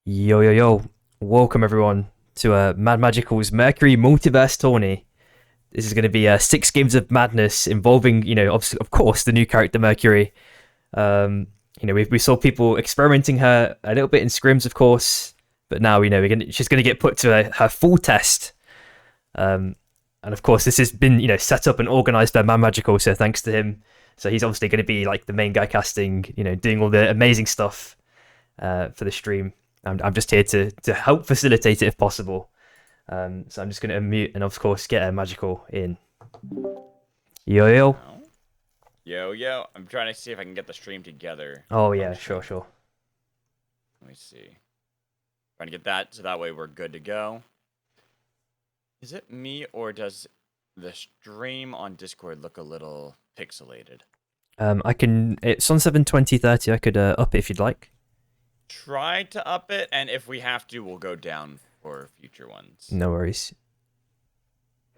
Yo, yo, yo. Welcome, everyone, to Mad Magical's Mercury Multiverse Tourney. This is going to be 6 games of madness involving, of course, the new character Mercury. We saw people experimenting her a little bit in scrims, of course, but now, she's going to get put to her full test. And of course, this has been, set up and organized by Mad Magical, so thanks to him. So he's obviously going to be like the main guy casting, doing all the amazing stuff for the stream. I'm just here to help facilitate it if possible. So I'm just going to unmute and, of course, get a magical in. Yo, yo. Yo, yo. I'm trying to see if I can get the stream together. Oh, yeah, sure. Let me see. Trying to get that so that way we're good to go. Is it me or does the stream on Discord look a little pixelated? It's on 72030. I could up it if you'd like. Try to up it, and if we have to, we'll go down for future ones. No worries.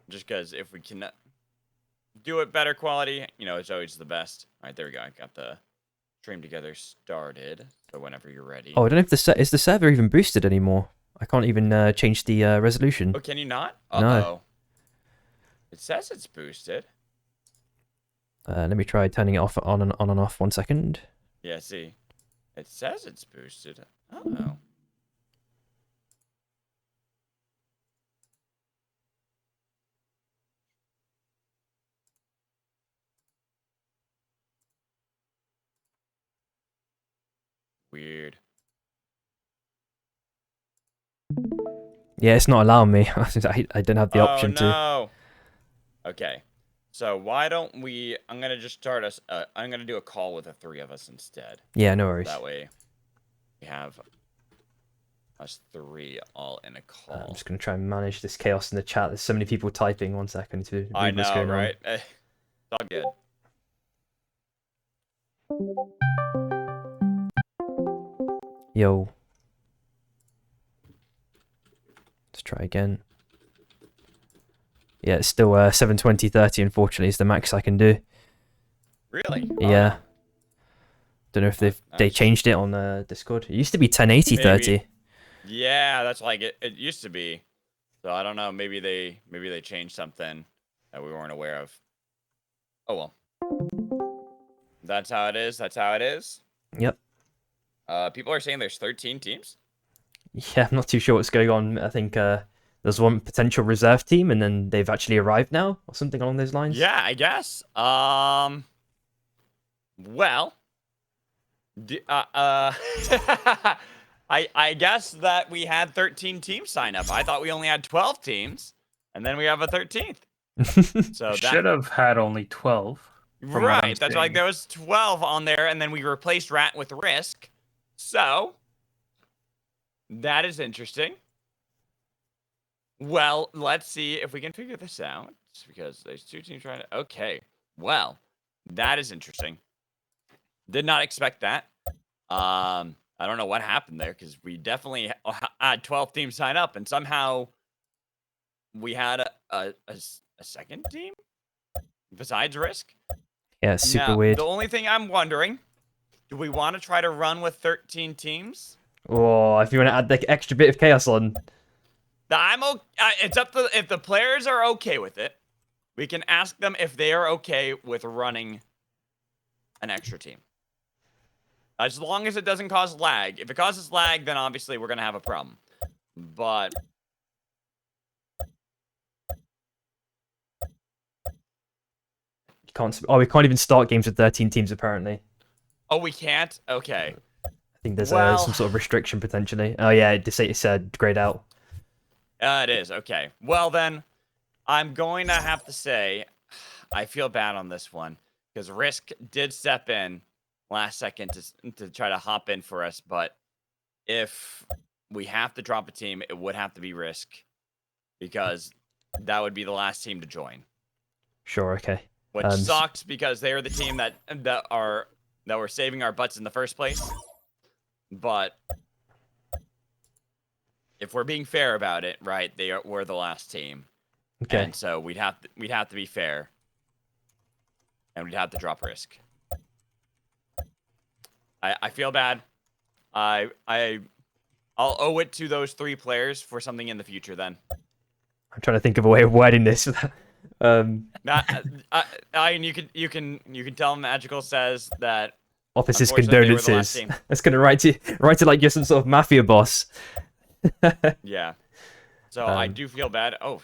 Just because if we can do it better quality, it's always the best. All right, there we go. I got the stream together started. So whenever you're ready. Oh, I don't know if is the server even boosted anymore. I can't even change the resolution. Oh, can you not? No. It says it's boosted. Let me try turning it off on and off. 1 second. Yeah, see. It says it's boosted. Uh-oh. Weird. Yeah, it's not allowing me. I don't have the option to. Oh, no. Okay. So why don't we... I'm going to just start us... I'm going to do a call with the 3 of us instead. Yeah, no worries. That way we have us 3 all in a call. I'm just going to try and manage this chaos in the chat. There's so many people typing. 1 second to read I know, what's going right? on. It's all good. Yo. Let's try again. Yeah, it's still 72030, unfortunately, is the max I can do. Really? Yeah. Don't know if they changed it on Discord. It used to be 108030. Yeah, that's like it used to be. So I don't know, maybe they changed something that we weren't aware of. Oh well. That's how it is. That's how it is. Yep. People are saying there's 13 teams. Yeah, I'm not too sure what's going on. I think there's one potential reserve team, and then they've actually arrived now, or something along those lines. Yeah, I guess. Well, I guess that we had 13 teams sign up. I thought we only had 12 teams, and then we have a 13th. So should have had only 12. Right. That's like there was 12 on there, and then we replaced Rat with Risk. So that is interesting. Well, let's see if we can figure this out, because there's 2 teams trying to... Okay. Well, that is interesting. Did not expect that. I don't know what happened there, because we definitely had 12 teams sign up, and somehow we had a second team besides Risk. Yeah, it's super weird. The only thing I'm wondering, do we want to try to run with 13 teams? Oh, if you want to add the extra bit of chaos on. It's up to... If the players are okay with it, we can ask them if they are okay with running an extra team. As long as it doesn't cause lag. If it causes lag, then obviously we're going to have a problem. But... we can't even start games with 13 teams, apparently. Oh, we can't? Okay. I think there's some sort of restriction, potentially. Oh, yeah, it said grayed out. It is. Okay. Well, then, I'm going to have to say, I feel bad on this one, because Risk did step in last second to try to hop in for us, but if we have to drop a team, it would have to be Risk, because that would be the last team to join. Sure, okay. Which sucks, because they are the team that were saving our butts in the first place. But if we're being fair about it, right, we're the last team. Okay. And so we'd have to be fair. And we'd have to drop Risk. I feel bad. I I'll owe it to those 3 players for something in the future. Then. I'm trying to think of a way of wording this. And you can tell Magical says that Officers' unfortunately they were the last condolences. team. That's gonna write it like you're some sort of mafia boss. Yeah. So I do feel bad. Oh.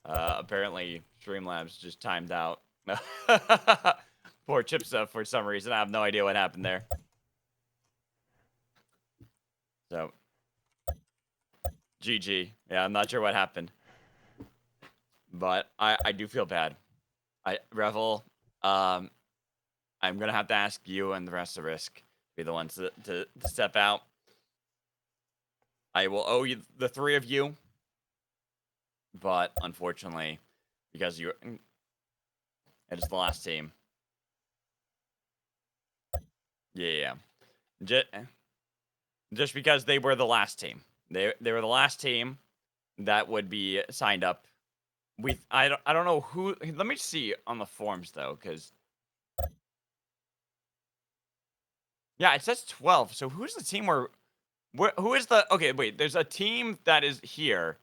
Apparently Streamlabs just timed out. Poor Chipsa for some reason. I have no idea what happened there. So GG. Yeah, I'm not sure what happened. But I do feel bad. Revel, I'm gonna have to ask you and the rest of Risk to be the ones to step out. I will owe you the 3 of you. But unfortunately, because it is the last team. Yeah. Just because they were the last team. They were the last team that would be signed up. I don't know who. Let me see on the forms though, because yeah, it says 12. So who's the team who is the? Okay, wait. There's a team that is here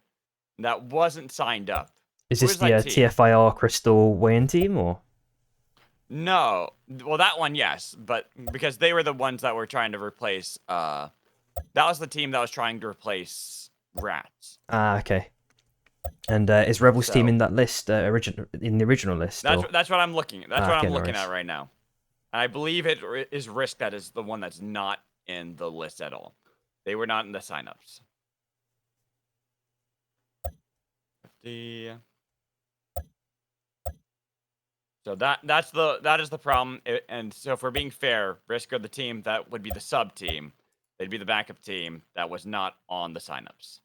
that wasn't signed up. Is Who this is the that team? TFIR Crystal Weighing team or? No. Well, that one, yes, but because they were the ones that were trying to replace. That was the team that was trying to replace Rats. Ah, okay. And is Rebels team So- in that list, in the original list? That's what I'm looking at. That's what okay, I'm no looking worries. at right now. And I believe it is Risk that is the one that's not in the list at all. They were not in the signups. So that is the problem. And so if we're being fair, Risk are the team that would be the sub team. They'd be the backup team that was not on the signups.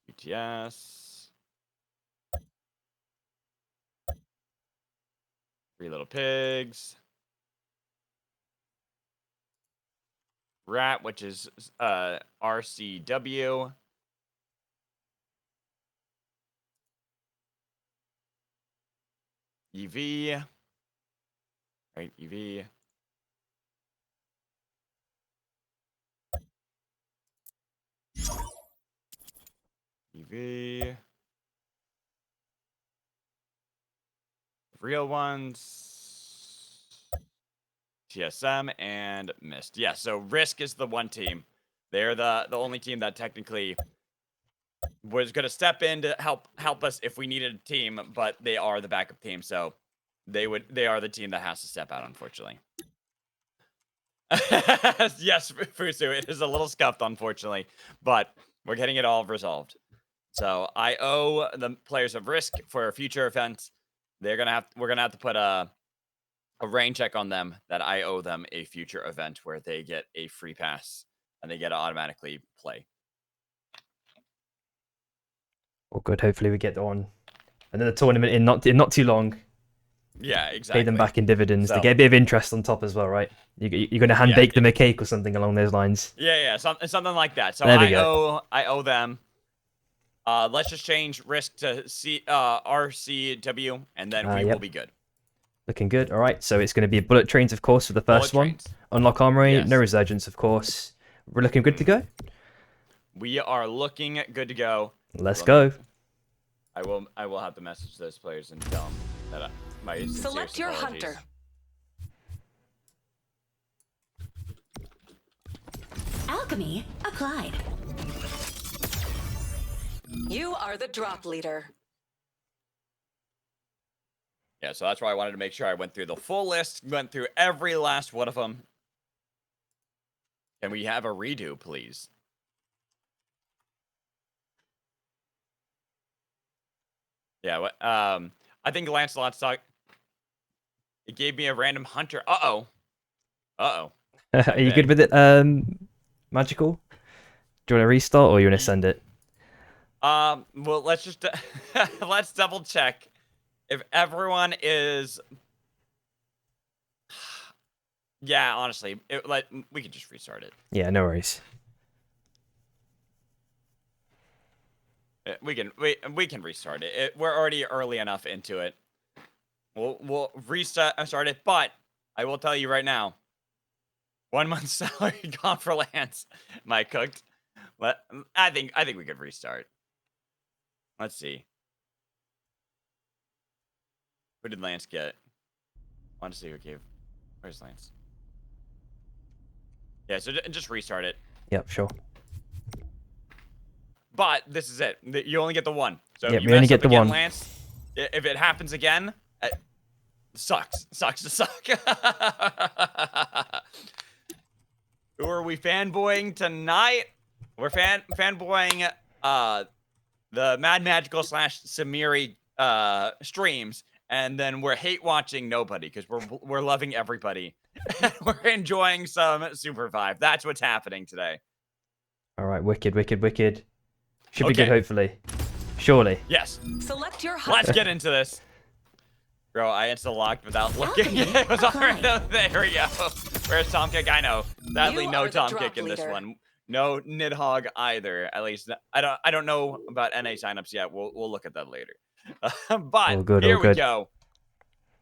UTS. 3 Little Pigs. Rat, which is RCW. EV. Right, EV. EV. Real ones. TSM and Mist. Yeah, so Risk is the one team. They're the only team that technically was going to step in to help us if we needed a team, but they are the backup team, so they are the team that has to step out, unfortunately. Yes, Fusu, it is a little scuffed, unfortunately, but we're getting it all resolved. So I owe the players of Risk for a future event. We're gonna have to put a rain check on them that I owe them a future event where they get a free pass and they get to automatically play. Well, good. Hopefully we get on another tournament in not too long. Yeah, exactly. Pay them back in dividends. So- They get a bit of interest on top as well, right? You're going to hand bake them a cake or something along those lines. Yeah, something like that. So There we go. I owe them. Let's just change Risk to RCW, and then we Yep. will be good. Looking good. All right. So it's going to be bullet trains, of course, for the first Bullet one. trains. Unlock armory, Yes. no resurgence, of course. We're looking good to go. We are looking good to go. Let's go. I will have to message those players and tell them that my sincerest Select your apologies. hunter. Alchemy applied. You are the drop leader. Yeah, so that's why I wanted to make sure I went through the full list, went through every last one of them. Can we have a redo, please? Yeah, I think Lancelot's talk. It gave me a random hunter. Uh-oh. Are you good with it, Magical? Do you want to restart or you want to send it? Well, let's just let's double check if everyone is. Yeah, honestly, we can just restart it. Yeah, no worries. We can restart it. We're already early enough into it. We'll restart it, but I will tell you right now. 1 month's salary gone for Lance. Am I cooked? I think we could restart. Let's see. Who did Lance get? I want to see who gave. Where's Lance? Yeah, so just restart it. Yep, sure. But this is it. You only get the one. So Yep, you we only mess get up the again, one. Lance. If it happens again, sucks to suck. Who are we fanboying tonight? We're fanboying the Mad Magical / Samiri streams, and then we're hate watching nobody because we're loving everybody. We're enjoying some Super 5. That's what's happening today. All right, wicked. Should be Okay. good, hopefully. Surely. Yes. Select your Let's get into this. Bro, I insta-locked without looking. It was already there we go. Where's Tom Kick? I know. Sadly, You no are the Tom drop Kick in this leader. one. No Nidhogg either. At least I don't know about NA signups yet. We'll look at that later. But All good, here all we good. go.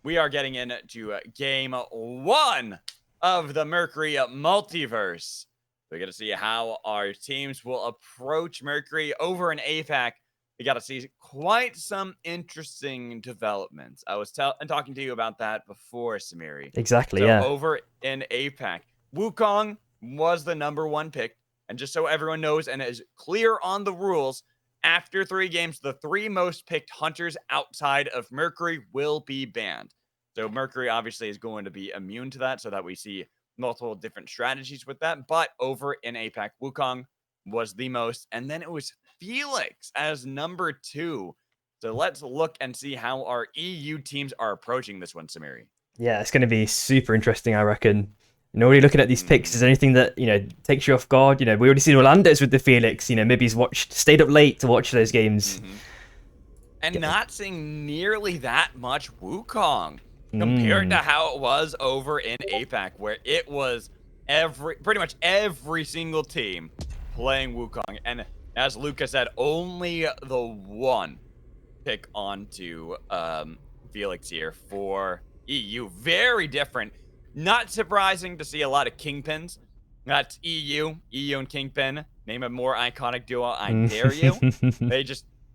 We are getting into game 1 of the Mercury Multiverse. We got to see how our teams will approach Mercury over in APAC. We got to see quite some interesting developments. I was talking to you about that before, Samiri. Exactly, So yeah. over in APAC, Wukong was the #1 pick. And just so everyone knows and is clear on the rules, after 3 games, the 3 most picked hunters outside of Mercury will be banned. So Mercury obviously is going to be immune to that so that we see multiple different strategies with that. But over in APAC, Wukong was the most. And then it was Felix as #2. So let's look and see how our EU teams are approaching this one, Samiri. Yeah, it's going to be super interesting, I reckon. Already looking at these picks, is there anything that, takes you off guard? We already seen Orlando's with the Felix. Maybe he's stayed up late to watch those games. And not seeing nearly that much Wukong compared to how it was over in APAC, where it was pretty much every single team playing Wukong. And as Luca said, only the one pick onto Felix here for EU. Very different. Not surprising to see a lot of Kingpins. That's EU and Kingpin. Name a more iconic duo, I dare you.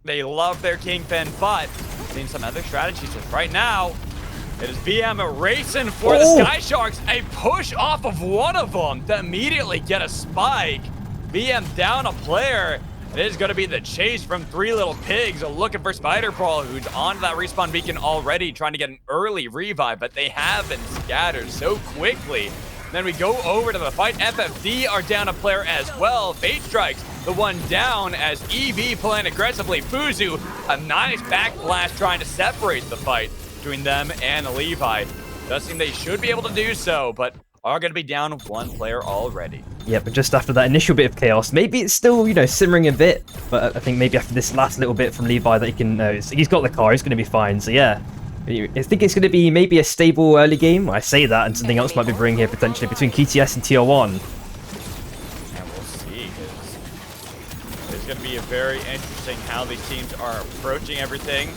They love their Kingpin, but seeing some other strategies. Right now, it is BM racing for the Sky Sharks. A push off of one of them to immediately get a spike. BM down a player. It is going to be the chase from 3 Little Pigs looking for Spider-Paul, who's on that respawn beacon already, trying to get an early revive, but they have been scattered so quickly. Then we go over to the fight. FFD are down a player as well. Fate Strikes, the one down as EV playing aggressively. Fuzu, a nice backblast trying to separate the fight between them and Levi. Does seem they should be able to do so, but are going to be down 1 player already. Yeah, but just after that initial bit of chaos, maybe it's still, simmering a bit. But I think maybe after this last little bit from Levi that he can, he's got the car, he's going to be fine. So yeah, I think it's going to be maybe a stable early game. I say that, and something else might be brewing here potentially between QTS and TR1. And we'll see, because it's going to be very interesting how these teams are approaching everything.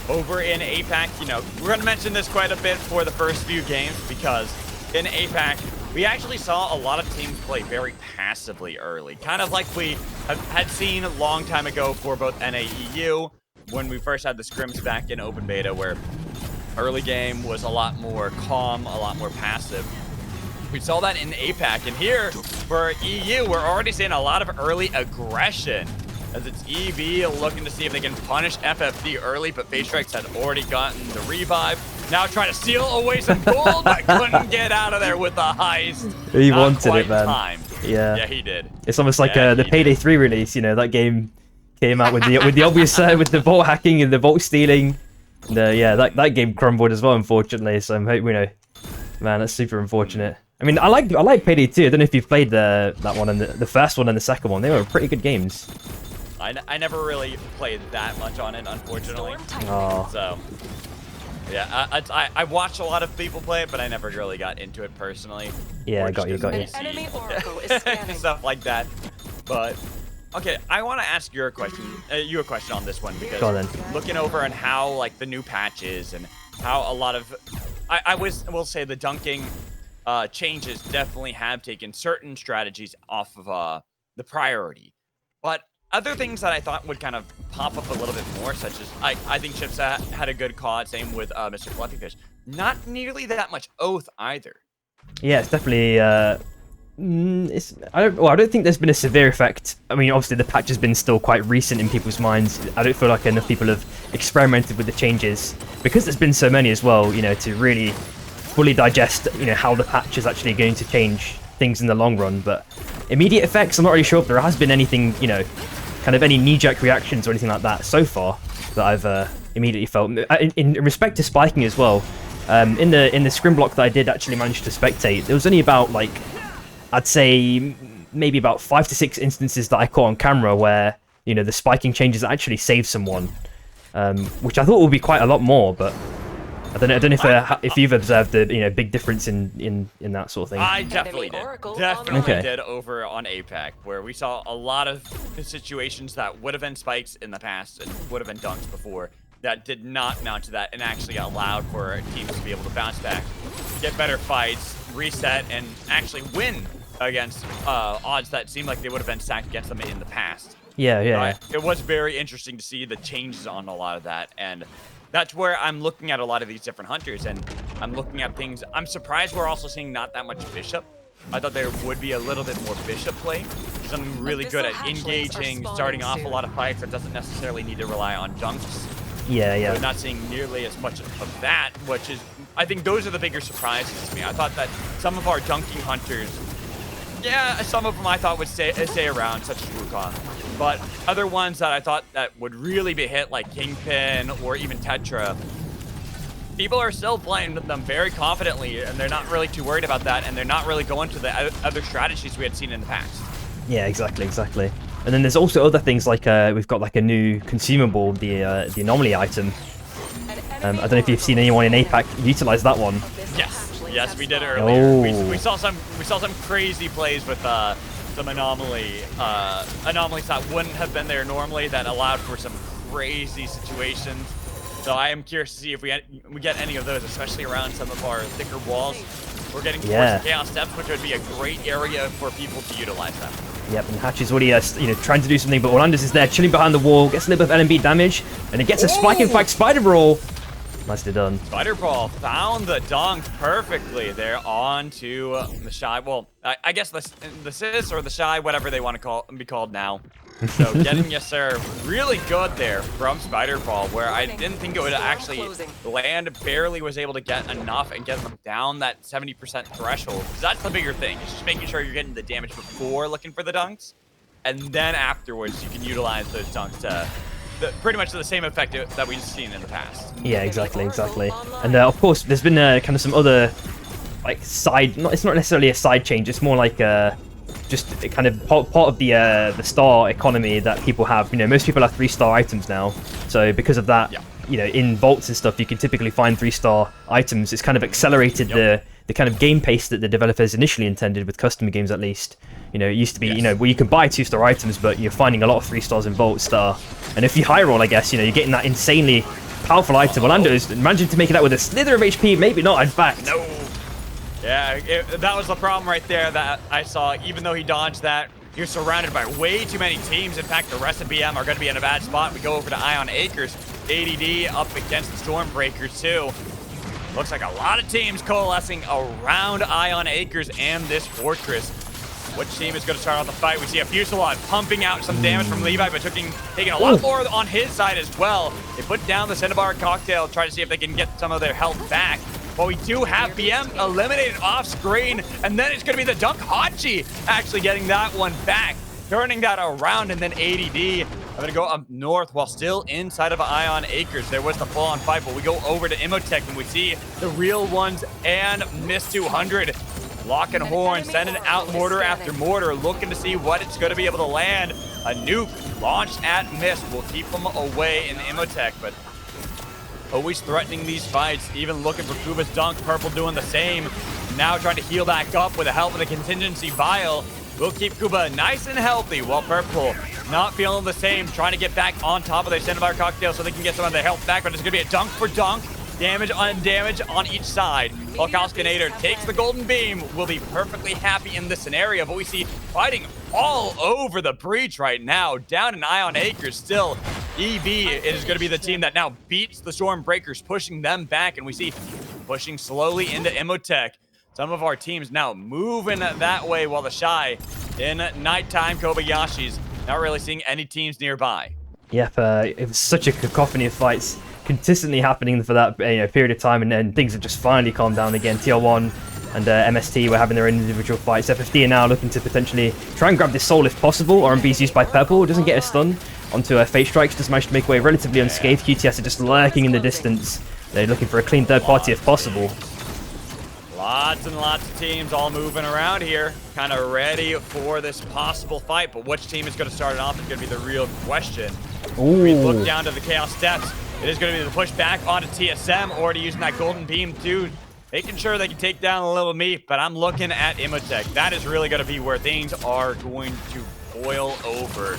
Over in APAC, we're going to mention this quite a bit for the first few games, because in APAC, we actually saw a lot of teams play very passively early, kind of like we had seen a long time ago for both NAEU when we first had the scrims back in open beta, where early game was a lot more calm, a lot more passive. We saw that in APAC, and here for EU, we're already seeing a lot of early aggression, as it's EV looking to see if they can punish FFD early, but Fate Strikes had already gotten the revive. Now trying to steal away some gold, but couldn't get out of there with the heist. He Not wanted quite it, man. timed. Yeah, he did. It's almost like Yeah, the he Payday did. 3 release. That game came out with the obvious with the vault hacking and the vault stealing. And, that game crumbled as well, unfortunately. So I'm hoping, man, that's super unfortunate. I mean, I like Payday 2. I don't know if you've played that one and the first one and the second one. They were pretty good games. I never really played that much on it, unfortunately. Oh. So, yeah, I watched a lot of people play it, but I never really got into it personally. Yeah, Or got just you. An PC. enemy oracle is scanning. Stuff like that. But okay, I want to ask you a question on this one, because Go on then. looking over and how the new patches and how a lot of will say the dunking changes definitely have taken certain strategies off of the priority. But other things that I thought would kind of pop up a little bit more, such as I think Chips had a good call. Same with Mr. Fluffyfish. Not nearly that much Oath either. Yeah, it's definitely. I don't think there's been a severe effect. I mean, obviously the patch has been still quite recent in people's minds. I don't feel like enough people have experimented with the changes because there's been so many as well. You know, to really fully digest, you know, how the patch is actually going to change things in the long run. But immediate effects, I'm not really sure if there has been anything, you know, kind of any knee-jerk reactions or anything like that so far that I've immediately felt. In respect to spiking as well, in the scrim block that I did actually manage to spectate, there was only about, like, I'd say maybe about 5 to 6 instances that I caught on camera where, you know, the spiking changes actually saved someone, which I thought would be quite a lot more, but I don't know if you've observed the, you know, big difference in that sort of thing. I definitely did over on APAC, where we saw a lot of situations that would have been spikes in the past and would have been dunks before that did not mount to that and actually allowed for teams to be able to bounce back, get better fights, reset, and actually win against odds that seemed like they would have been stacked against them in the past. Yeah. It was very interesting to see the changes on a lot of that, and that's where I'm looking at a lot of these different hunters, and I'm looking at things. I'm surprised we're also seeing not that much Bishop. I thought there would be a little bit more Bishop play. Something really good at engaging, starting off a lot of fights that doesn't necessarily need to rely on dunks. Yeah. We're not seeing nearly as much of that, which is, I think those are the bigger surprises to me. I thought that some of our dunking hunters, yeah, some of them I thought would stay around, such as Wukong. But other ones that I thought that would really be hit, like Kingpin or even Tetra, people are still playing them very confidently, and they're not really too worried about that, and they're not really going to the other strategies we had seen in the past. Yeah, exactly. And then there's also other things like we've got like a new consumable, the anomaly item. I don't know if you've seen anyone in APAC utilize that one. Yes, we did earlier. Oh. We saw some crazy plays with some anomalies that wouldn't have been there normally that allowed for some crazy situations. So I am curious to see if we get any of those, especially around some of our thicker walls. We're getting towards the Chaos Steps, which would be a great area for people to utilize them. Yep, and Hatch is already you know, trying to do something, but Orlandis is there, chilling behind the wall, gets a little bit of LMB damage, and it gets a spike impact spider brawl. Nicely done. Spider Brawl found the dunk perfectly there onto the Shy. Well, I guess the Sis or the Shy, whatever they want to be called now. So getting yes sir really good there from Spider Brawl, where I didn't think it would actually land, barely was able to get enough and get them down that 70% threshold. Because that's the bigger thing. It's just making sure you're getting the damage before looking for the dunks, and then afterwards you can utilize those dunks to pretty much the same effect that we've seen in the past. Yeah, exactly. And of course, there's been kind of some other like side. It's not necessarily a side change. It's more like just kind of part of the star economy that people have. You know, most people have 3-star items now. So because of that, you know, in vaults and stuff, you can typically find 3-star items. It's kind of accelerated the kind of game pace that the developers initially intended with custom games, at least. You know, it used to be, you know, where you can buy 2-star items, but you're finding a lot of 3-stars in vaults that are, and if you high roll, I guess, you know, you're getting that insanely powerful item. Orlando's managing to make it out with a slither of HP, maybe not, in fact. No. Yeah, that was the problem right there that I saw. Even though he dodged that, he was surrounded by way too many teams. In fact, the rest of BM are going to be in a bad spot. We go over to Ion Acres. ADD up against the Stormbreakers, too. Looks like a lot of teams coalescing around Ion Acres and this fortress. Which team is going to start off the fight? We see a Fuselot pumping out some damage from Levi, but taking a lot more on his side as well. They put down the Cinnabar Cocktail, try to see if they can get some of their health back. But we do have BM eliminated off screen, and then it's going to be the Dunk Hachi actually getting that one back, turning that around, and then ADD. I'm going to go up north while still inside of Ion Acres. There was the full-on fight, but we go over to Imotech, and we see the real ones and Miss 200. Locking horn, sending out mortar after mortar, looking to see what it's going to be able to land. A nuke launched at Mist will keep them away in Imotech, but always threatening these fights, even looking for Kuba's dunk. Purple doing the same. Now trying to heal back up with the help of the contingency vial. Will keep Kuba nice and healthy, while Purple not feeling the same, trying to get back on top of their Cinnabar Cocktail so they can get some of their health back, but it's going to be a dunk for dunk. Damage on each side. Volkowskinator takes the golden beam. Will be perfectly happy in this scenario, but we see fighting all over the breach right now. Down in Ion Acres still. EV is going to be the team that now beats the Stormbreakers, pushing them back, and we see pushing slowly into Imotech. Some of our teams now moving that way, while the Shy in nighttime Kobayashi's not really seeing any teams nearby. Yep, it was such a cacophony of fights consistently happening for that period of time, and then things have just finally calmed down again. TL1 and MST were having their own individual fights. FFD are now looking to potentially try and grab this soul if possible. RMB's used by Purple, doesn't get a stun onto Fate Strikes, just managed to make away relatively unscathed. QTS are just lurking in the distance. They're looking for a clean third party if possible. Lots and lots of teams all moving around here, kind of ready for this possible fight, but which team is going to start it off is going to be the real question. Ooh. We look down to the Chaos Steps. It is going to be the push back onto TSM, already using that golden beam too, making sure they can take down a little meat, but I'm looking at Imotech. That is really going to be where things are going to boil over.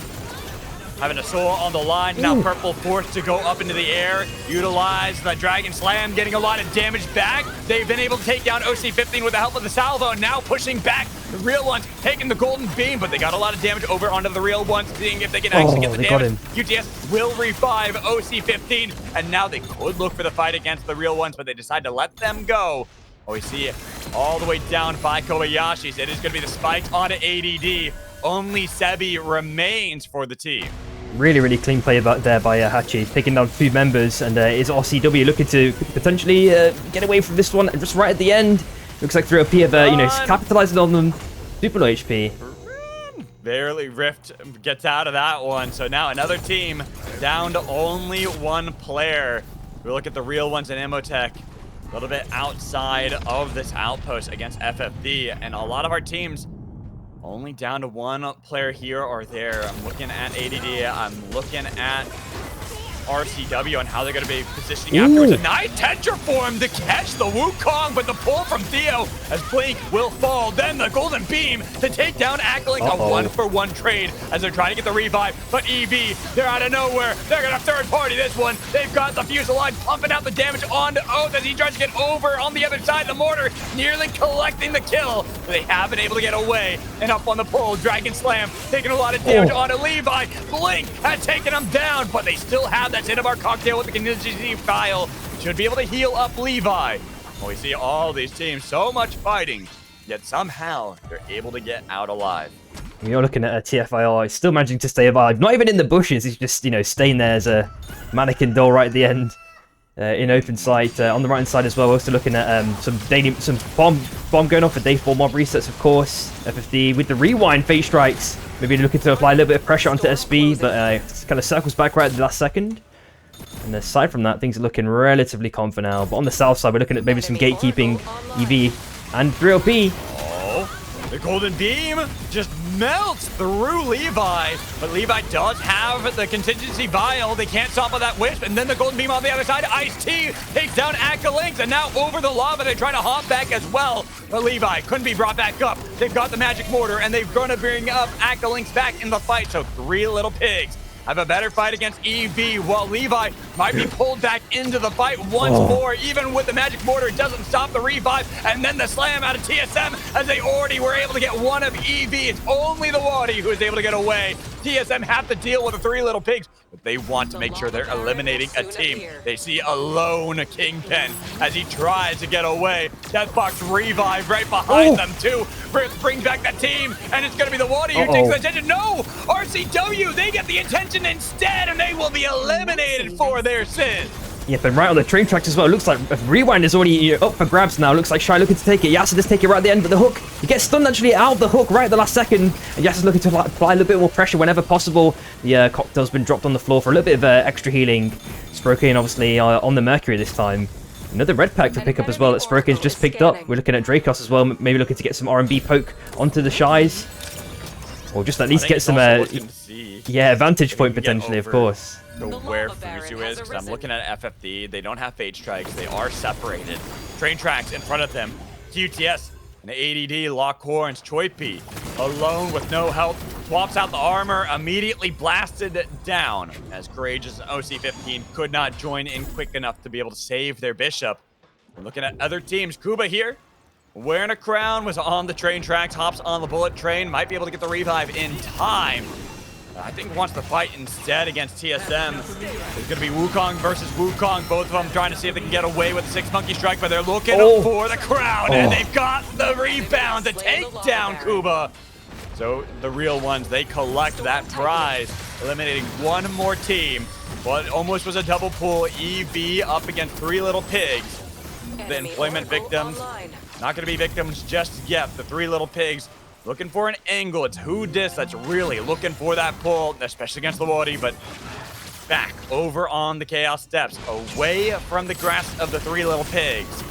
Having a soul on the line, now Purple forced to go up into the air, utilize the Dragon Slam, getting a lot of damage back. They've been able to take down OC-15 with the help of the salvo, now pushing back the real ones, taking the golden beam, but they got a lot of damage over onto the real ones, seeing if they can actually get the damage. QTS will revive OC-15, and now they could look for the fight against the real ones, but they decide to let them go. Oh, we see it all the way down by Kobayashi's. It is going to be the spike onto ADD. Only Sebi remains for the team. Really, really clean play there by Hachi, taking down 2 members, and is RCW looking to potentially get away from this one. And just right at the end, looks like 3OP have capitalizing on them. Super low HP. Barely Rift gets out of that one. So now another team down to only 1 player. We look at the real ones in Imotech, a little bit outside of this outpost against FFD, and a lot of our teams only down to 1 player here or there. I'm looking at ADD. I'm looking at RCW and how they're going to be positioning afterwards. A nice Tetra form to catch the Wukong, but the pull from Theo as Blink will fall. Then the golden beam to take down Acklink. A 1-for-1 trade as they're trying to get the revive. But EV, they're out of nowhere. They're going to third party this one. They've got the Fusilion pumping out the damage onto Oath as he tries to get over on the other side of the mortar, nearly collecting the kill. But they have been able to get away and up on the pole. Dragon Slam taking a lot of damage onto Levi. Blink had taken him down, but they still have that Cinnabar cocktail with the contingency file. Should be able to heal up Levi. Well, we see all these teams, so much fighting, yet somehow they're able to get out alive. You're looking at a TFIR, he's still managing to stay alive. Not even in the bushes, he's just, staying there as a mannequin doll right at the end. In open sight. On the right hand side as well, we're also looking at some bomb going off for day 4 mob resets, of course. FFD with the rewind Fate Strikes. Maybe looking to apply a little bit of pressure onto SB, but kind of circles back right at the last second. And aside from that, things are looking relatively calm for now. But on the south side, we're looking at maybe some gatekeeping, EV, and 3OP. Oh, the golden beam just melts through Levi. But Levi does have the contingency vial. They can't stop with that wisp. And then the golden beam on the other side. Ice-T takes down Ackalynx. And now over the lava, they try to hop back as well. But Levi couldn't be brought back up. They've got the magic mortar, and they're going to bring up Ackalynx back in the fight. So 3 little pigs have a better fight against EV, while Levi might be pulled back into the fight once more. Even with the magic mortar, it doesn't stop the revive. And then the slam out of TSM as they already were able to get one of EV. It's only the Wadi who is able to get away. TSM have to deal with the 3 little pigs, but they want to make sure they're eliminating a team. They see a lone Kingpin as he tries to get away. Deathbox revive right behind them too. Brings back that team, and it's going to be the Wadi who takes the attention. No! RCW, they get the attention instead, and they will be eliminated for their sins. Yep, and right on the train tracks as well. It looks like Rewind is already up for grabs now. Looks like Shy looking to take it. Yasa just take it right at the end, but the hook, he gets stunned actually out of the hook right at the last second. And Yasa's looking to apply a little bit more pressure whenever possible. The cocktail's been dropped on the floor for a little bit of extra healing. Sprokane obviously on the Mercury this time. Another red pack to pick up as well that Sprokane's just picked up. We're looking at Dracos as well, maybe looking to get some R&B poke onto the Shies. Or just at least get some, vantage point potentially, of course. Where Fuzu is, because I'm looking at FFD. They don't have Fate Strikes. They are separated. Train tracks in front of them. QTS and ADD lock horns. Choipi alone with no help. swaps out the armor, immediately blasted down as Courageous OC-15 could not join in quick enough to be able to save their bishop. We're looking at other teams. Kuba here, wearing a crown, was on the train tracks, hops on the bullet train, might be able to get the revive in time. I think wants to fight instead against TSM. It's going to be Wukong versus Wukong. Both of them trying to see if they can get away with the 6 monkey strike, but they're looking for the crown, and they've got the rebound to take down Kuba. So the real ones, they collect that prize, eliminating one more team. Well, it almost was a double pull. EV up against 3 little pigs. The employment victims, not going to be victims just yet. The 3 little pigs looking for an angle. It's Whodis that's really looking for that pull, especially against the Wadi, but back over on the Chaos Steps, away from the grasp of the 3 little pigs.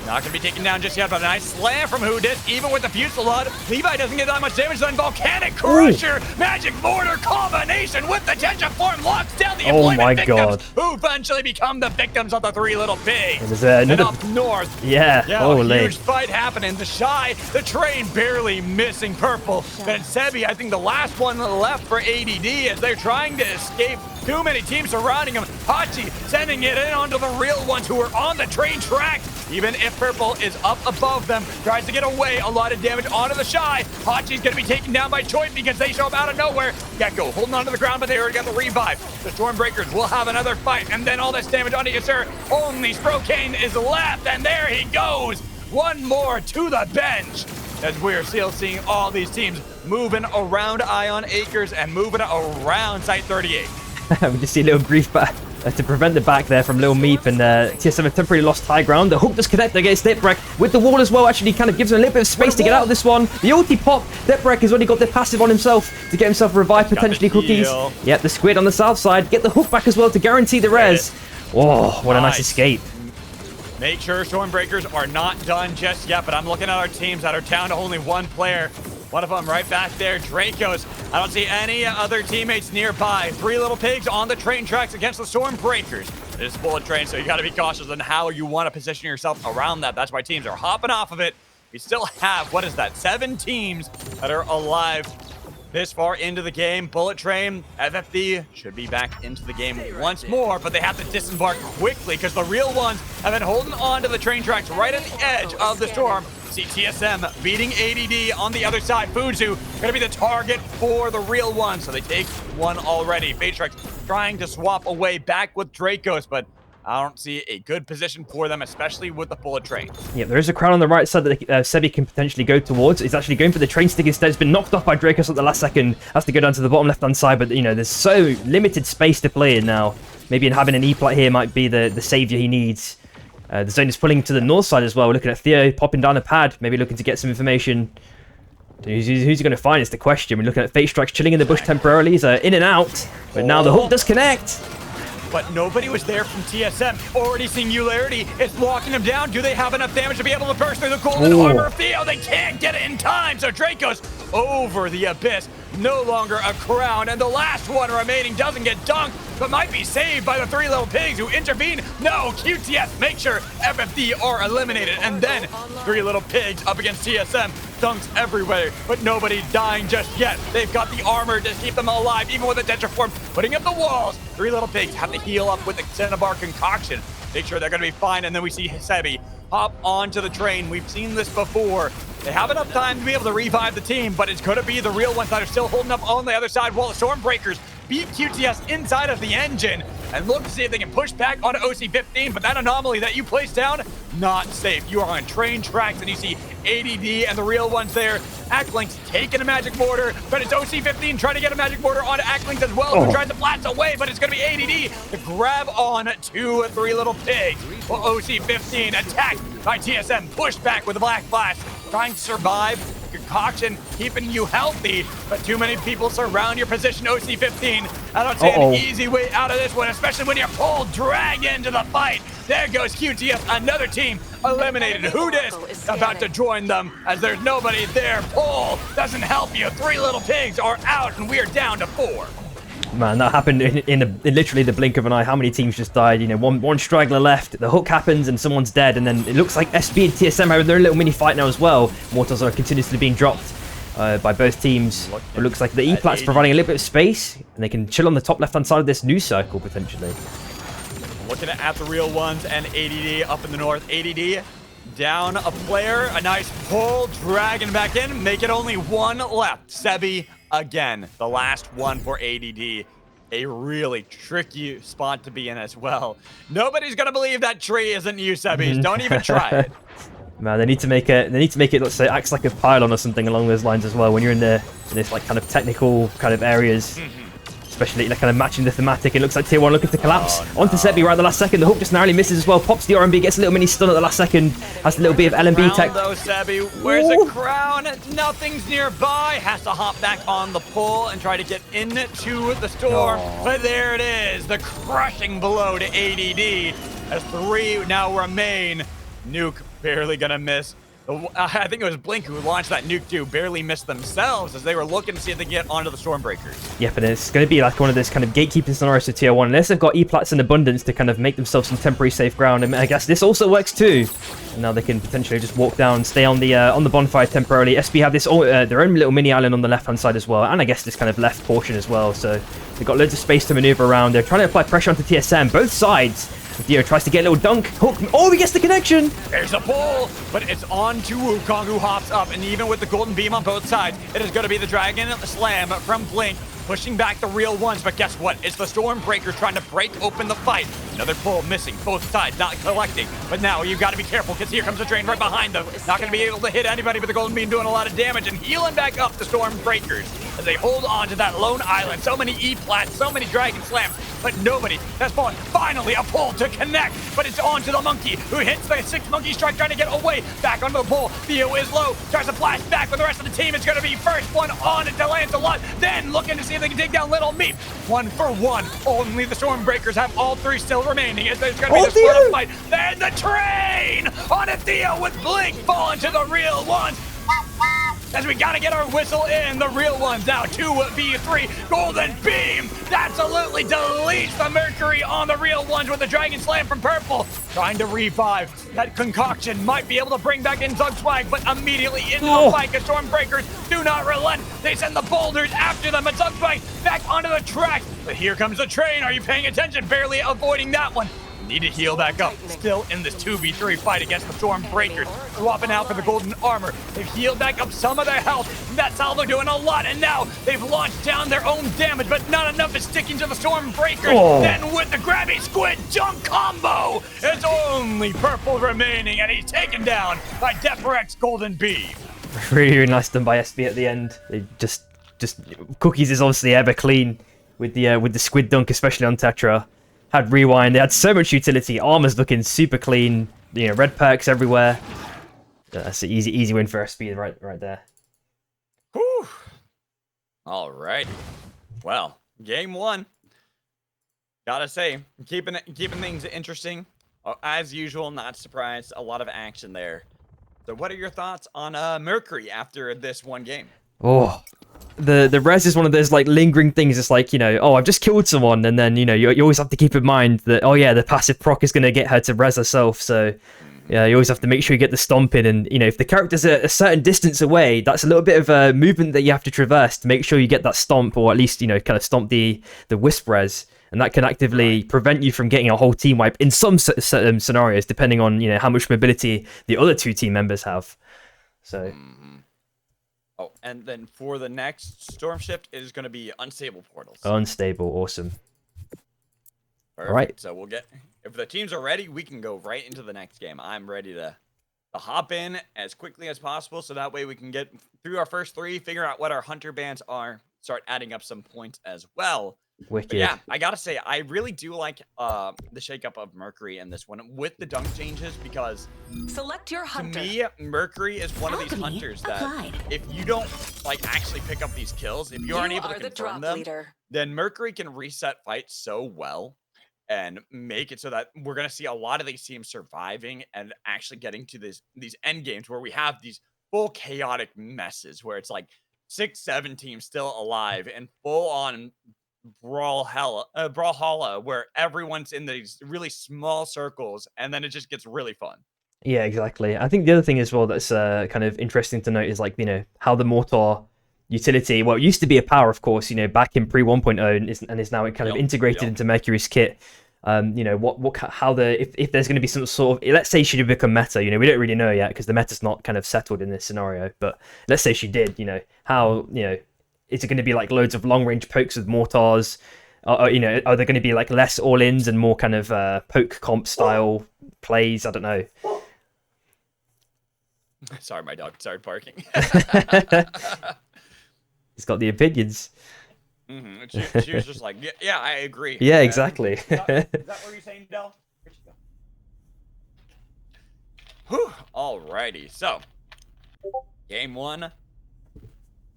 Not going to be taken down just yet, but a nice slam from Whodis, even with the Fusillade. Levi doesn't get that much damage done. Volcanic Crusher, Magic Mortar combination with the Tetraform locks down the employment victims, who eventually become the victims of the 3 little pigs. And up north, yeah, a huge fight happening. The Shy, the train barely missing purple. Then Sebi, I think the last one left for ADD as they're trying to escape. Too many teams surrounding him. Hachi sending it in onto the real ones who are on the train tracks. Even if purple is up above them, tries to get away. A lot of damage onto the Shy. Hachi's going to be taken down by Choice because they show up out of nowhere. Gecko holding onto the ground, but they already got the revive. The Stormbreakers will have another fight, and then all this damage onto Yasir. Only Sprokane is left, and there he goes. One more to the bench. As we're still seeing all these teams moving around Ion Acres and moving around Site 38. We just see a little grief back to prevent the back there from Lil Meep, and TSM have temporarily lost high ground. The hook does connect against Dipbrek with the wall as well. Actually kind of gives him a little bit of space to get out of this one. The ulti pop. Dipbrek has already got the passive on himself to get himself a revive, potentially cookies. Yep, the squid on the south side. Get the hook back as well to guarantee the res. Oh, what a nice escape. Make sure Stormbreakers are not done just yet, but I'm looking at our teams that are down to only 1 player. One of them right back there, Dracos. I don't see any other teammates nearby. 3 little pigs on the train tracks against the Stormbreakers. It is a bullet train, so you got to be cautious on how you want to position yourself around that. That's why teams are hopping off of it. We still have, 7 teams that are alive this far into the game. Bullet Train, FFD should be back into the game once more, but they have to disembark quickly because the real ones have been holding on to the train tracks right at the edge of the storm. See TSM beating ADD on the other side. Fuzu going to be the target for the real one, so they take one already. Phaetrix trying to swap away back with Dracos, but I don't see a good position for them, especially with the bullet train. Yeah, there is a crown on the right side that Sebi can potentially go towards. He's actually going for the train stick instead. It's been knocked off by Dracos at the last second. Has to go down to the bottom left-hand side, but, there's so limited space to play in now. Maybe having an E-plot here might be the savior he needs. The zone is pulling to the north side as well. We're looking at Theo popping down a pad, maybe looking to get some information. Who's he going to find is the question. We're looking at Phaetrix chilling in the bush temporarily. He's in and out, but now the hook does connect. But nobody was there from TSM. Already Singularity is locking them down. Do they have enough damage to be able to burst through the golden armor of Theo? They can't get it in time. So Dracos over the abyss. No longer a crown. And the last one remaining doesn't get dunked, but might be saved by the 3 little pigs who intervene. No, QTS make sure FFD are eliminated. And then 3 little pigs up against TSM. Dunks everywhere, but nobody dying just yet. They've got the armor to keep them alive, even with the Tetraform putting up the walls. 3 little pigs have to heal up with the Cinnabar concoction. Make sure they're going to be fine, and then we see Sebi hop onto the train. We've seen this before. They have enough time to be able to revive the team, but it's going to be the real ones that are still holding up on the other side while the Stormbreakers beat QTS inside of the engine and look to see if they can push back onto OC-15, but that anomaly that you placed down, not safe. You are on train tracks, and you see ADD and the real ones there. Acklink's taking a Magic Mortar, but it's OC-15 trying to get a Magic Mortar onto Acklink as well, who tries to blast away, but it's going to be ADD to grab on to 3 little pigs. Well, OC-15 attacked by TSM, pushed back with a Black Flash, trying to survive. Concoction keeping you healthy, but too many people surround your position. OC-15, I don't see an easy way out of this one, especially when you're pulled, dragged into the fight. There goes QTS, another team eliminated. Whodis about to join them as there's nobody there. Pull doesn't help you. 3 little pigs are out, and we are down to 4. Man, that happened in literally the blink of an eye. How many teams just died? One straggler left. The hook happens and someone's dead, and then it looks like SB and TSM have their little mini fight now as well. Mortals are continuously being dropped by both teams. It looks like the E-Plat's providing a little bit of space, and they can chill on the top left-hand side of this news circle, potentially. Looking at the real ones and ADD up in the north. ADD down a player, a nice pull, dragging back in, make it only one left. Sebi again, the last one for ADD. A really tricky spot to be in as well. Nobody's gonna believe that tree isn't you, Sebis. Don't even try it. Man, they need to make it. They need to make it, let's say, acts like a pylon or something along those lines as well. When you're in this like kind of technical kind of areas. Especially like kind of matching the thematic. It looks like Tier 1 looking to collapse onto Sebi right at the last second. The hook just narrowly misses as well. Pops the RMB, gets a little mini stun at the last second. Has a little bit of LMB tech. Though, Sebi, where's the crown? Nothing's nearby. Has to hop back on the pull and try to get into the storm. But there it is. The crushing blow to ADD as 3 now remain. Nuke barely gonna miss. I think it was Blink who launched that nuke too, barely missed themselves as they were looking to see if they could get onto the Stormbreakers. Yep, and it's going to be like one of those kind of gatekeeping scenarios to Tier 1. Unless they've got E-Plats in abundance to kind of make themselves some temporary safe ground. And I guess this also works too. And now they can potentially just walk down, stay on the bonfire temporarily. SB have this their own little mini island on the left-hand side as well. And I guess this kind of left portion as well. So they've got loads of space to maneuver around. They're trying to apply pressure onto TSM, both sides. Dio tries to get a little dunk. Hook. Oh, he gets the connection. There's a pull, but it's on to Wukong, who hops up. And even with the golden beam on both sides, it is going to be the Dragon Slam from Blink, pushing back the real ones. But guess what? It's the Stormbreakers trying to break open the fight. Another pull missing, both sides not collecting. But now you've got to be careful because here comes the train right behind them. Not going to be able to hit anybody, but the golden beam doing a lot of damage and healing back up the Stormbreakers as they hold on to that lone island. So many E-Plats, so many Dragon Slams, but nobody has spawned. Finally, a pull to connect, but it's on to the monkey, who hits the 6 monkey strike, trying to get away. Back onto the pole. Theo is low, tries to flash back with the rest of the team. It's going to be first one on to Lancelot, then looking to see if they can take down Little Meep. 1 for 1. Only the Stormbreakers have all 3 still remaining. There's going to be the split fight. Then the train on a Theo with Blink falling to the real ones. As we gotta get our whistle in, the real ones now 2v3. Golden Beam absolutely deletes the Mercury on the real ones with the Dragon Slam from Purple. Trying to revive. That concoction might be able to bring back in Zug Swag, but immediately into the fight, because Stormbreakers do not relent. They send the boulders after them, and Zug Swag back onto the track. But here comes the train. Are you paying attention? Barely avoiding that one. Need to heal back up. Still in this 2v3 fight against the Stormbreakers. Swapping out for the golden armor. They've healed back up some of their health. That salvo doing a lot, and now they've launched down their own damage, but not enough is sticking to the Stormbreakers. Then with the grabby squid jump combo, it's only Purple remaining, and he's taken down by Deathrex Golden Beam. Really, really nice done by SB at the end. They just Cookies is obviously ever clean with the squid dunk, especially on Tetra. Had rewind. They had so much utility. Armor's looking super clean. You know, red perks everywhere. That's an easy win for SB right there. Whew. All right. Well, game 1. Gotta say, keeping things interesting. As usual, not surprised. A lot of action there. So, what are your thoughts on Mercury after this one game? Oh. The res is one of those like lingering things. It's like, you know, oh, I've just killed someone, and then, you know, you always have to keep in mind that, oh yeah, the passive proc is going to get her to res herself. So yeah, you always have to make sure you get the stomp in, and, you know, if the character's a certain distance away, that's a little bit of a movement that you have to traverse to make sure you get that stomp, or at least, you know, kind of stomp the wisp res, and that can actively prevent you from getting a whole team wipe in some certain scenarios, depending on, you know, how much mobility the other 2 team members have. So. Oh, and then for the next Storm Shift, it is going to be Unstable Portals. Unstable, awesome. Perfect. All right. So we'll get, if the teams are ready, we can go right into the next game. I'm ready to hop in as quickly as possible, so that way we can get through our first 3, figure out what our hunter bands are, start adding up some points as well. Wicked. But yeah, I gotta say, I really do like the shakeup of Mercury in this one with the dunk changes, because select your hunter. To me, Mercury is one of these hunters that if you don't like actually pick up these kills, if you aren't able to confirm them, then Mercury can reset fights so well and make it so that we're gonna see a lot of these teams surviving and actually getting to these end games where we have these full chaotic messes where it's like 6-7 teams still alive and full on brawlhalla where everyone's in these really small circles, and then it just gets really fun. Yeah, exactly. I think the other thing as well that's kind of interesting to note is, like, you know, how the Mortar utility. Well, it used to be a power, of course, back in pre 1.0, and is now kind of integrated into Mercury's kit. If there's going to be some sort of, let's say she did become meta, we don't really know yet because the meta's not kind of settled in this scenario. But let's say she did, how, is it going to be like loads of long range pokes with mortars? Are there going to be like less all-ins and more kind of poke comp style plays? I don't know. Sorry, my dog started barking. He's got the opinions. Mm-hmm. She was just like, yeah, I agree. Yeah, exactly. Is that what you're saying, Del? Where'd she go? Whew. Alrighty, so game 1,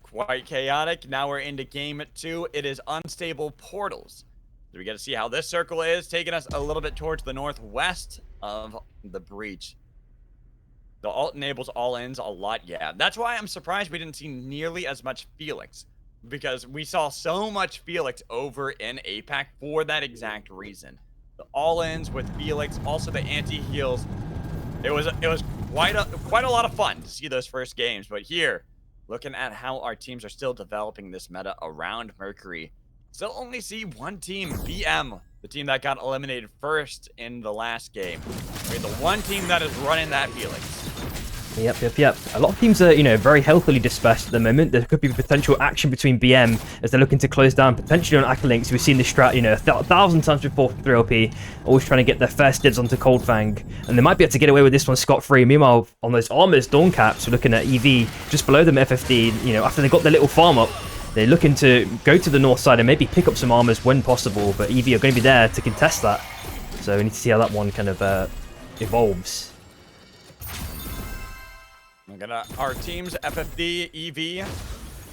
quite chaotic. Now we're into game 2. It is unstable portals. So we get to see how this circle is, taking us a little bit towards the northwest of the breach. The alt enables all-ins a lot, yeah. That's why I'm surprised we didn't see nearly as much Felix, because we saw so much Felix over in APAC for that exact reason. The all-ins with Felix, also the anti-heals. It was quite a lot of fun to see those first games, but here, looking at how our teams are still developing this meta around Mercury, still only see one team, BM, the team that got eliminated first in the last game. We're the one team that is running that Felix. Yep. A lot of teams are, very healthily dispersed at the moment. There could be potential action between BM as they're looking to close down potentially on Akalinks. We've seen this strat, 1,000 times before from 3LP, always trying to get their first dibs onto Coldfang, and they might be able to get away with this one scot-free. Meanwhile, on those armors, Dawn Caps, we're looking at EV just below them, FFD. After they got their little farm up, they're looking to go to the north side and maybe pick up some armors when possible, but EV are going to be there to contest that. So we need to see how that one kind of evolves. Our teams, FFD, EV,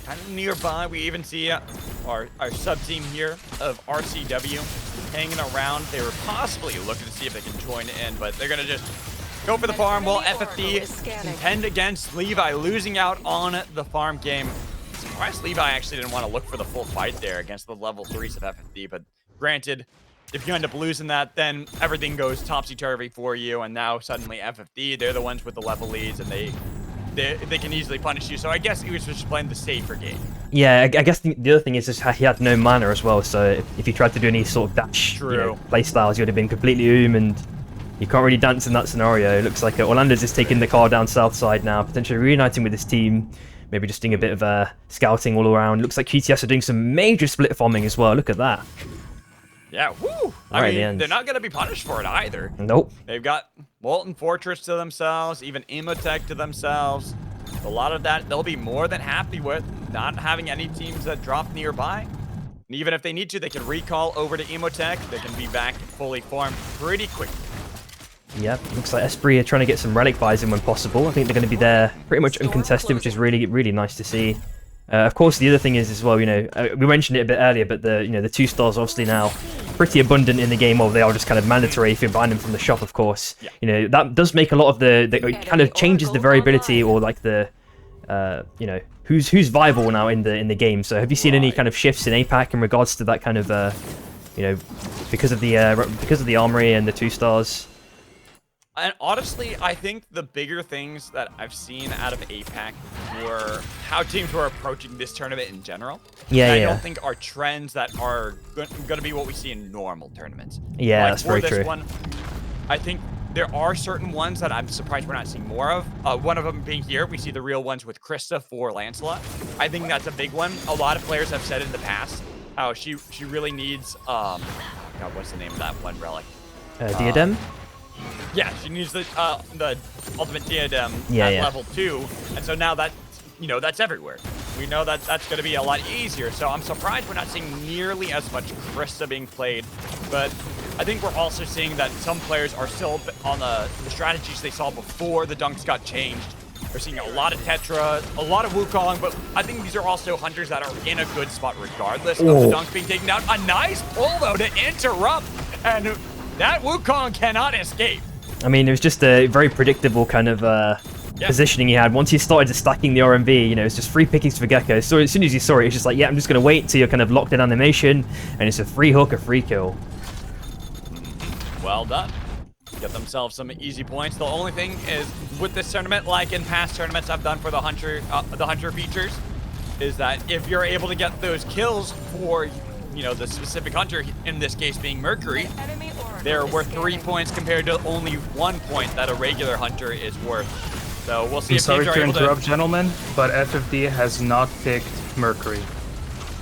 kind of nearby. We even see our sub-team here of RCW hanging around. They were possibly looking to see if they can join in, but they're going to just go for the farm while FFD contend against Levi, losing out on the farm game. Surprised Levi actually didn't want to look for the full fight there against the level 3s of FFD, but granted, if you end up losing that, then everything goes topsy-turvy for you, and now suddenly FFD, they're the ones with the level leads, and they can easily punish you. So I guess he was just playing the safer game. Yeah, I guess the other thing is just he had no mana as well, so if he tried to do any sort of dash play styles, he would have been completely and you can't really dance in that scenario. It looks like Orlando's just taking the car down south side now, potentially reuniting with his team, maybe just doing a bit of scouting all around. Looks like QTS are doing some major split farming as well. Look at that. Yeah, woo! I mean, they're not going to be punished for it either. Nope. They've got Molten Fortress to themselves, even Emotech to themselves. A lot of that they'll be more than happy with, not having any teams that drop nearby. And even if they need to, they can recall over to Emotech. They can be back fully formed pretty quickly. Yep, looks like Esprit are trying to get some relic buys in when possible. I think they're going to be there pretty much uncontested, which is really, really nice to see. Of course, the other thing is as well, we mentioned it a bit earlier, but the 2 stars obviously now pretty abundant in the game. Or they are just kind of mandatory if you're buying them from the shop, of course. Yeah. That does make a lot of it kind of changes the variability or like the, who's viable now in the game. So have you seen any kind of shifts in APAC in regards to that kind of, because of the armory and the 2 stars? And honestly, I think the bigger things that I've seen out of APAC were how teams were approaching this tournament in general. Yeah, I don't think are trends that are going to be what we see in normal tournaments. Yeah, like that's very true. One, I think there are certain ones that I'm surprised we're not seeing more of. One of them being here, we see the real ones with Krista for Lancelot. I think that's a big one. A lot of players have said in the past how she really needs, God, what's the name of that one relic? Diadem? Yeah, she needs the ultimate diadem at level 2, and so now that that's everywhere. We know that that's going to be a lot easier. So I'm surprised we're not seeing nearly as much Krista being played, but I think we're also seeing that some players are still on the strategies they saw before the dunks got changed. We're seeing a lot of Tetra, a lot of Wukong, but I think these are also hunters that are in a good spot regardless of the dunks being taken down. A nice pull though to interrupt, and that Wukong cannot escape. I mean, it was just a very predictable kind of positioning he had. Once he started stacking the RMB, it's just free pickings for Gecko. So as soon as you saw it, it's just like, yeah, I'm just going to wait until you're kind of locked in animation, and it's a free hook, a free kill. Well done. Get themselves some easy points. The only thing is, with this tournament, like in past tournaments I've done for the Hunter features, is that if you're able to get those kills for, you know, the specific hunter, in this case being Mercury, they're worth 3 points compared to only 1 point that a regular hunter is worth. So we'll see I'm if sorry teams are to able interrupt, gentlemen, but FFD has not picked Mercury.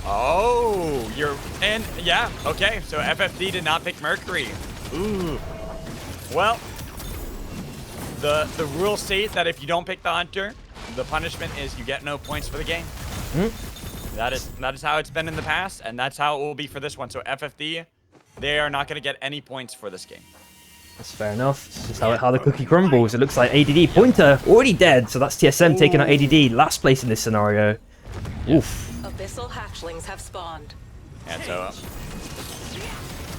Oh, yeah, okay. So FFD did not pick Mercury. Ooh. Well, the rules state that if you don't pick the hunter, the punishment is you get no points for the game. That is how it's been in the past, and that's how it will be for this one. So FFD, they are not going to get any points for this game. That's fair enough. This is how the cookie crumbles. It looks like ADD Pointer already dead, so that's TSM taking out ADD, last place in this scenario. Oof. Abyssal hatchlings have spawned. And so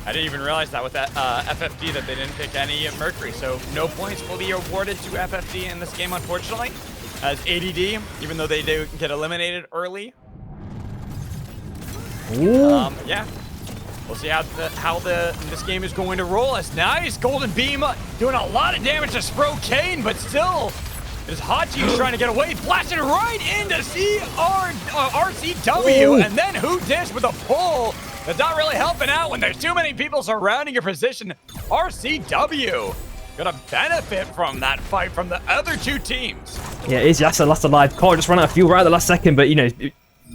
I didn't even realize that with that FFD that they didn't pick any Mercury. So no points will be awarded to FFD in this game, unfortunately, as ADD, even though they do get eliminated early. Yeah. We'll see how this game is going to roll. As nice Golden Beam doing a lot of damage to Sprokane, but still, it is Hachi who's trying to get away, blasting right into RCW, and then who dish with a pull. That's not really helping out when there's too many people surrounding your position. RCW gonna benefit from that fight from the other two teams. Yeah, it is Yasa last alive. Carl just ran out of fuel right at the last second, but you know,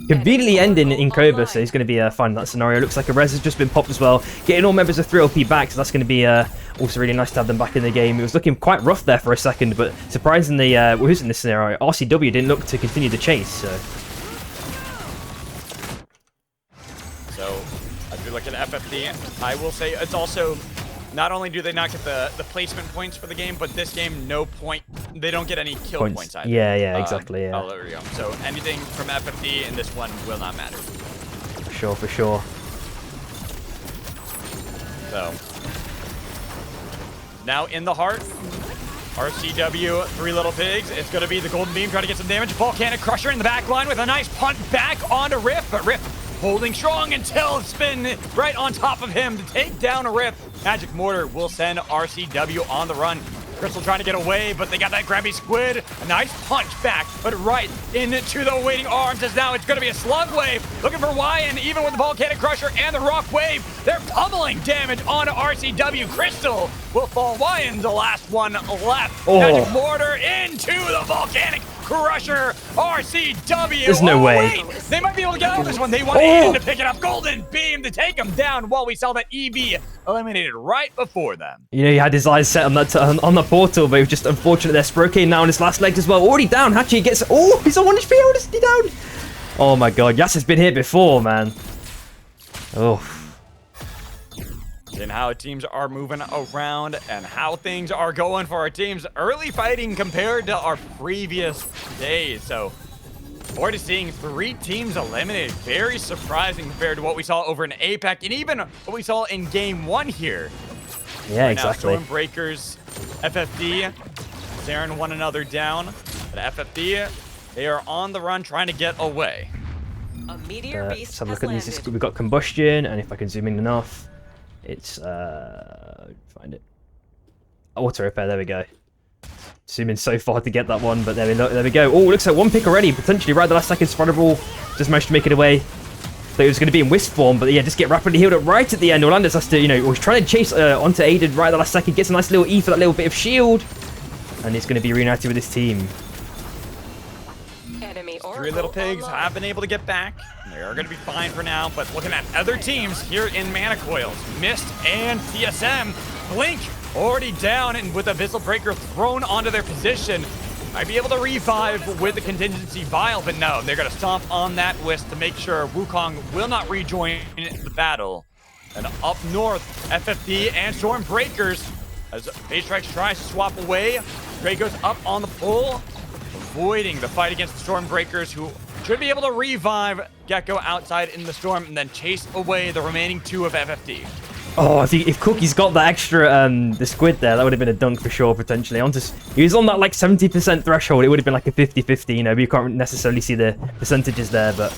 conveniently ending in Cobra, so he's going to be fine in that scenario. Looks like a res has just been popped as well. Getting all members of 3LP back, so that's going to be also really nice to have them back in the game. It was looking quite rough there for a second, but surprisingly, who's in this scenario? RCW didn't look to continue the chase, so as we look at FFD, I will say it's also, not only do they not get the placement points for the game, but this game, no point, they don't get any kill points either. Yeah, exactly, yeah. Oh, there we go. So anything from FFD in this one will not matter. For sure. So, now in the heart, RCW, Three Little Pigs. It's going to be the Golden Beam trying to get some damage. Volcanic Crusher in the back line with a nice punt back onto Rift, but Rift holding strong until it's been right on top of him to take down a Rift. Magic Mortar will send RCW on the run. Crystal trying to get away, but they got that grabby squid. A nice punch back, but right into the waiting arms, as now it's going to be a slug wave. Looking for Wyan, even with the Volcanic Crusher and the Rock Wave. They're pummeling damage onto RCW. Crystal will fall. Wyan's the last one left. Magic Mortar into the Volcanic Crusher. RCW. There's no way. Wait. They might be able to get out of this one. They want in to pick it up. Golden Beam to take him down, while we saw that EV eliminated right before them. You know, he had his eyes set on that on the portal, but it was just unfortunate there. Sprokane now on his last legs as well. Already down. Hachi gets... Oh, he's on 1 HP. How is he down? Oh my god. Yas has been here before, man. Oh. And how teams are moving around and how things are going for our teams. Early fighting compared to our previous days. So, forward to seeing 3 teams eliminated. Very surprising compared to what we saw over in APAC and even what we saw in Game 1 here. Yeah, exactly. Now, Stormbreakers, FFD, staring one another down. But FFD, they are on the run trying to get away. A meteor beast let's have a has look at these. landed. We've got Combustion, and if I can zoom in enough, it's find it. Auto repair. There we go. Zoom in so far to get that one, but there we go. Oh, looks like one pick already. Potentially right at the last second. Spider-Ball just managed to make it away. Thought it was going to be in Wisp form, but yeah, just get rapidly healed up right at the end. Orlando's has to, you know, he's trying to chase onto Aiden right at the last second. Gets a nice little E for that little bit of shield, and he's going to be reunited with his team. Enemy 3 Little Pigs have been able to get back. They are going to be fine for now, but looking at other teams here in Mana Coils, Mist and TSM, Blink already down and with Abyssal Breaker thrown onto their position. Might be able to revive with the Contingency Vial, but no, they're going to stomp on that Wisp to make sure Wukong will not rejoin the battle. And up north, FFD and Stormbreakers, as Phase Strikes tries to swap away. Drake goes up on the pull, avoiding the fight against the Stormbreakers, who should be able to revive Gecko outside in the storm and then chase away the remaining 2 of FFD. Oh, if Cookie's got that extra the squid there, that would have been a dunk for sure, potentially. He was on that like 70% threshold. It would have been like a 50-50, you know, but you can't necessarily see the percentages there, but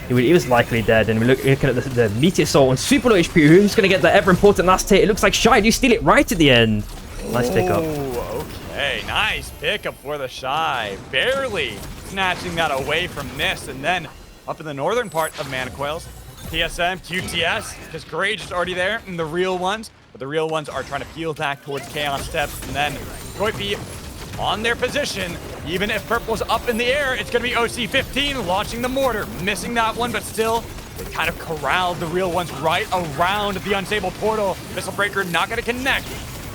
he was likely dead. And we're looking at the Meteor Soul on super low HP. Who's going to get that ever important last hit? It looks like Shy. Do you steal it right at the end? Nice pickup. Oh, okay. Nice pickup for the Shy. Barely snatching that away from Mist. And then up in the northern part of Manicoils. TSM, QTS, because Grage is already there, and the real ones. But the real ones are trying to peel back towards Chaos Steps, and then Toipy on their position. Even if Purple's up in the air, it's going to be OC-15 launching the mortar. Missing that one, but still, they kind of corralled the real ones right around the unstable portal. Missile Breaker not going to connect.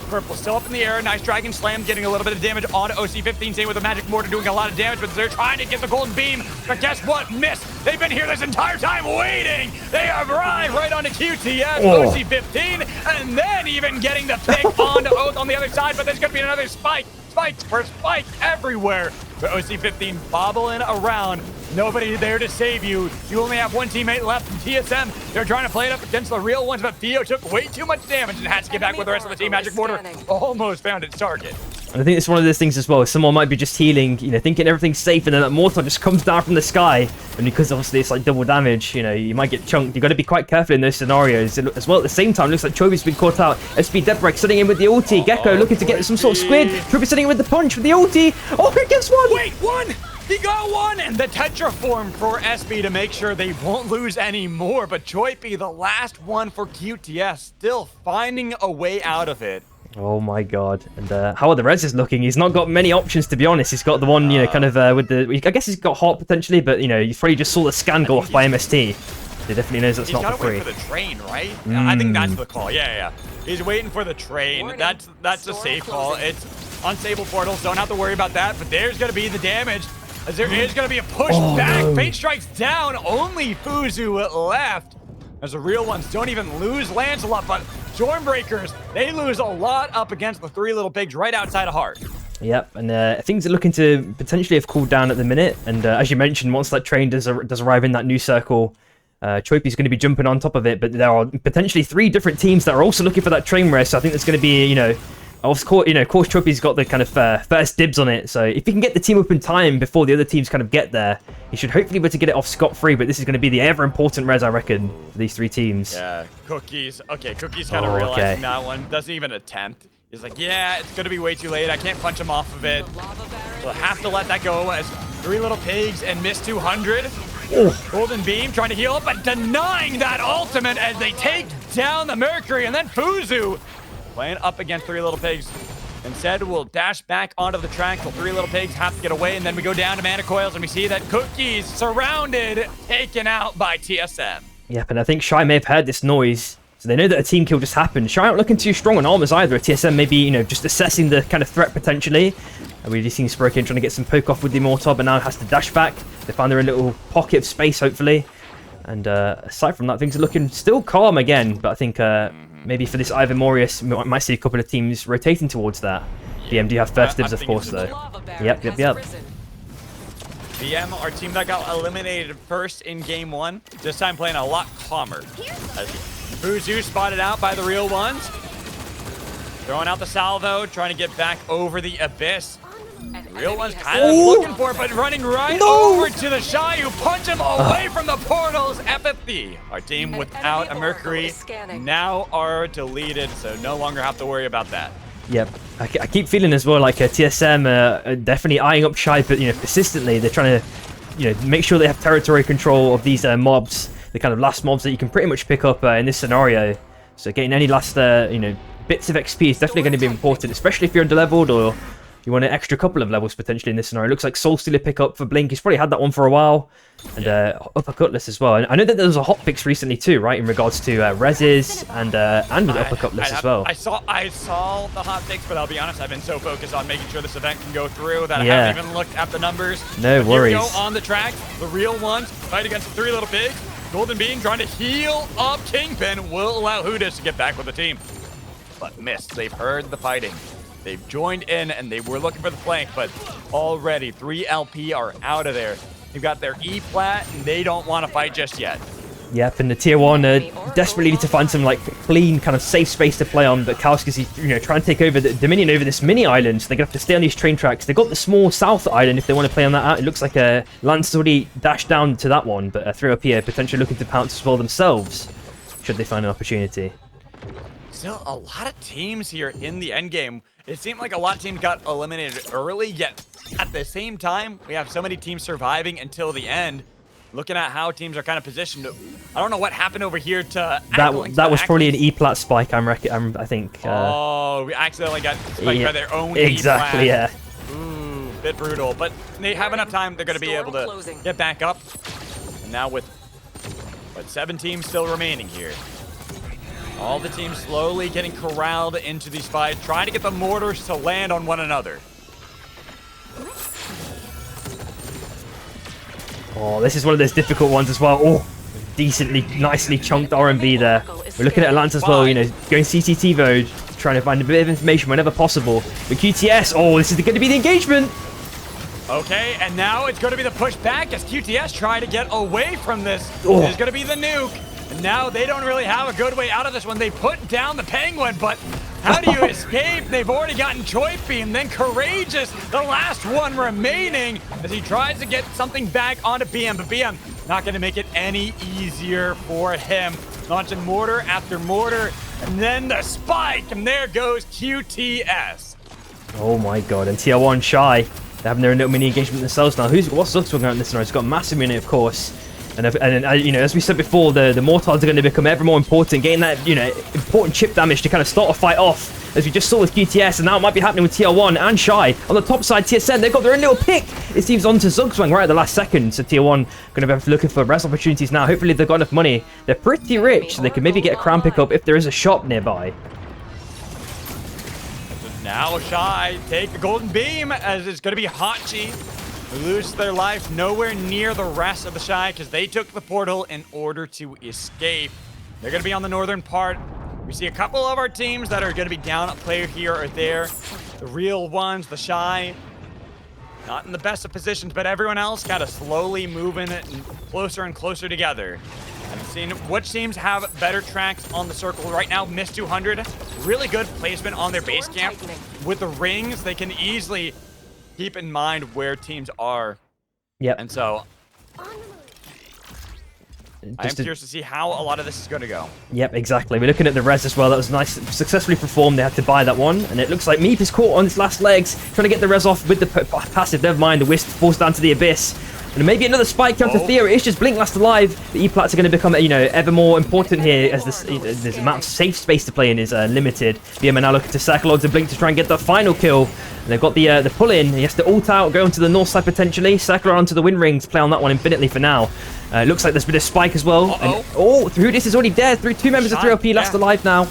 Purple still up in the air. Nice Dragon Slam, getting a little bit of damage on OC-15. Same with the Magic Mortar, doing a lot of damage, but they're trying to get the Golden Beam. But guess what? Miss. They've been here this entire time waiting. They arrive right onto QTS, OC-15, and then even getting the pick onto Oath on the other side, but there's going to be another spike. Spikes for spike everywhere. But OC-15 bobbling around. Nobody there to save you. You only have one teammate left from TSM. They're trying to play it up against the real ones, but Theo took way too much damage and had to get back with the rest of the team. Magic Mortar almost found its target. And I think it's one of those things as well. Someone might be just healing, thinking everything's safe, and then that mortar just comes down from the sky. And because obviously it's like double damage, you might get chunked. You've got to be quite careful in those scenarios. As well, at the same time, looks like Chobi's been caught out. SP Deathbreak sitting in with the ulti. Gecko looking to get some sort of squid. Chobi sitting in with the punch with the ulti. Oh, he gets one! Wait, one! He got one! And the Tetra form for SB to make sure they won't lose any more. But Choipy, the last one for QTS, still finding a way out of it. Oh my god. And how are the reses looking? He's not got many options, to be honest. He's got the one, kind of with the... I guess he's got Hot potentially, but, you probably just saw the scan go off by MST. He definitely knows that's not for free. He's got to wait for the train, right? I think that's the call. Yeah. He's waiting for the train. That's a safe call. It's unstable portals. Don't have to worry about that. But there's going to be the damage. As there is going to be a push back. No. Fate strikes down. Only Fuzu left. As the real ones don't even lose Lancelot, but Stormbreakers, they lose a lot up against the three little pigs right outside of Heart. Yep, and things are looking to potentially have cooled down at the minute. And as you mentioned, once that train does arrive in that new circle, Choipy's going to be jumping on top of it. But there are potentially 3 different teams that are also looking for that train race. So I think there's going to be, of course, Choipy's got the kind of first dibs on it. So if he can get the team up in time before the other teams kind of get there, he should hopefully be able to get it off scot-free. But this is going to be the ever-important res, I reckon, for these 3 teams. Yeah, Cookies. Okay, Cookies kind of realizing that one. Doesn't even attempt. He's like, yeah, it's going to be way too late. I can't punch him off of it. So I have to let that go as 3 little pigs and miss 200. Golden Beam trying to heal up, but denying that ultimate as they take down the Mercury. And then Fuzu playing up against 3 little pigs. Instead, we'll dash back onto the track. The 3 little pigs have to get away, and then we go down to Manicoils, and we see that Cookies surrounded, taken out by TSM. Yep, and I think Shy may have heard this noise, so they know that a team kill just happened. Shy aren't looking too strong on armors either. TSM may be, just assessing the kind of threat potentially. And we've just seen Sprokin trying to get some poke off with the Immortal, but now has to dash back. They find their little pocket of space, hopefully. And aside from that, things are looking still calm again, but I think... maybe for this Ivan Morius, we might see a couple of teams rotating towards that. BM do have first dibs, of course, though. Yep. BM, our team that got eliminated first in game 1, this time playing a lot calmer. As Fuzu spotted out by the real ones. Throwing out the salvo, trying to get back over the abyss. The real one's kind of looking for it, but running right over to the Shy, who punch him away from the portals. Empathy. Our team without a Mercury now are deleted, so no longer have to worry about that. Yep. I keep feeling as well like TSM are definitely eyeing up Shy, but persistently they're trying to make sure they have territory control of these mobs, the kind of last mobs that you can pretty much pick up in this scenario. So getting any last bits of XP is definitely going to be important, especially if you're underleveled or you want an extra couple of levels potentially in this scenario. It looks like Soul Stealer pick up for Blink. He's probably had that one for a while. And Upper Cutlass as well. And I know that there was a hot fix recently too, right? In regards to reses and with Upper Cutlass as well. I saw the hot fix, but I'll be honest, I've been so focused on making sure this event can go through that I haven't even looked at the numbers. No worries. Here we go on the track. The real ones fight against the 3 little pigs. Golden Bean trying to heal up Kingpin will allow Hudis to get back with the team. But missed. They've heard the fighting. They've joined in, and they were looking for the flank, but already 3 LP are out of there. They've got their E-plat, and they don't want to fight just yet. Yep, and the tier 1 desperately need to find some clean kind of safe space to play on, but Kauski's trying to take over the dominion over this mini island, so they're gonna have to stay on these train tracks. They've got the small south island if they want to play on that out. It looks like Lance already dashed down to that one, but 3 up here potentially looking to pounce as well themselves should they find an opportunity. Still a lot of teams here in the end game. It seemed like a lot of teams got eliminated early, yet at the same time, we have so many teams surviving until the end. looking at how teams are kind of positioned, I don't know what happened over here to That Acklings, that but was probably an Acklings- E-plat spike. I think. Oh, we accidentally got spiked yeah, by their own exactly. E-plat. Yeah. Ooh, bit brutal, but they have enough time. They're going to be able to Closing. get back up. And now with, what, 7 teams still remaining here. All the teams slowly getting corralled into these fights, trying to get the mortars to land on one another. Oh, this is one of those difficult ones as well. Oh, decently, nicely chunked R&B there. We're looking at Atlanta as well, you know, going CCT mode, trying to find a bit of information whenever possible. But QTS, oh, this is going to be the engagement. Okay, and now it's going to be the push back as QTS try to get away from this. Oh. There's going to be the nuke. And now they don't really have a good way out of this one. They put down the Penguin, but how do you escape? They've already gotten Choice Beam. Then Courageous, the last one remaining, as he tries to get something back onto BM. But BM not going to make it any easier for him. Launching mortar after mortar, and then the spike, and there goes QTS. Oh my god, and TR1 Shy. They're having their little mini engagement themselves now. What's Zuxwing out in this scenario? He's got a massive unit, of course. And you know, as we said before, the Mortards are going to become ever more important, getting that, you know, important chip damage to kind of start a fight off, as we just saw with QTS, and now it might be happening with TR1 and Shy. On the top side, TSN, they've got their own little pick. It seems onto Zuxwing right at the last second, so TR1 going to be looking for res opportunities now. Hopefully they've got enough money. They're pretty rich, so they can maybe get a crown pickup if there is a shop nearby. Now Shy take the golden beam, as it's going to be Hachi. Lose their life nowhere near the rest of the Shy because they took the portal in order to escape. They're going to be on the northern part. We see a couple of our teams that are going to be down a player here or there. The real ones, the Shy, not in the best of positions, but everyone else kind of slowly moving it closer and closer together. And seeing which teams have better tracks on the circle right now. Miss 200, really good placement on their base camp. With the rings, they can easily keep in mind where teams are. Yep. And so I'm curious to see how a lot of this is going to go. Yep, exactly. We're looking at the res as well. That was nice, successfully performed. They had to buy that one, and it looks like Meep is caught on its last legs, trying to get the res off with the passive. Never mind, the Wisp falls down to the abyss. And maybe another spike comes to Theo. It's just Blink last alive. The E-plats are going to become, you know, ever more important here as this amount of safe space to play in is limited. BM are now looking to circle onto Blink to try and get the final kill. And they've got the pull in. He has to ult out, go onto the north side potentially, circle around to the wind rings, play on that one infinitely for now. It looks like there's been a spike as well. And, through this is already dead. Through 2 members of 3LP last alive now.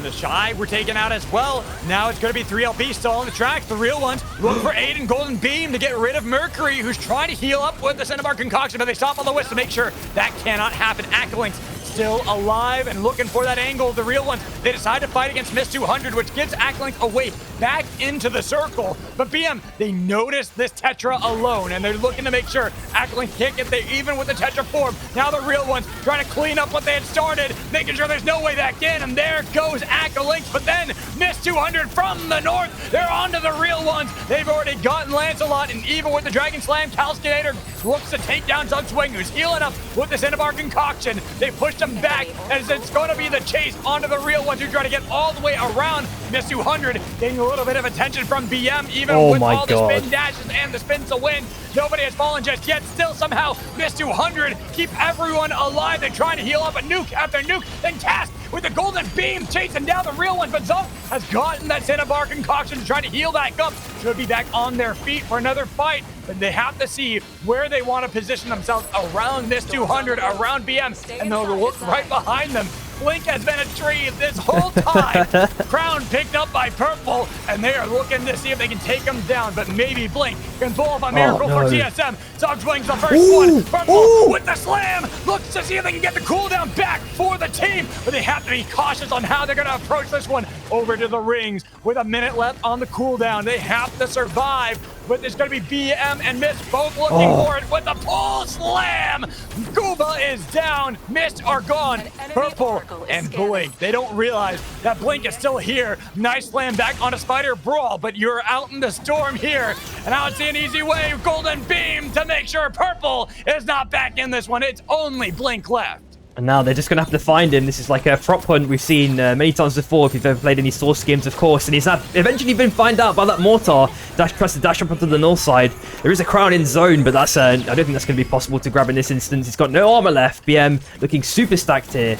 The Shy were taken out as well. Now it's going to be 3LP still on the track. The real ones look for Aiden Golden Beam to get rid of Mercury, who's trying to heal up with the Cinnabar Concoction, but they stop on the Wisp to make sure that cannot happen. Acklings still alive and looking for that angle. The real ones, they decide to fight against Miss 200, which gets Acklings away back into the circle. But BM, they notice this Tetra alone, and they're looking to make sure Acklings can't get there even with the Tetra form. Now the real ones trying to clean up what they had started, making sure there's no way back in, and there goes Acklings. But then Miss 200 from the north, they're onto the real ones. They've already gotten Lancelot, and even with the Dragon Slam, Calcinator looks to take down Zugswing, who's healing up with the Cinnabar Concoction. They pushed him back, as it's going to be the chase onto the real ones who try to get all the way around Miss 200, getting a little bit of attention from BM, even with all the spin dashes and the spins to win. Nobody has fallen just yet. Still somehow Miss 200 keep everyone alive. They're trying to heal up a nuke after nuke, then cast with the golden beam chasing down the real ones, but Zunk has gotten that Cinnabar Concoction to try to heal back up. Should be back on their feet for another fight, but they have to see where they want to position themselves around Miss 200, around BM, and they'll look right behind them. Blink has been a tree this whole time. Crown picked up by Purple, and they are looking to see if they can take him down, but maybe Blink can pull off a miracle for TSM. Zugswing's the first one. Purple with the slam looks to see if they can get the cooldown back for the team, but they have to be cautious on how they're going to approach this one. Over to the rings with a minute left on the cooldown. They have to survive, but there's going to be BM and Mist both looking for it with the pull slam. Gooba is down. Mist are gone. Purple and Blink, they don't realize that Blink is still here. Nice slam back on a Spider Brawl, but you're out in the storm here. And I would see an easy way, Golden Beam, to make sure Purple is not back in this one. It's only Blink left. And now they're just going to have to find him. This is like a prop hunt we've seen many times before if you've ever played any Source games, of course. And he's eventually been found out by that Mortar. Tries to dash up onto the north side. There is a crown in zone, but that's I don't think that's going to be possible to grab in this instance. He's got no armor left. BM looking super stacked here.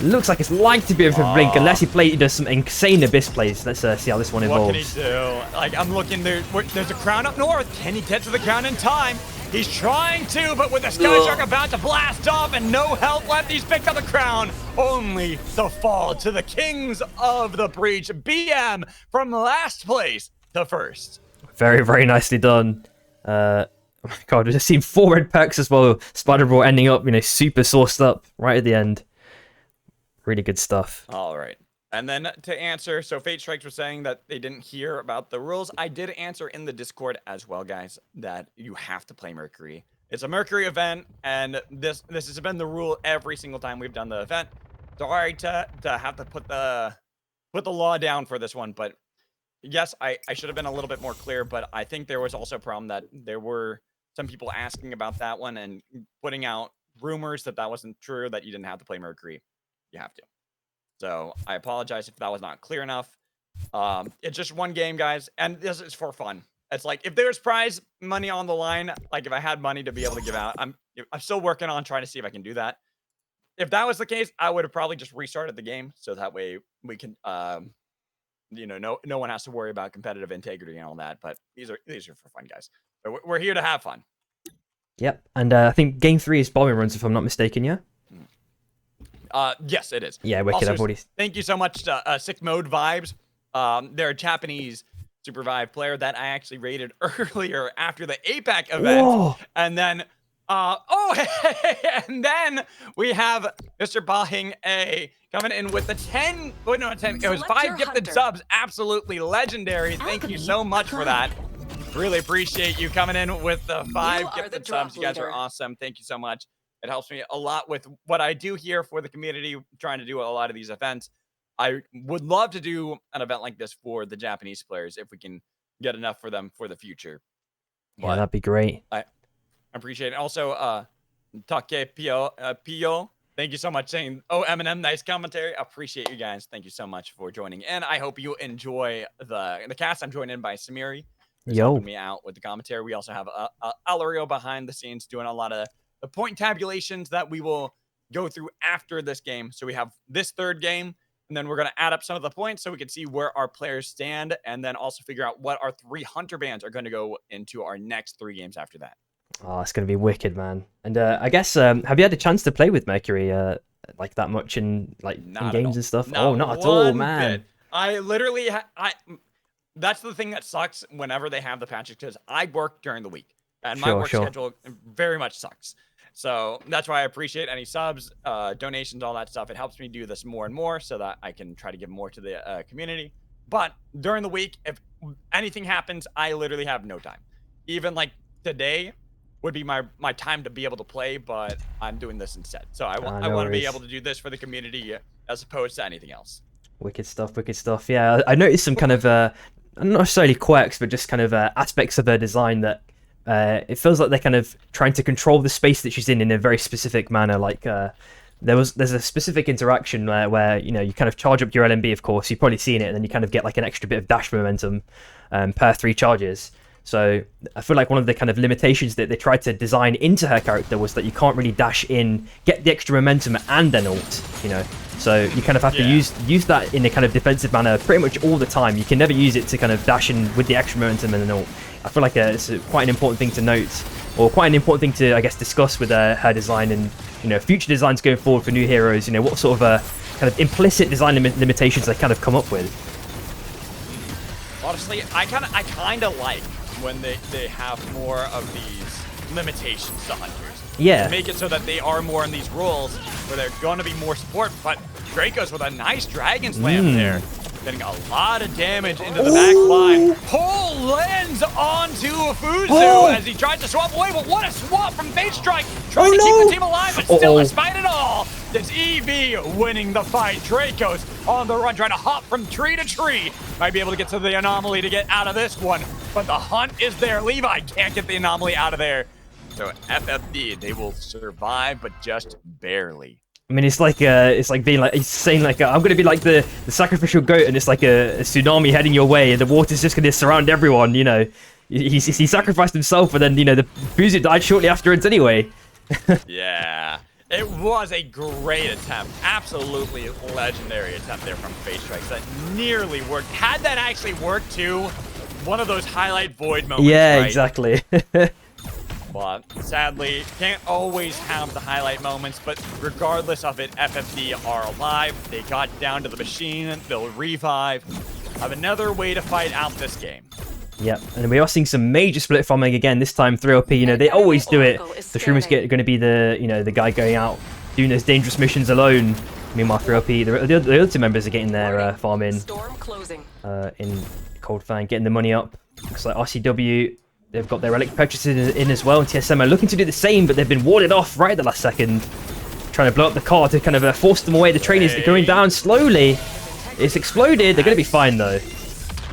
Looks like it's like to be able to blink unless he does some insane Abyss plays. Let's see how this one evolves. What can he do? Like, I'm looking there. There's a crown up north. Can he get to the crown in time? He's trying to, but with the Sky Shark about to blast off and no help left, he's picked up the crown. Only the fall to the Kings of the Breach. BM from last place to first. Very, very nicely done. Oh my god, we've just seen 4 red perks as well. Spider-Bro ending up, super sourced up right at the end. Really good stuff. All right. And then to answer, so Fate Strikes was saying that they didn't hear about the rules. I did answer in the Discord as well, guys, that you have to play Mercury. It's a Mercury event, and this has been the rule every single time we've done the event. Sorry to have to put the law down for this one, but yes, I should have been a little bit more clear, but I think there was also a problem that there were some people asking about that one and putting out rumors that wasn't true, that you didn't have to play Mercury. You have to. So I apologize if that was not clear enough. It's just one game, guys, and this is for fun. It's like if there's prize money on the line, like if I had money to be able to give out, I'm still working on trying to see if I can do that. If that was the case, I would have probably just restarted the game so that way we can, no one has to worry about competitive integrity and all that. But these are for fun, guys. So we're here to have fun. Yep, and I think game 3 is bombing runs if I'm not mistaken. Yeah. Yes, it is. Yeah, wicked. Also, thank you so much to Sick Mode Vibes. They're a Japanese Super Vive player that I actually rated earlier after the APAC event. Whoa. And then, and then we have Mr. Bahing A coming in with the 10. Wait, no, 10. It was 5 gifted subs. Absolutely legendary. Thank you so much for that. Really appreciate you coming in with the 5 gifted subs. You guys are awesome. Thank you so much. It helps me a lot with what I do here for the community, trying to do a lot of these events. I would love to do an event like this for the Japanese players if we can get enough for them for the future. Yeah, that'd be great. I appreciate it. Also, Take Pio, thank you so much saying, oh, Eminem, nice commentary. I appreciate you guys. Thank you so much for joining in. I hope you enjoy the cast. I'm joined in by Samiri. Helping me out with the commentary. We also have Alario behind the scenes doing a lot of the point tabulations that we will go through after this game. So we have this 3rd game, and then we're going to add up some of the points so we can see where our players stand, and then also figure out what our 3 Hunter bands are going to go into our next 3 games after that. Oh, it's going to be wicked, man. And I guess, have you had a chance to play with Mercury like that much in games and stuff? Not at all, man. Bit. I literally, that's the thing that sucks whenever they have the patches, because I work during the week, and my work schedule very much sucks. So that's why I appreciate any subs, donations, all that stuff. It helps me do this more and more so that I can try to give more to the community. But during the week, if anything happens, I literally have no time. Even like today would be my time to be able to play, but I'm doing this instead. So I want to be able to do this for the community as opposed to anything else. Wicked stuff, wicked stuff. Yeah, I noticed some kind of, not necessarily quirks, but just kind of aspects of her design that it feels like they're kind of trying to control the space that she's in a very specific manner. Like there's a specific interaction where you kind of charge up your LMB, of course, you've probably seen it, and then you kind of get like an extra bit of dash momentum per 3 charges. So I feel like one of the kind of limitations that they tried to design into her character was that you can't really dash in, get the extra momentum, and then ult, So you kind of have to use that in a kind of defensive manner pretty much all the time. You can never use it to kind of dash in with the extra momentum and then ult. I feel like it's quite an important thing to note, or quite an important thing to, I guess, discuss with her design and, future designs going forward for new heroes. What sort of kind of implicit design limitations they kind of come up with. Honestly, I kind of like when they have more of these limitations to hunters. Yeah. Make it so that they are more in these roles where they're going to be more support. But Draco's with a nice Dragon Slam there. Getting a lot of damage into the back line. Pull lands onto Fuzu as he tries to swap away, but what a swap from Fate Strike. Trying to keep the team alive, but still, despite it all, it's EV winning the fight. Draco's on the run, trying to hop from tree to tree. Might be able to get to the anomaly to get out of this one, but the hunt is there. Levi can't get the anomaly out of there. So FFD, they will survive, but just barely. I mean, it's like being like, he's saying like, I'm gonna be like the sacrificial goat, and it's like a tsunami heading your way, and the water's just gonna surround everyone. You know, he sacrificed himself, but then, you know, the Fuzu died shortly afterwards anyway. Yeah, it was a great attempt, absolutely legendary attempt there from Fate Strikes. That nearly worked. Had that actually worked too, one of those highlight void moments. Yeah, right? exactly. But sadly, can't always have the highlight moments, but regardless of it, FFD are alive. They got down to the machine, they'll revive. Have another way to fight out this game. Yep, and we are seeing some major split farming again, this time 3LP. You know, they always do it. The Shroomer's going to be the, you know, the guy going out doing those dangerous missions alone. Meanwhile, 3LP, the other two members are getting their farm in Cold Fang, getting the money up. Looks like RCW, they've got their relic purchases in as well. And TSM are looking to do the same, but they've been warded off right at the last second. Trying to blow up the car to kind of force them away. The train is going down slowly. It's exploded. They're going to be fine, though.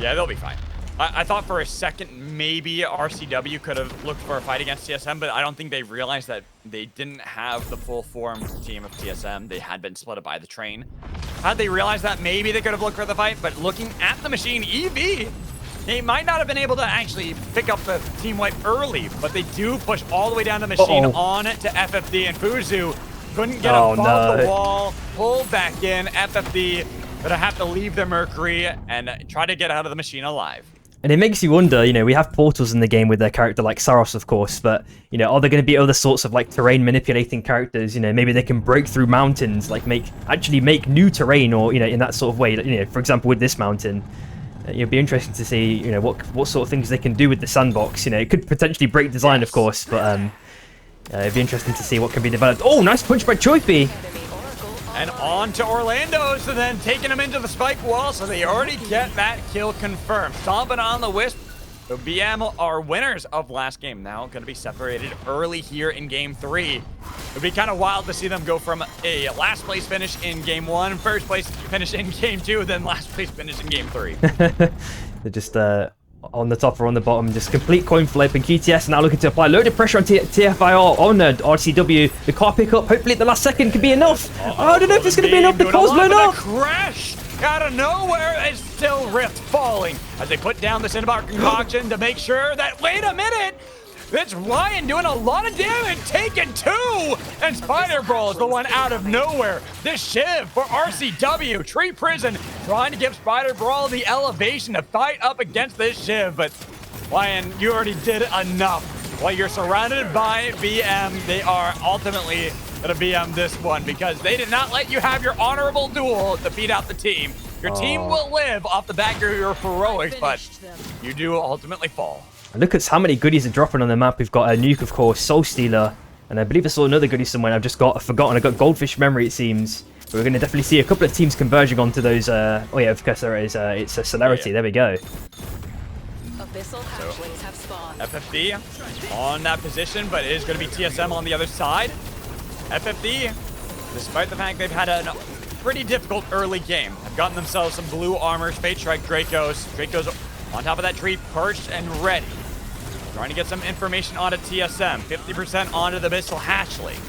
Yeah, they'll be fine. I thought for a second maybe RCW could have looked for a fight against TSM, but I don't think they realized that they didn't have the full formed team of TSM. They had been split up by the train. Had they realized that, maybe they could have looked for the fight, but looking at the machine, EV, they might not have been able to actually pick up the team wipe early, but they do push all the way down the machine on to FFD, and Fuzu couldn't get above the wall, pulled back in. FFD gonna have to leave their Mercury and try to get out of the machine alive. And it makes you wonder, you know, we have portals in the game with their character like Saros, of course, but, you know, are there going to be other sorts of like terrain manipulating characters? You know, maybe they can break through mountains, like actually make new terrain, or, you know, in that sort of way. You know, for example, with this mountain, it'd be interesting to see, you know, what sort of things they can do with the sandbox. You know, it could potentially break design, of course, but it'd be interesting to see what can be developed. Oh, nice punch by Choipy. And on to Orlando, so then taking him into the spike wall, so they already get that kill confirmed. Stomping on the Wisp. The BM are winners of last game. Now going to be separated early here in game 3. It'd be kind of wild to see them go from a last place finish in game 1, first place finish in game 2, then last place finish in game 3. They're just on the top or on the bottom, just complete coin flip, and QTS now looking to apply a load of pressure on TFIR on RCW. The car pickup, hopefully at the last second, could be enough. I don't know if it's going to be enough. The car's blown up. Crash out of nowhere, it's still Rift falling as they put down the Cinnabar concoction to make sure that, wait a minute, it's Ryan doing a lot of damage, taking 2, and Spider Brawl is the one out of nowhere. This Shiv for RCW, Tree Prison trying to give Spider Brawl the elevation to fight up against this Shiv, but Ryan, you already did enough. While you're surrounded by BM, they are ultimately gonna BM this one because they did not let you have your honorable duel to beat out the team. Your team will live off the back of your heroics, but you do ultimately fall. Look at how many goodies are dropping on the map. We've got a nuke, of course, Soul Stealer, and I believe I saw another goodie somewhere. I've just forgotten. I got Goldfish Memory, it seems. But we're going to definitely see a couple of teams converging onto those. Oh yeah, of course there is. It's a Celerity. There we go. Abyssal hatchlings have spawned. FFD on that position, but it is going to be TSM on the other side. FFD, despite the fact they've had a pretty difficult early game, have gotten themselves some blue armor, Fate Strike Dracos. Dracos on top of that tree, perched and ready. Trying to get some information onto TSM. 50% onto the Abyssal Hatchling.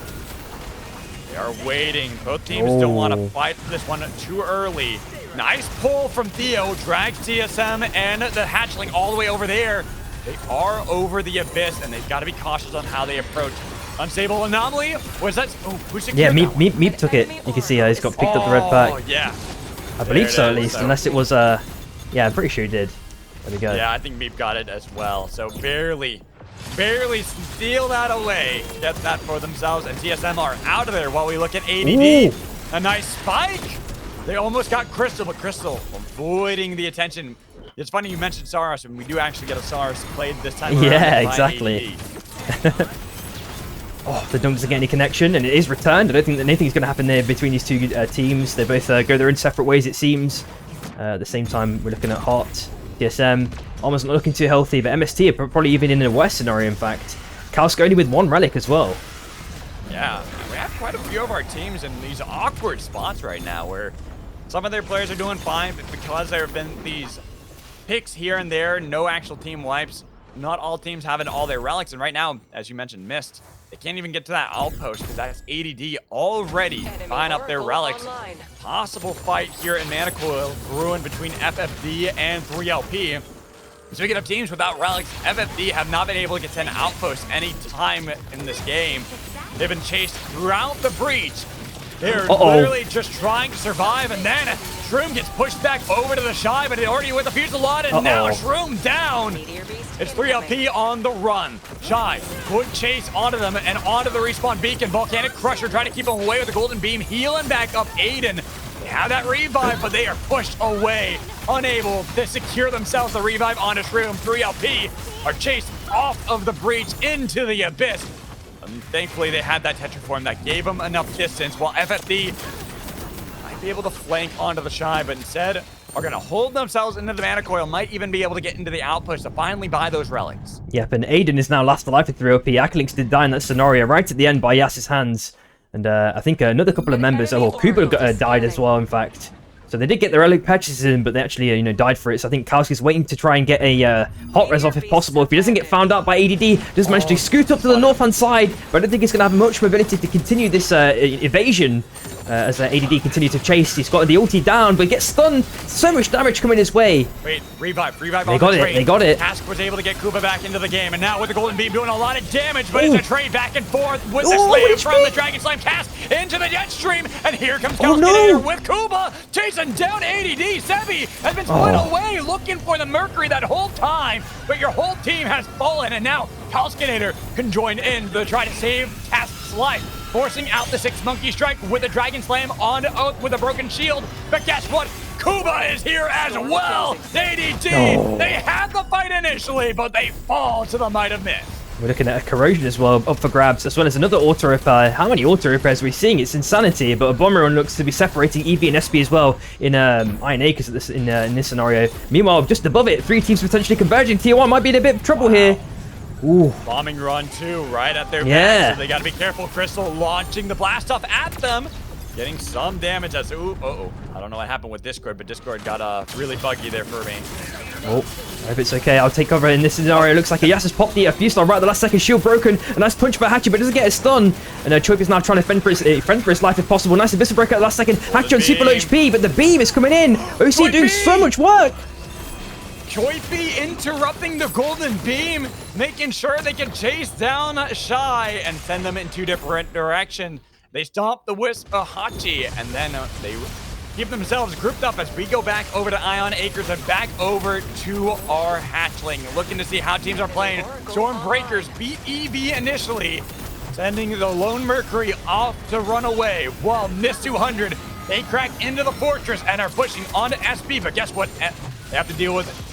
They are waiting. Both teams don't want to fight this one too early. Nice pull from Theo. Drags TSM and the Hatchling all the way over there. They are over the Abyss, and they've got to be cautious on how they approach. Unstable Anomaly? Was that? Oh, who secured Yeah, that one? Meep took it. You can see he's got picked up the red pack. Oh, yeah. I believe so, at is, least, so. unless it was yeah, I'm pretty sure he did. There we go. Yeah, I think Meep got it as well. So barely steal that away. Get that for themselves. And TSM are out of there while we look at ADD. Ooh. A nice spike. They almost got Crystal, but Crystal avoiding the attention. It's funny you mentioned Saros, and we do actually get a Saros played this time around. Yeah, by exactly. ADD. Oh, the doesn't get any connection, and it is returned. I don't think that anything's going to happen there between these two teams. They both go their own separate ways, it seems. At the same time, we're looking at Hot, TSM, almost not looking too healthy, but MST are probably even in a worse scenario, in fact. Kalsk only with 1 relic as well. Yeah, we have quite a few of our teams in these awkward spots right now where some of their players are doing fine, but because there have been these picks here and there, no actual team wipes, not all teams having all their relics. And right now, as you mentioned, Mist, they can't even get to that outpost because that's ADD already buying up their relics. Online. Possible fight here in Mana Coil brewing between FFD and 3LP. Speaking of teams without relics, FFD have not been able to get to an outpost any time in this game. They've been chased throughout the breach. They're literally just trying to survive, and then Shroom gets pushed back over to the Shy, but it already with the Fusillade, and now Shroom down. It's 3LP on the run. Shy, good chase onto them and onto the respawn beacon. Volcanic Crusher trying to keep them away with the golden beam, healing back up Aiden. They have that revive, but they are pushed away, unable to secure themselves the revive onto Shroom. 3LP are chased off of the breach into the abyss. And thankfully, they had that Tetraform that gave them enough distance, while FFD might be able to flank onto the Shy, but instead are going to hold themselves into the Mana Coil, might even be able to get into the outpost to finally buy those relics. Yep, and Aiden is now last alive with 3OP. Akalinx did die in that scenario right at the end by Yas's hands. And I think another couple of members, Kuba died as well, in fact. So they did get the relic purchases in, but they actually, died for it. So I think Kowski's waiting to try and get a hot res off if possible. If he doesn't get found out by ADD, does manage to scoot up to the north-hand side, but I don't think he's going to have much mobility to continue this evasion as ADD continues to chase. He's got the ulti down, but he gets stunned. So much damage coming his way. Wait, revive They got it. Task was able to get Kuba back into the game, and now with the golden beam doing a lot of damage, but it's a trade back and forth with the slam from the Dragon Slam cast into the jet stream, and here comes Kowski with Kuba chasing down ADD. Sebi has been split away looking for the Mercury that whole time, but your whole team has fallen, and now Kalskinator can join in to try to save Task's life, forcing out the 6 Monkey Strike with a Dragon Slam on Oath with a broken shield. But guess what? Kuba is here as well. ADD, they had the fight initially, but they fall to the might of Mist. We're looking at a Corrosion as well, up for grabs, as well as another auto repair. How many auto repairs are we seeing? It's insanity, but a Bomber Run looks to be separating EV and SP as well in Iron Acres in this scenario. Meanwhile, just above it, 3 teams potentially converging. Tier 1 might be in a bit of trouble here. Ooh. Bombing run too, right at their back, so they gotta be careful. Crystal launching the blast off at them, getting some damage as, I don't know what happened with Discord, but Discord got really buggy there for me. Oh, I hope it's okay. I'll take cover in this scenario. It looks like Yas has popped the Fusillade right at the last second. Shield broken. A nice punch by Hachi, but doesn't get a stun. And Choip is now trying to fend for his life if possible. Nice Abyssal Breaker at the last second. Hachi on super low HP, but the beam is coming in. OC doing so much work. Choipy interrupting the golden beam, making sure they can chase down Shy and send them in 2 different directions. They stomp the Wisp of Hachi, and then they keep themselves grouped up as we go back over to Ion Acres and back over to our hatchling. Looking to see how teams are playing. Stormbreakers beat EV initially, sending the Lone Mercury off to run away, while Mist 200, they crack into the fortress and are pushing onto SP, but guess what? They have to deal with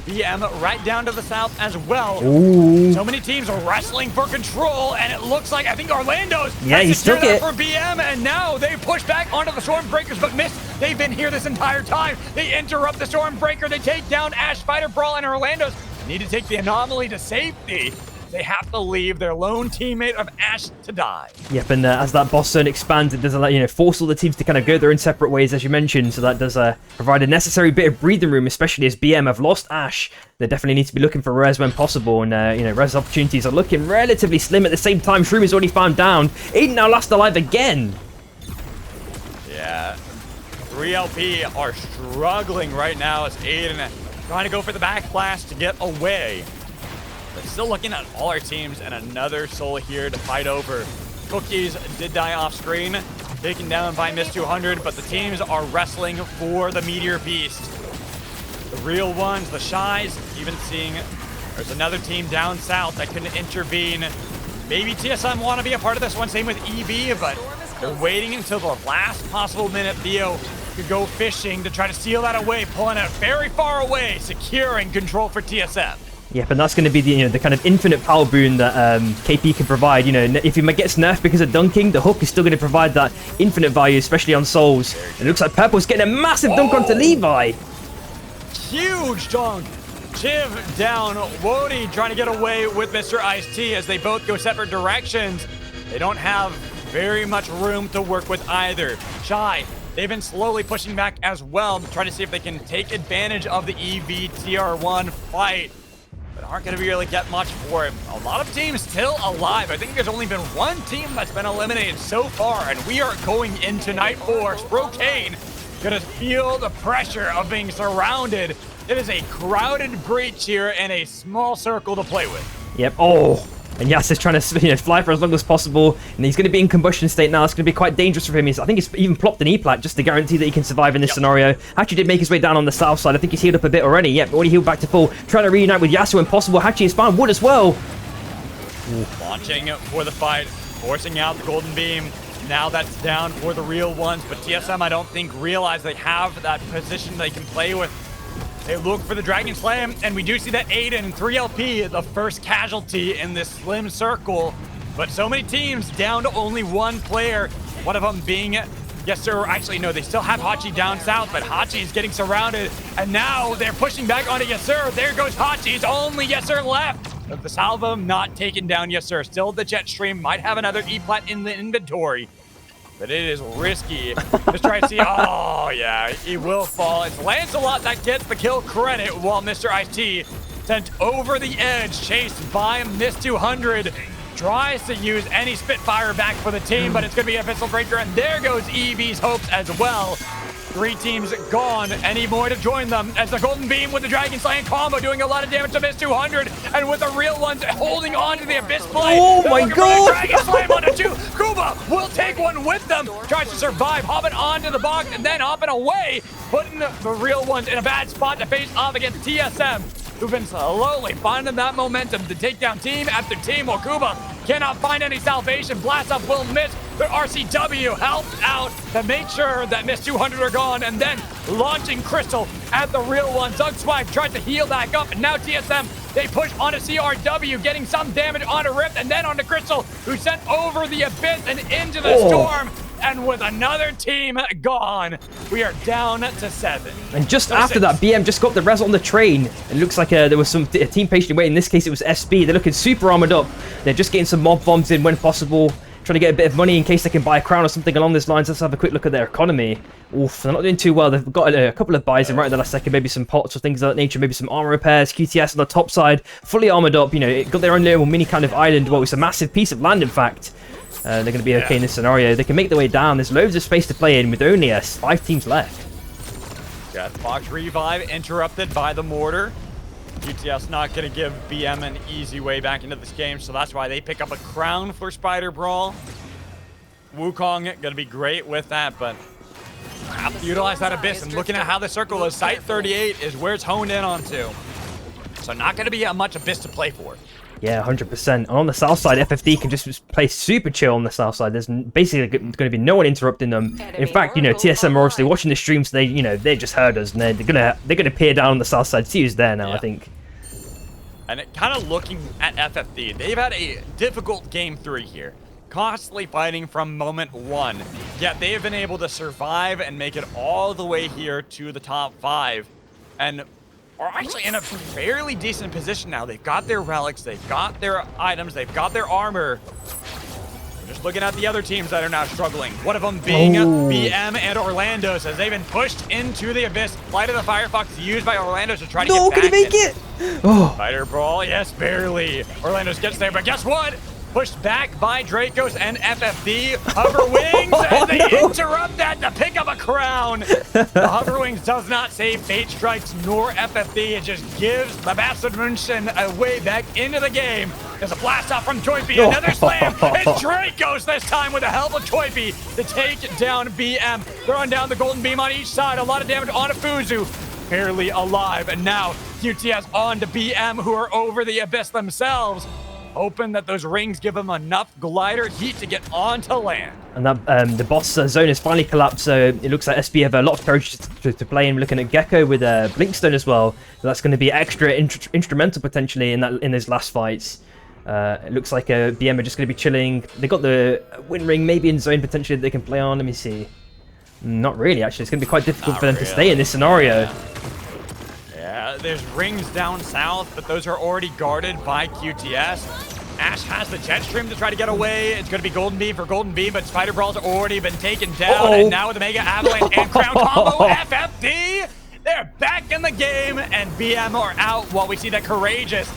BM right down to the south as well. Ooh. So many teams are wrestling for control, and it looks like, I think Orlando's he took it for BM, and now they push back onto the Stormbreakers, but Mist, they've been here this entire time. They interrupt the Stormbreaker, they take down Ash, Fighter Brawl, and Orlando's need to take the Anomaly to safety. They have to leave their lone teammate of Ash to die. Yep, and as that boss zone expands, it does force all the teams to kind of go their own separate ways, as you mentioned. So that does provide a necessary bit of breathing room, especially as BM have lost Ash. They definitely need to be looking for res when possible, and res opportunities are looking relatively slim. At the same time, Shroom is already found down. Aiden now last alive again. Yeah, 3LP are struggling right now as Aiden trying to go for the backblast to get away. But still looking at all our teams, and another soul here to fight over. Cookies did die off screen, taken down by Mist 200, but the teams are wrestling for the Meteor Beast. The real ones, the Shies, even seeing there's another team down south that couldn't intervene. Maybe TSM want to be a part of this one, same with EV, but they're waiting until the last possible minute. Theo could go fishing to try to seal that away, pulling it very far away, securing control for TSM. Yep, and that's going to be the kind of infinite power boon that KP can provide. If he gets nerfed because of dunking, the hook is still going to provide that infinite value, especially on souls. It looks like Purple's getting a massive dunk onto Levi. Huge dunk. Chiv down. Wody trying to get away with Mr. Ice-T as they both go separate directions. They don't have very much room to work with either. Shy, they've been slowly pushing back as well, trying to see if they can take advantage of the EV TR1 fight. But aren't going to really get much for it. A lot of teams still alive. I think there's only been one team that's been eliminated so far, and we are going into Night 4. Brocane going to feel the pressure of being surrounded. It is a crowded breach here and a small circle to play with. Yep. Oh. And Yas is trying to fly for as long as possible, and he's going to be in combustion state now. It's going to be quite dangerous for him. I think he's even plopped an E-plat just to guarantee that he can survive in this scenario. Hachi did make his way down on the south side. I think he's healed up a bit already. Yep, already healed back to full. Trying to reunite with Yasuo when possible. Hachi is found wood as well. Launching for the fight, forcing out the golden beam. Now that's down for the real ones, but TSM I don't think realize they have that position they can play with. They look for the Dragon Slam, and we do see that Aiden, 3LP, the first casualty in this slim circle. But so many teams down to only one player, one of them being, yes sir, actually no, they still have Hachi down south, but Hachi is getting surrounded, and now they're pushing back onto Yes Sir. There goes Hachi, it's only Yes Sir left. But the salvo not taken down Yes Sir. Still the jet stream, might have another E-plat in the inventory. But it is risky. Just try to see. Oh, yeah, he will fall. It's Lancelot that gets the kill credit while Mr. Ice-T sent over the edge, chased by Miss 200. Tries to use any Spitfire back for the team, but it's going to be a Pistol Breaker. And there goes EV's hopes as well. 3 teams gone. Any more to join them as the Golden Beam with the Dragon Slaying combo doing a lot of damage to Miss 200. And with the real ones holding on to the Abyss Blade. Oh my god! Dragon Slam onto 2. Kuba will take one with them. Tries to survive, hopping onto the box and then hopping away. Putting the real ones in a bad spot to face off against TSM, who've been slowly finding that momentum to take down team after team, while Kuba cannot find any salvation. Blast Off will miss. The RCW helped out to make sure that Miss 200 are gone, and then launching Crystal at the real one. Zug Swipe tries to heal back up, and now TSM, they push onto CRW, getting some damage onto Rift, and then onto Crystal, who sent over the Abyss and into the storm. And with another team gone, we are down to 7. And just after that, BM just got the res on the train. It looks like there was a team patiently waiting. In this case, it was SB. They're looking super armored up. They're just getting some mob bombs in when possible, trying to get a bit of money in case they can buy a crown or something along those lines. Let's have a quick look at their economy. Oof, they're not doing too well. They've got a couple of buys in right at the last second, maybe some pots or things of that nature, maybe some armor repairs. QTS on the top side, fully armored up. You know, it got their own little mini kind of island. Well, it's a massive piece of land, in fact. They're going to be okay in this scenario. They can make their way down. There's loads of space to play in with only 5 teams left. Got Fox Revive interrupted by the mortar. QTS not going to give BM an easy way back into this game, so that's why they pick up a crown for Spider Brawl. Wukong going to be great with that, but have to utilize that Abyss. And looking at how the circle is, Site 38 is where it's honed in onto. So not going to be much Abyss to play for. Yeah, 100%. And on the south side, FFD can just play super chill on the south side. There's basically going to be no one interrupting them. In fact, you know, TSM are obviously watching the stream, so they just heard us, and they're gonna peer down on the south side. See who's there now, I think. And kind of looking at FFD, they've had a difficult game 3 here, constantly fighting from moment 1. Yet they have been able to survive and make it all the way here to the top 5, and are actually in a fairly decent position now. They've got their relics, they've got their items, they've got their armor. We're just looking at the other teams that are now struggling. One of them being BM and Orlando's, as they've been pushed into the Abyss. Flight of the Firefox used by Orlando's to try to get back. No, can he make it? Oh. Spider Brawl, yes, barely. Orlando's gets there, but guess what? Pushed back by Dracos and FFD. Hover Wings, and they interrupt that to pick up a crown. The Hover Wings does not save Fate Strikes nor FFD. It just gives the Bastard Munchen a way back into the game. There's a blast off from Toypi, another slam, and Dracos this time with the help of Toypi to take down BM. Throwing down the Golden Beam on each side. A lot of damage on Fuzu. Barely alive, and now QTS on to BM, who are over the Abyss themselves. Hoping that those rings give them enough glider heat to get onto land. And that the boss zone is finally collapsed, so it looks like SB have a lot of courage to play in. Looking at Gecko with a Blinkstone as well, so that's going to be extra instrumental potentially in those last fights. It looks like BM are just going to be chilling. They got the win ring maybe in zone potentially that they can play on. Let me see. Not really, actually. It's going to be quite difficult for them to stay in this scenario. Yeah, there's rings down south, but those are already guarded by QTS. Ash has the jet stream to try to get away. It's going to be Golden Beam for Golden Beam, but Spider Brawl's already been taken down. And now with the Mega Avalanche and Crown combo, FFD, they're back in the game, and BM are out while we see that Courageous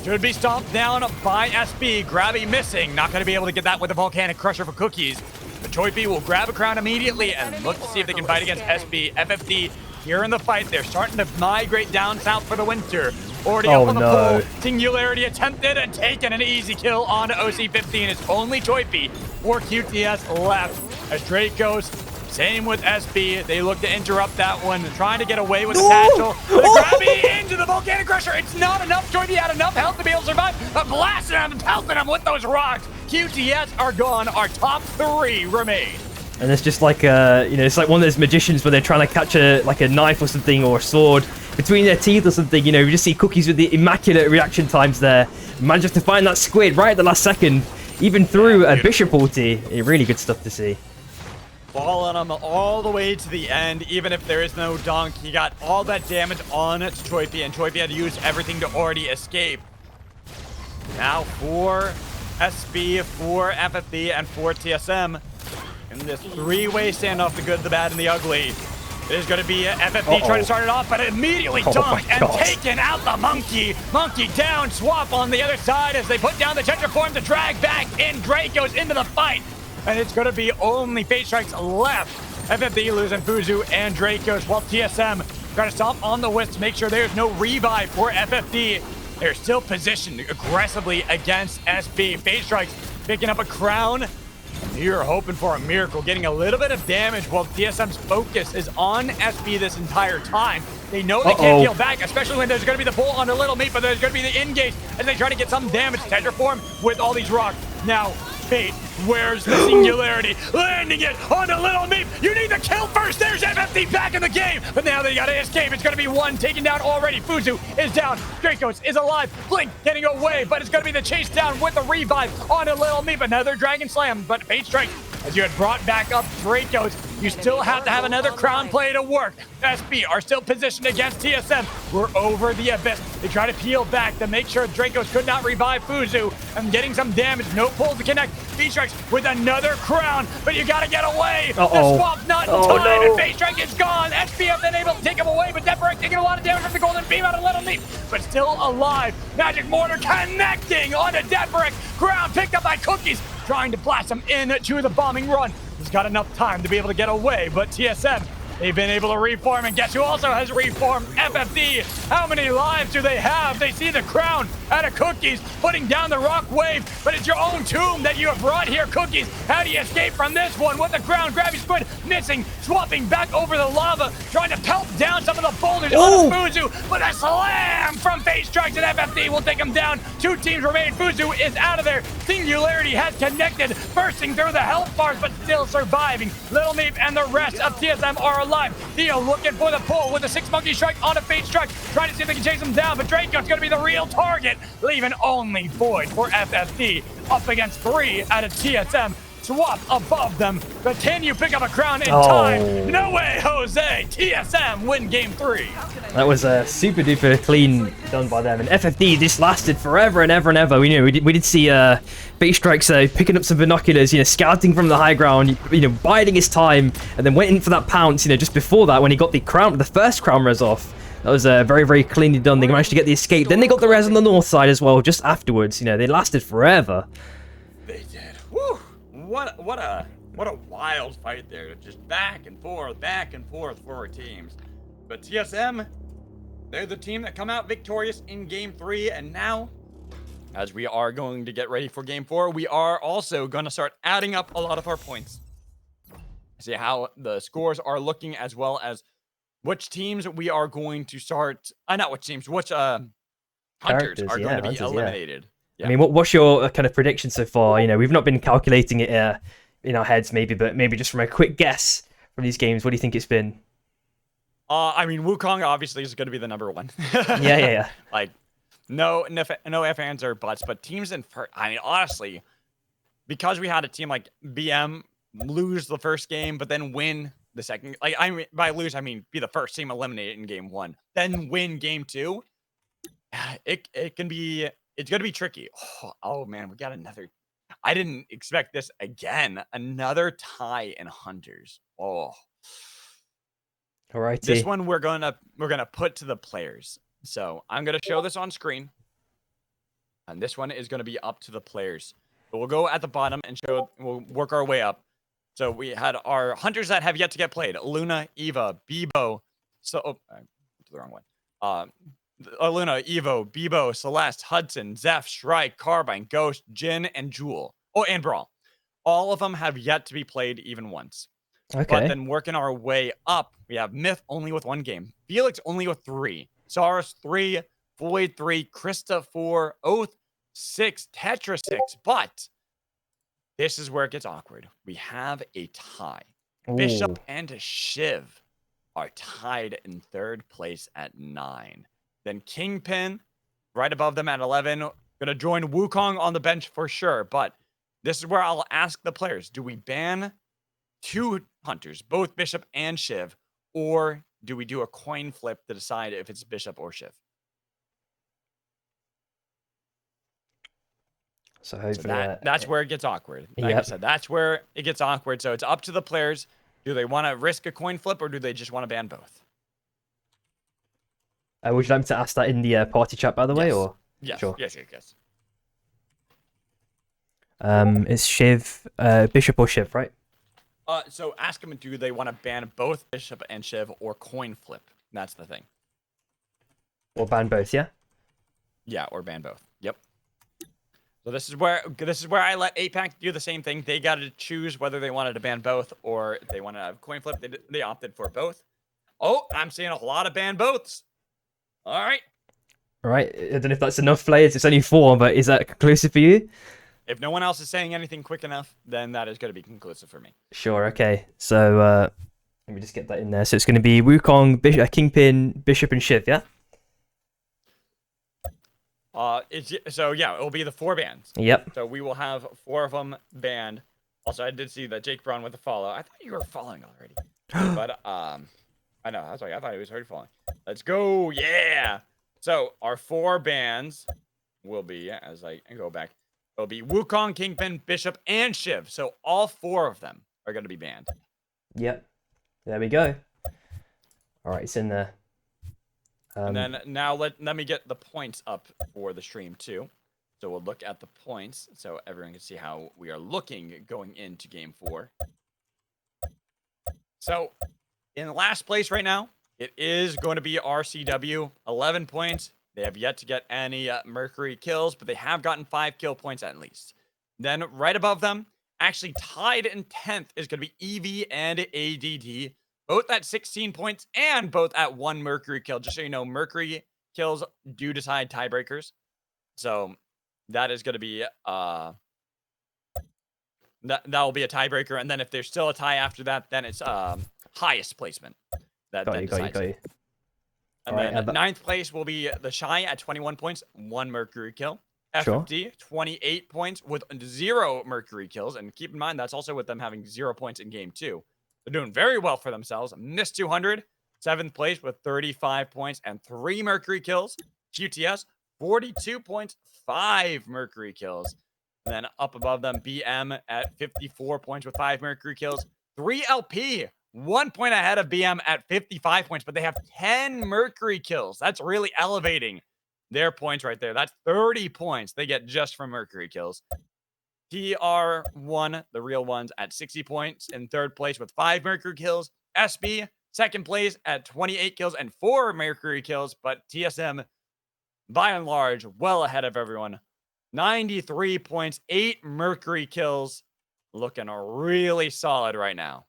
should be stomped down by SB. Grabby missing. Not going to be able to get that with the Volcanic Crusher for Cookies. But Choipy will grab a crown immediately and look to see if they can fight against SB. FFD here in the fight. They're starting to migrate down south for the winter. Already up on the pole. Singularity attempted and taken an easy kill on OC-15. It's only Choipy for QTS left. As Drake goes, same with SB. They look to interrupt that one, trying to get away with the satchel. Grabby into the Volcanic Crusher. It's not enough. Choipy had enough health to be able to survive, but blasting him and pelting him with those rocks. QTS are gone. Our top 3 remain. And it's just like it's like one of those magicians where they're trying to catch a knife or something or a sword between their teeth or something. You know, we just see Cookies with the immaculate reaction times there. Manages to find that squid right at the last second, even through a Bishop ulti. Really good stuff to see. Following him all the way to the end, even if there is no dunk. He got all that damage on Choipy, and Choipy had to use everything to already escape. Now for SB, for FFD, and for TSM. In this 3-way standoff, the good, the bad, and the ugly. There's going to be FFD trying to start it off, but immediately dunked and taken out the Monkey. Monkey down, Swap on the other side as they put down the Tetraform to drag back in. Drake goes into the fight, and it's going to be only Fate Strikes left. FFD losing Fuzu and Dracos, while TSM trying to stomp on the Wisp to make sure there's no revive for FFD. They're still positioned aggressively against SB. Fate Strikes picking up a crown. You're hoping for a miracle, getting a little bit of damage while TSM's focus is on SB this entire time. They know they can't heal back, especially when there's going to be the pull on the Little Meat, but there's going to be the engage as they try to get some damage. Tetraform with all these rocks. Now, Fate, where's the Singularity? Landing it on the Little Meat. You need the kill first. There's FFD back in the game, but now they got to escape. It's going to be one taken down already. Fuzu is down. Dracos is alive. Blink getting away, but it's going to be the chase down with the revive on a Little Meat. Another Dragon Slam, but Fate Strike, as you had brought back up Dracos, you still have to have another crown play to work. SB are still positioned against TSM. We're over the abyss. They try to peel back to make sure Dracos could not revive Fuzu. And getting some damage. No pull to connect. Fate Strikes with another crown, but you gotta get away. The swap's not in time, and Fate Strike is gone. SBF then able to take him away, but Deathbrick taking a lot of damage from the Golden Beam out of Little Meat, but still alive. Magic Mortar connecting onto Deathbrick. Crown picked up by Cookies, trying to blast him into the bombing run. He's got enough time to be able to get away, but TSM, they've been able to reform, and guess who also has reformed? FFD. How many lives do they have? They see the crown out of Cookies, putting down the rock wave, but it's your own tomb that you have brought here, Cookies. How do you escape from this one? With the crown, Grabby Squid missing, swapping back over the lava, trying to pelt down some of the boulders on Fuzu, but a slam from Fate Strikes, and FFD will take him down. 2 teams remain. Fuzu is out of there. Singularity has connected, bursting through the health bars, but still surviving. Little Meep and the rest of TSM are alive. Theo looking for the pull with a 6 Monkey Strike on a Fate Strike, trying to see if they can chase him down, but Draco's going to be the real target, leaving only Void for FFD up against 3 out of TSM. Swap above them, but can you pick up a crown in time? No way, Jose. TSM win game 3. That was super duper clean done by them, and FFD this lasted forever and ever and ever. We did see Fate Strikes picking up some binoculars, scouting from the high ground, biding his time, and then went in for that pounce, just before that when he got the first crown res off. That was very, very cleanly done. They managed to get the escape. Then they got the res on the north side as well, just afterwards. They lasted forever. They did. Woo! What a wild fight there. Just back and forth for our teams. But TSM, they're the team that come out victorious in game 3, and now, as we are going to get ready for game 4, we are also going to start adding up a lot of our points. See how the scores are looking, as well as which teams we are going to start. Not which teams, which hunters are going to be eliminated. Yeah. I mean, what's your kind of prediction so far? We've not been calculating it in our heads, but maybe just from a quick guess from these games, what do you think it's been? I mean, Wukong obviously is going to be the number 1. Yeah. Like, no F ands or buts, but teams in first. I mean, honestly, because we had a team like BM lose the first game, but then win the second. Like, I mean, by lose, I mean be the first team eliminated in game 1, then win game 2. It can be. It's going to be tricky. Oh, man, we got another. I didn't expect this again. Another tie in Hunters. Oh. All right. This one we're gonna put to the players. So I'm going to show this on screen. And this one is going to be up to the players. But we'll go at the bottom and we'll work our way up. So we had our hunters that have yet to get played. Luna, Eva, Bebo. I went to the wrong one. Luna, Evo, Bebo, Celeste, Hudson, Zeph, Shrike, Carbine, Ghost, Jin, and Jewel. Oh, and Brawl. All of them have yet to be played even once. Okay. But then working our way up, we have Myth only with 1 game. Felix only with 3. Saurus 3. Void 3. Krista 4. Oath 6. Tetra 6. But this is where it gets awkward. We have a tie. Bishop Ooh. and Shiv are tied in 3rd place at 9. Then Kingpin, right above them at 11. Gonna join Wukong on the bench for sure. But this is where I'll ask the players. Do we ban 2 hunters, both Bishop and Shiv? Or do we do a coin flip to decide if it's Bishop or Shiv? So hopefully that's where it gets awkward. Like I said, that's where it gets awkward. So it's up to the players. Do they want to risk a coin flip or do they just want to ban both? would you like me to ask that in the party chat, by the way, or? Yes. Sure. Yes. It's Shiv, Bishop or Shiv, right? So ask them, do they want to ban both Bishop and Shiv or coin flip? That's the thing. Or ban both, yeah? Yeah, or ban both. Yep. So this is where I let 8-Pack do the same thing. They got to choose whether they wanted to ban both or they want to have coin flip. They opted for both. Oh, I'm seeing a lot of ban boths. All right. All right. I don't know if that's enough players. It's only 4, but is that conclusive for you? If no one else is saying anything quick enough, then that is going to be conclusive for me. Sure. Okay. So let me just get that in there. So it's going to be Wukong, Kingpin, Bishop, and Shiv, yeah? It'll be the 4 bans. Yep. So we will have 4 of them banned. Also, I did see that Jake Brown with the follow. I thought you were following already. But I know, that's why I thought he was already following. Let's go, yeah. So our 4 bans will be, as I go back, it'll be Wukong, Kingpin, Bishop, and Shiv. So all 4 of them are going to be banned. Yep. There we go. All right, it's in there. And then now let me get the points up for the stream too. So we'll look at the points so everyone can see how we are looking going into game 4. So in last place right now, it is going to be RCW, 11 points. They have yet to get any Mercury kills, but they have gotten 5 kill points at least. Then right above them, actually tied in 10th, is going to be EV and ADD. Both at 16 points and both at 1 Mercury kill. Just so you know, Mercury kills do decide tiebreakers. So that is going to be that will be a tiebreaker. And then if there's still a tie after that, then it's highest placement. Got you. And then 9th place will be the Shy at 21 points, 1 Mercury kill. FFD, 28 points with 0 Mercury kills. And keep in mind, that's also with them having 0 points in game 2. They're doing very well for themselves. Miss 200, 7th place with 35 points and 3 Mercury kills. QTS, 42 points, 5 Mercury kills. And then up above them, BM at 54 points with 5 Mercury kills. 3 LP, 1 point ahead of BM at 55 points, but they have 10 Mercury kills. That's really elevating their points right there. That's 30 points they get just from Mercury kills. TR1, the real ones, at 60 points in 3rd place with 5 Mercury kills. SB, 2nd place at 28 kills and 4 Mercury kills. But TSM, by and large, well ahead of everyone. 93 points, 8 Mercury kills. Looking really solid right now.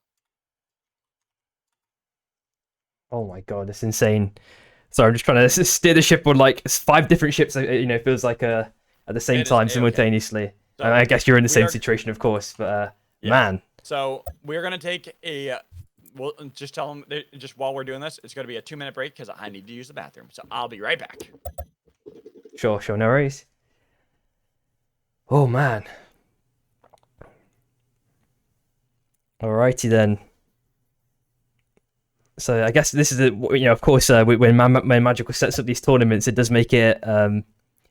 Oh my god, it's insane. Sorry, I'm just trying to steer the ship on like 5 different ships, feels like at the same time simultaneously. Okay. So I guess you're in the same situation, of course, but man. So we're going to take we'll just tell them, just while we're doing this, it's going to be a 2-minute break because I need to use the bathroom. So I'll be right back. Sure, no worries. Oh, man. Alrighty then. So I guess this is of course, when Magical sets up these tournaments, it does make it,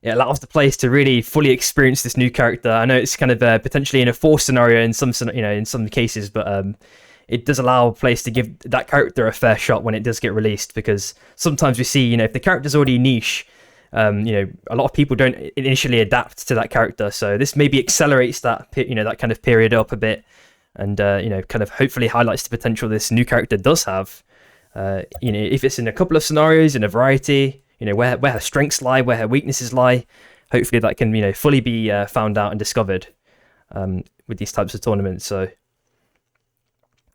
it allows the players to really fully experience this new character. I know it's kind of potentially in a forced scenario in some cases, but it does allow players to give that character a fair shot when it does get released, because sometimes we see, if the character's already niche, You know, a lot of people don't initially adapt to that character, so this maybe accelerates that that kind of period up a bit, and you know, kind of hopefully highlights the potential this new character does have. You know, if it's in a couple of scenarios, in a variety, you know, where her strengths lie, where her weaknesses lie, hopefully that can, you know, fully be found out and discovered with these types of tournaments. So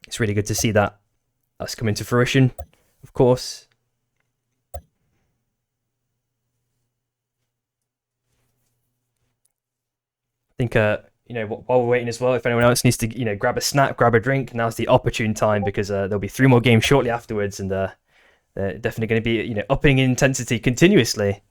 it's really good to see that that's coming to fruition, of course. I think, you know, while we're waiting as well, if anyone else needs to, you know, grab a snack, grab a drink, now's the opportune time, because there'll be 3 more games shortly afterwards, and they're definitely going to be, you know, upping in intensity continuously.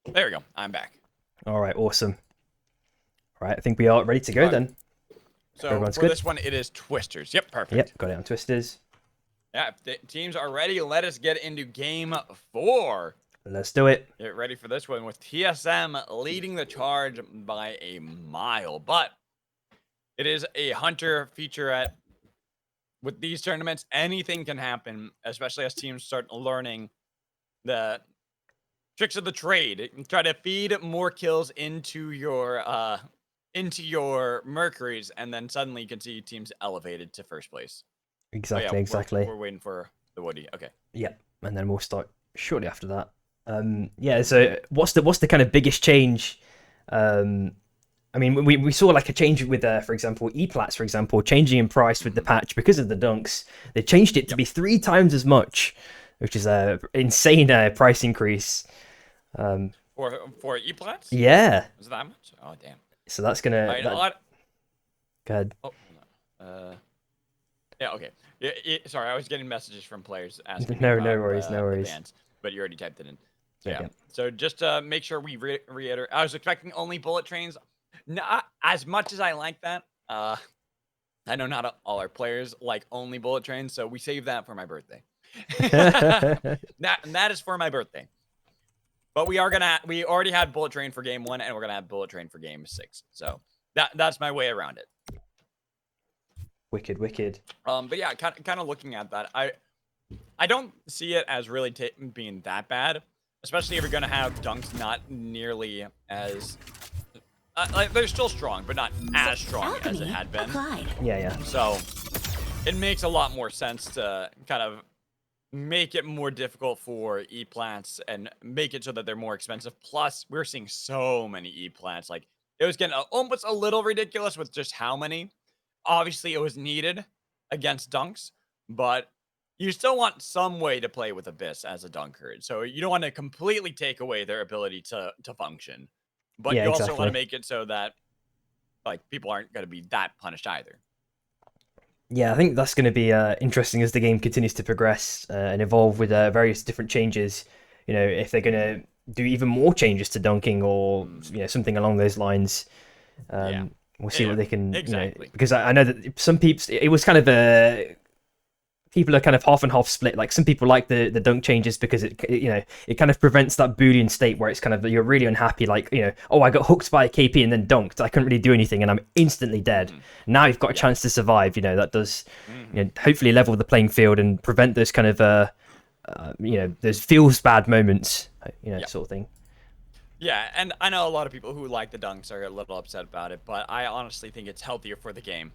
There we go. I'm back. All right, awesome. All right, I think we are ready to go then. So Everyone's for good? this one, it is Twisters. Yep, perfect. Yep, got it on Twisters. Yeah, if the teams are ready, let us get into game 4. Let's do it. Get ready for this one with TSM leading the charge by a mile. But it is a Hunter featurette. With these tournaments, anything can happen, especially as teams start learning the tricks of the trade. Try to feed more kills into your Mercuries, and then suddenly you can see teams elevated to first place. Exactly, Yeah, exactly. We're waiting for the Woody. Okay. Yep, and then we'll start shortly after that. Yeah, so what's the kind of biggest change? I mean, we saw like a change with, for example, E-Plats, for example, changing in price with the patch because of the dunks. They changed it to be 3 times as much, which is a insane price increase. For E-Plats? Yeah. Is it that much? Oh, damn. So that's gonna. Right, Go ahead. Oh, yeah, okay. Sorry, I was getting messages from players asking. No about, worries, no the worries. bans, but you already typed it in. So, Okay. yeah. So just to make sure we reiterate, I was expecting only bullet trains. Not as much as I like that. I know not all our players like only bullet trains, so we saved that for my birthday. that is for my birthday. But we already had bullet train for game 1, and we're gonna have bullet train for game 6. So that's my way around it. Wicked. But yeah, kind of looking at that, I don't see it as really being that bad, especially if you're gonna have dunks not nearly as like they're still strong, but not as strong as it had been. Yeah. So it makes a lot more sense to kind of make it more difficult for E-Plants and make it so that they're more expensive. Plus, we're seeing so many E-Plants. Like, it was getting almost a little ridiculous with just how many. Obviously, it was needed against dunks, but you still want some way to play with Abyss as a dunker. So you don't want to completely take away their ability to function. But Yeah, you also exactly. want to make it so that like people aren't going to be that punished either. Yeah, I think that's going to be interesting as the game continues to progress and evolve with various different changes. You know, if they're going to do even more changes to dunking or something along those lines. We'll see what they can. Exactly. Because I know that some people, it was kind of people are kind of half and half split. Like some people like the dunk changes because it kind of prevents that Boolean state where it's kind of you're really unhappy. Like I got hooked by a KP and then dunked. I couldn't really do anything and I'm instantly dead. Now you've got a chance to survive. That does hopefully level the playing field and prevent those kind of those feels bad moments. Sort of thing. Yeah, and I know a lot of people who like the dunks are a little upset about it, but I honestly think it's healthier for the game.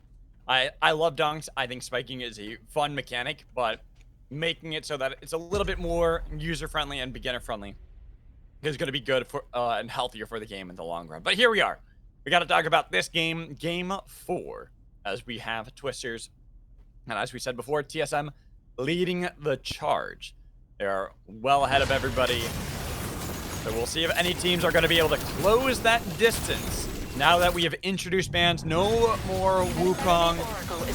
I love dunks. I think spiking is a fun mechanic, but making it so that it's a little bit more user-friendly and beginner-friendly is going to be good for and healthier for the game in the long run. But here we are. We got to talk about this game, Game 4, as we have Twisters. And as we said before, TSM leading the charge. They are well ahead of everybody. So we'll see if any teams are going to be able to close that distance. Now that we have introduced bans, no more Wukong,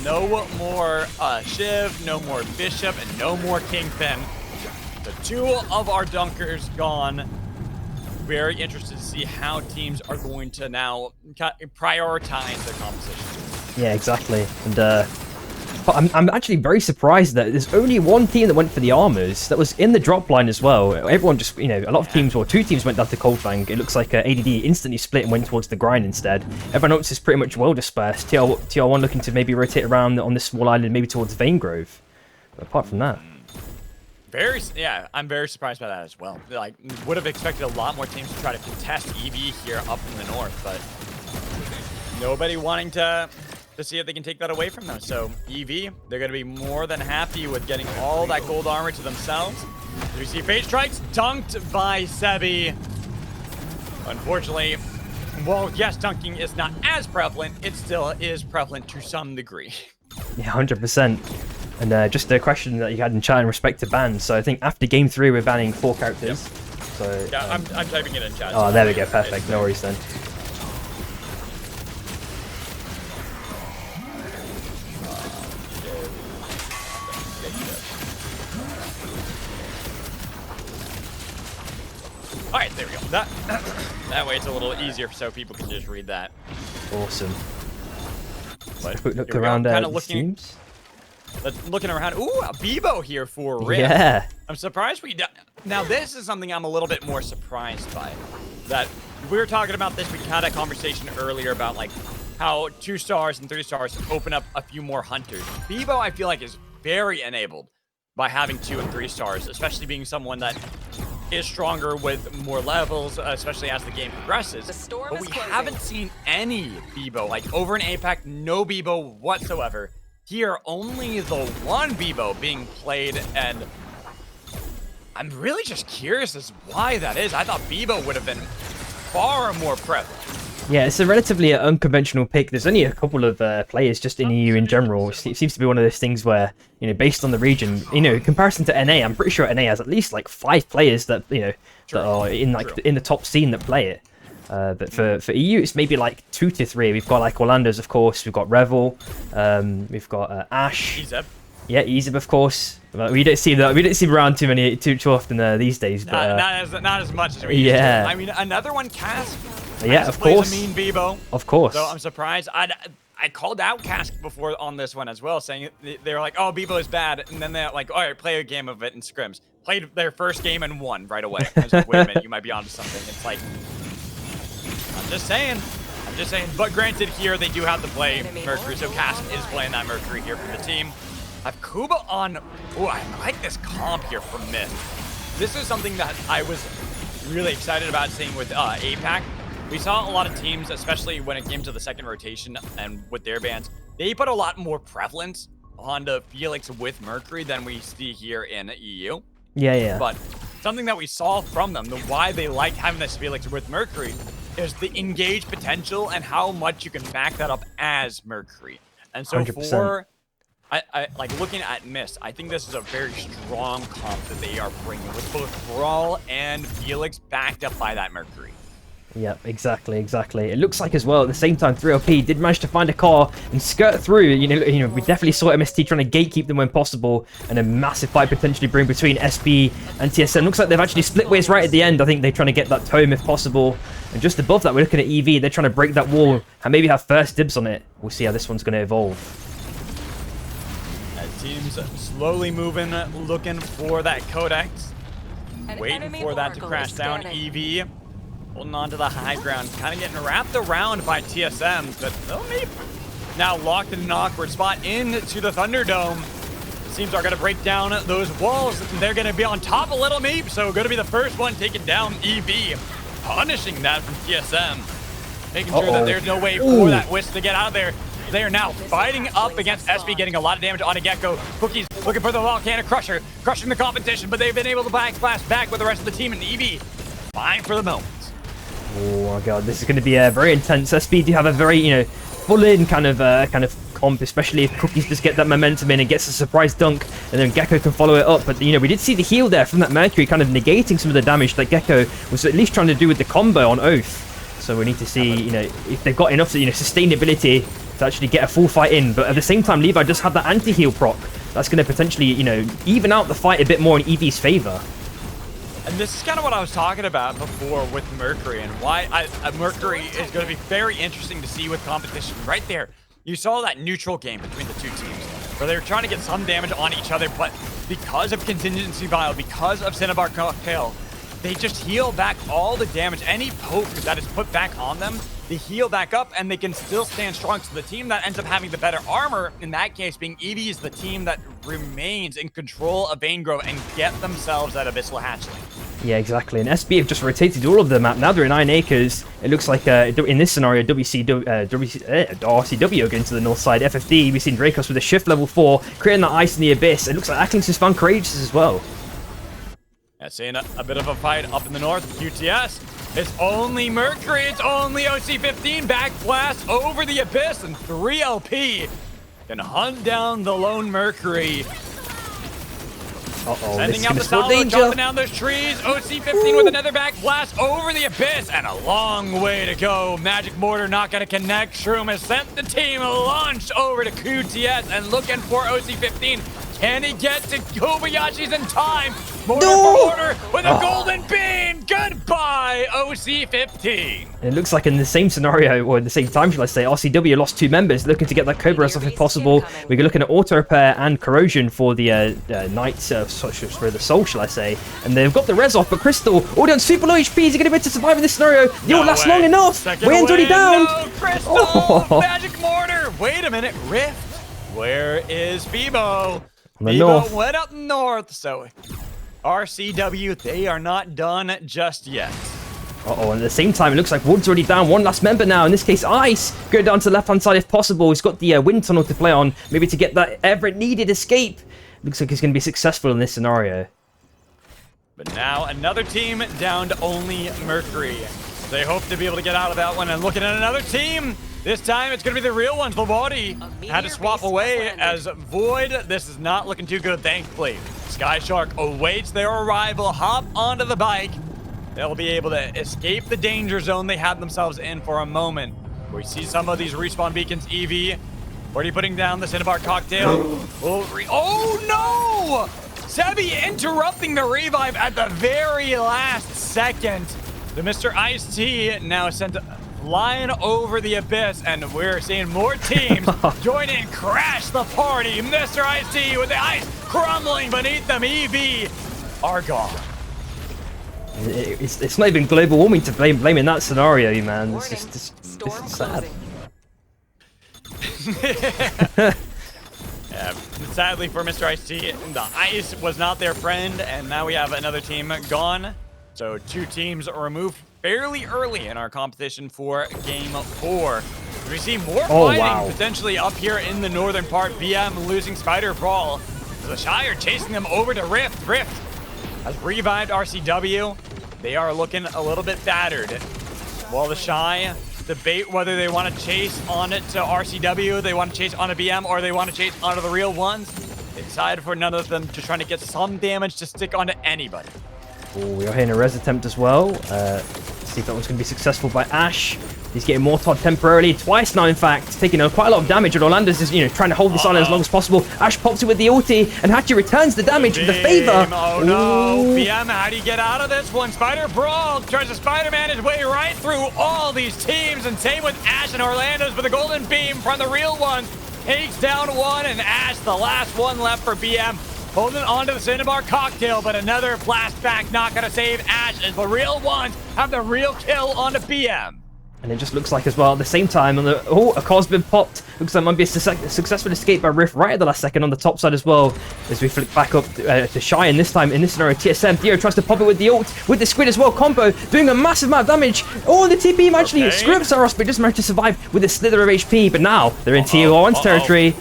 no more Shiv, no more Bishop, and no more Kingpin. The 2 of our dunkers gone. Very interested to see how teams are going to now prioritize their composition. Yeah, exactly. And But I'm actually very surprised that there's only one team that went for the armors. That was in the drop line as well. Everyone just, you know, a lot of teams, or 2 teams went down to Coldfang. It looks like ADD instantly split and went towards the grind instead. Everyone else is pretty much well dispersed. TR1 looking to maybe rotate around on this small island, maybe towards Vein Grove. But apart from that. Yeah, I'm very surprised by that as well. Like, would have expected a lot more teams to try to contest EV here up in the north, but nobody wanting to see if they can take that away from them. So EV, they're going to be more than happy with getting all that gold armor to themselves. We see Fate Strikes dunked by Sebi. Unfortunately, well, yes, dunking is not as prevalent. It still is prevalent to some degree. Yeah, 100%. And just a question that you had in chat in respect to bans. So I think after game 3, we're banning 4 characters. Yep. So yeah, I'm typing it in chat. Oh, there we go. Perfect. No worries then. All right, there we go. That way it's a little easier so people can just read that. Awesome. But Quick look around kind of the teams. Looking around. Ooh, a Bebo here for Rift. Yeah. I'm surprised now this is something I'm a little bit more surprised by. That we were talking about this. We had a conversation earlier about like how 2 stars and 3 stars open up a few more hunters. Bebo, I feel like, is very enabled by having 2 and 3 stars, especially being someone that is stronger with more levels, especially as the game progresses. But we haven't seen any Bebo. Like over in APAC, no Bebo whatsoever. Here, only the one Bebo being played, and I'm really just curious as why that is. I thought Bebo would have been far more prevalent. Yeah, it's a relatively unconventional pick. There's only a couple of players just in EU in general. It seems to be one of those things where, you know, based on the region, you know, in comparison to NA, I'm pretty sure NA has at least like 5 players that, you know, that are in like in the top scene that play it. But for EU, it's maybe like 2 to 3. We've got like Orlando's, of course. We've got Revel. We've got Ash. Ezeb. Yeah, Ezeb, of course. We don't see that. We don't see him around too often these days. But not as much as we used to. I mean, another one, Cask. Yeah, of course. Plays a mean Bebo. Of course. So I'm surprised. I called out Cask before on this one as well, saying they were like, "Oh, Bebo is bad," and then they're like, "All right, play a game of it in scrims." Played their first game and won right away. I was like, "Wait a minute, you might be onto something." It's like, I'm just saying. But granted, here they do have to play Mercury, so Cask is playing that Mercury here for the team. I have Kuba on. Oh, I like this comp here for Myth. This is something that I was really excited about seeing with APAC. We saw a lot of teams, especially when it came to the second rotation and with their bans, they put a lot more prevalence on the Felix with Mercury than we see here in EU. Yeah. But something that we saw from them, the why they like having this Felix with Mercury, is the engage potential and how much you can back that up as Mercury. And so 100%. for I like looking at Mist, I think this is a very strong comp that they are bringing with both Brawl and Felix backed up by that Mercury. Yep, exactly. It looks like as well at the same time 3LP did manage to find a car and skirt through. You know, we definitely saw MST trying to gatekeep them when possible, and a massive fight potentially brewing between SB and TSM. Looks like they've actually split ways right at the end. I think they're trying to get that tome if possible. And just above that, we're looking at EV. They're trying to break that wall and maybe have first dibs on it. We'll see how this one's going to evolve. Teams slowly moving, looking for that Codex, waiting for that to crash down. EV holding on to the high ground, kind of getting wrapped around by TSM, but they'll be now locked in an awkward spot into the Thunderdome. Teams are going to break down those walls. They're going to be on top of Little Meep, so going to be the first one taking down EV, punishing that from TSM, making sure that there's no way for that Wisp to get out of there. They are now fighting up against SB, getting a lot of damage on a Gecko. Cookies looking for the Volcanic Crusher, crushing the competition, but they've been able to backsplash back with the rest of the team, and EV fine for the moment. Oh my god, this is going to be very intense. SB do have a very, you know, full-in kind of comp, especially if Cookies just get that momentum in and gets a surprise dunk, and then Gecko can follow it up. But, you know, we did see the heal there from that Mercury, kind of negating some of the damage that Gecko was at least trying to do with the combo on Oath. So we need to see, you know, if they've got enough, you know, sustainability to actually get a full fight in. But at the same time, Levi does have that anti-heal proc. That's going to potentially, you know, even out the fight a bit more in EV's favor. And this is kind of what I was talking about before with Mercury, and why Mercury is going to be very interesting to see with competition right there. You saw that neutral game between the two teams, where they were trying to get some damage on each other, but because of Contingency Vial, because of Cinnabar Cocktail, they just heal back all the damage. Any poke that is put back on them, they heal back up and they can still stand strong. So the team that ends up having the better armor, in that case being Eevee, is the team that remains in control of Vayne Grove and get themselves that Abyssal Hatchling. Yeah, exactly. And SB have just rotated all of the map. Now they're in 9 acres. It looks like in this scenario, RCW are going to the north side. FFD, we've seen Dracos with a shift level 4, creating that ice in the abyss. It looks like Acklin's just found Courageous as well. Yeah, seeing a bit of a fight up in the north. QTS. It's only Mercury. It's only OC15. Back blast over the abyss, and 3LP can hunt down the lone Mercury. Uh-oh, sending out the solo, jumping down those trees. OC15 with another back blast over the abyss, and a long way to go. Magic Mortar not going to connect. Shroom has sent the team launched over to QTS and looking for OC15. Can he get to Kobayashi's in time? Mortar for Mortar with a golden beam. Goodbye, OC15. And it looks like in the same scenario, or in the same time, shall I say, RCW lost 2 members, looking to get that Cobra off if possible. We're looking at auto repair and corrosion for the Knights, for the Soul, shall I say. And they've got the res off, but Crystal, already on super low HP. Is he going to be able to survive in this scenario? The ult lasts long enough. Wayne's already down. No, Crystal, Magic Mortar. Wait a minute, Rift. Where is Bebo? Bebo went up north, so RCW, they are not done just yet. Uh-oh, and at the same time, it looks like Wood's already down. One last member now. In this case, Ice. Go down to the left-hand side if possible. He's got the wind tunnel to play on, maybe to get that ever-needed escape. Looks like he's going to be successful in this scenario. But now another team down to only Mercury. They hope to be able to get out of that one. And looking at another team. This time, it's going to be the real ones. Lombardi had to swap away as Void. This is not looking too good, thankfully. Sky Shark awaits their arrival. Hop onto the bike. They'll be able to escape the danger zone they had themselves in for a moment. We see some of these respawn beacons. Eevee, already putting down the Cinnabar Cocktail. Oh, no! Sebi interrupting the revive at the very last second. The Mr. Ice-T now sent flying over the abyss, and we're seeing more teams join in, crash the party. Mr. Ice-T with the ice crumbling beneath them. Eevee are gone. It's not even global warming to blame in that scenario, man. It's just this is sad. Yeah, sadly for Mr. Ice-T, the ice was not their friend, and now we have another team gone. So 2 teams removed fairly early in our competition for Game 4. We see more fighting potentially up here in the northern part. BM losing Spider Brawl. The Shire chasing them over to Rift. Rift has revived RCW. They are looking a little bit battered. While the Shy debate whether they want to chase on it to RCW, they want to chase on a BM, or they want to chase onto the real ones. They decided for none of them to try to get some damage to stick onto anybody. Oh, we are hitting a res attempt as well. Let's see if that one's going to be successful by Ash. He's getting mortared temporarily, twice now in fact, taking quite a lot of damage, and Orlando's is, trying to hold this on as long as possible. Ash pops it with the ulti, and Hachi returns the damage with the favor. Oh no, BM, how do you get out of this one? Spider Brawl tries to Spider-Man his way right through all these teams, and same with Ash and Orlando's, but the golden beam from the real ones takes down one, and Ash, the last one left for BM. Holding on to the Cinnabar Cocktail, but another blast back not going to save Ash, as the real ones have the real kill on the BM. And it just looks like as well, at the same time, a card's been popped. Looks like it might be a successful escape by Rift right at the last second on the top side as well. As we flick back up to Shy, and this time, in this scenario, TSM, Theo tries to pop it with the ult, with the Squid as well, combo, doing a massive amount of damage. Oh, the TP actually screws Saros, but just managed to survive with a slither of HP, but now they're in TO1's territory.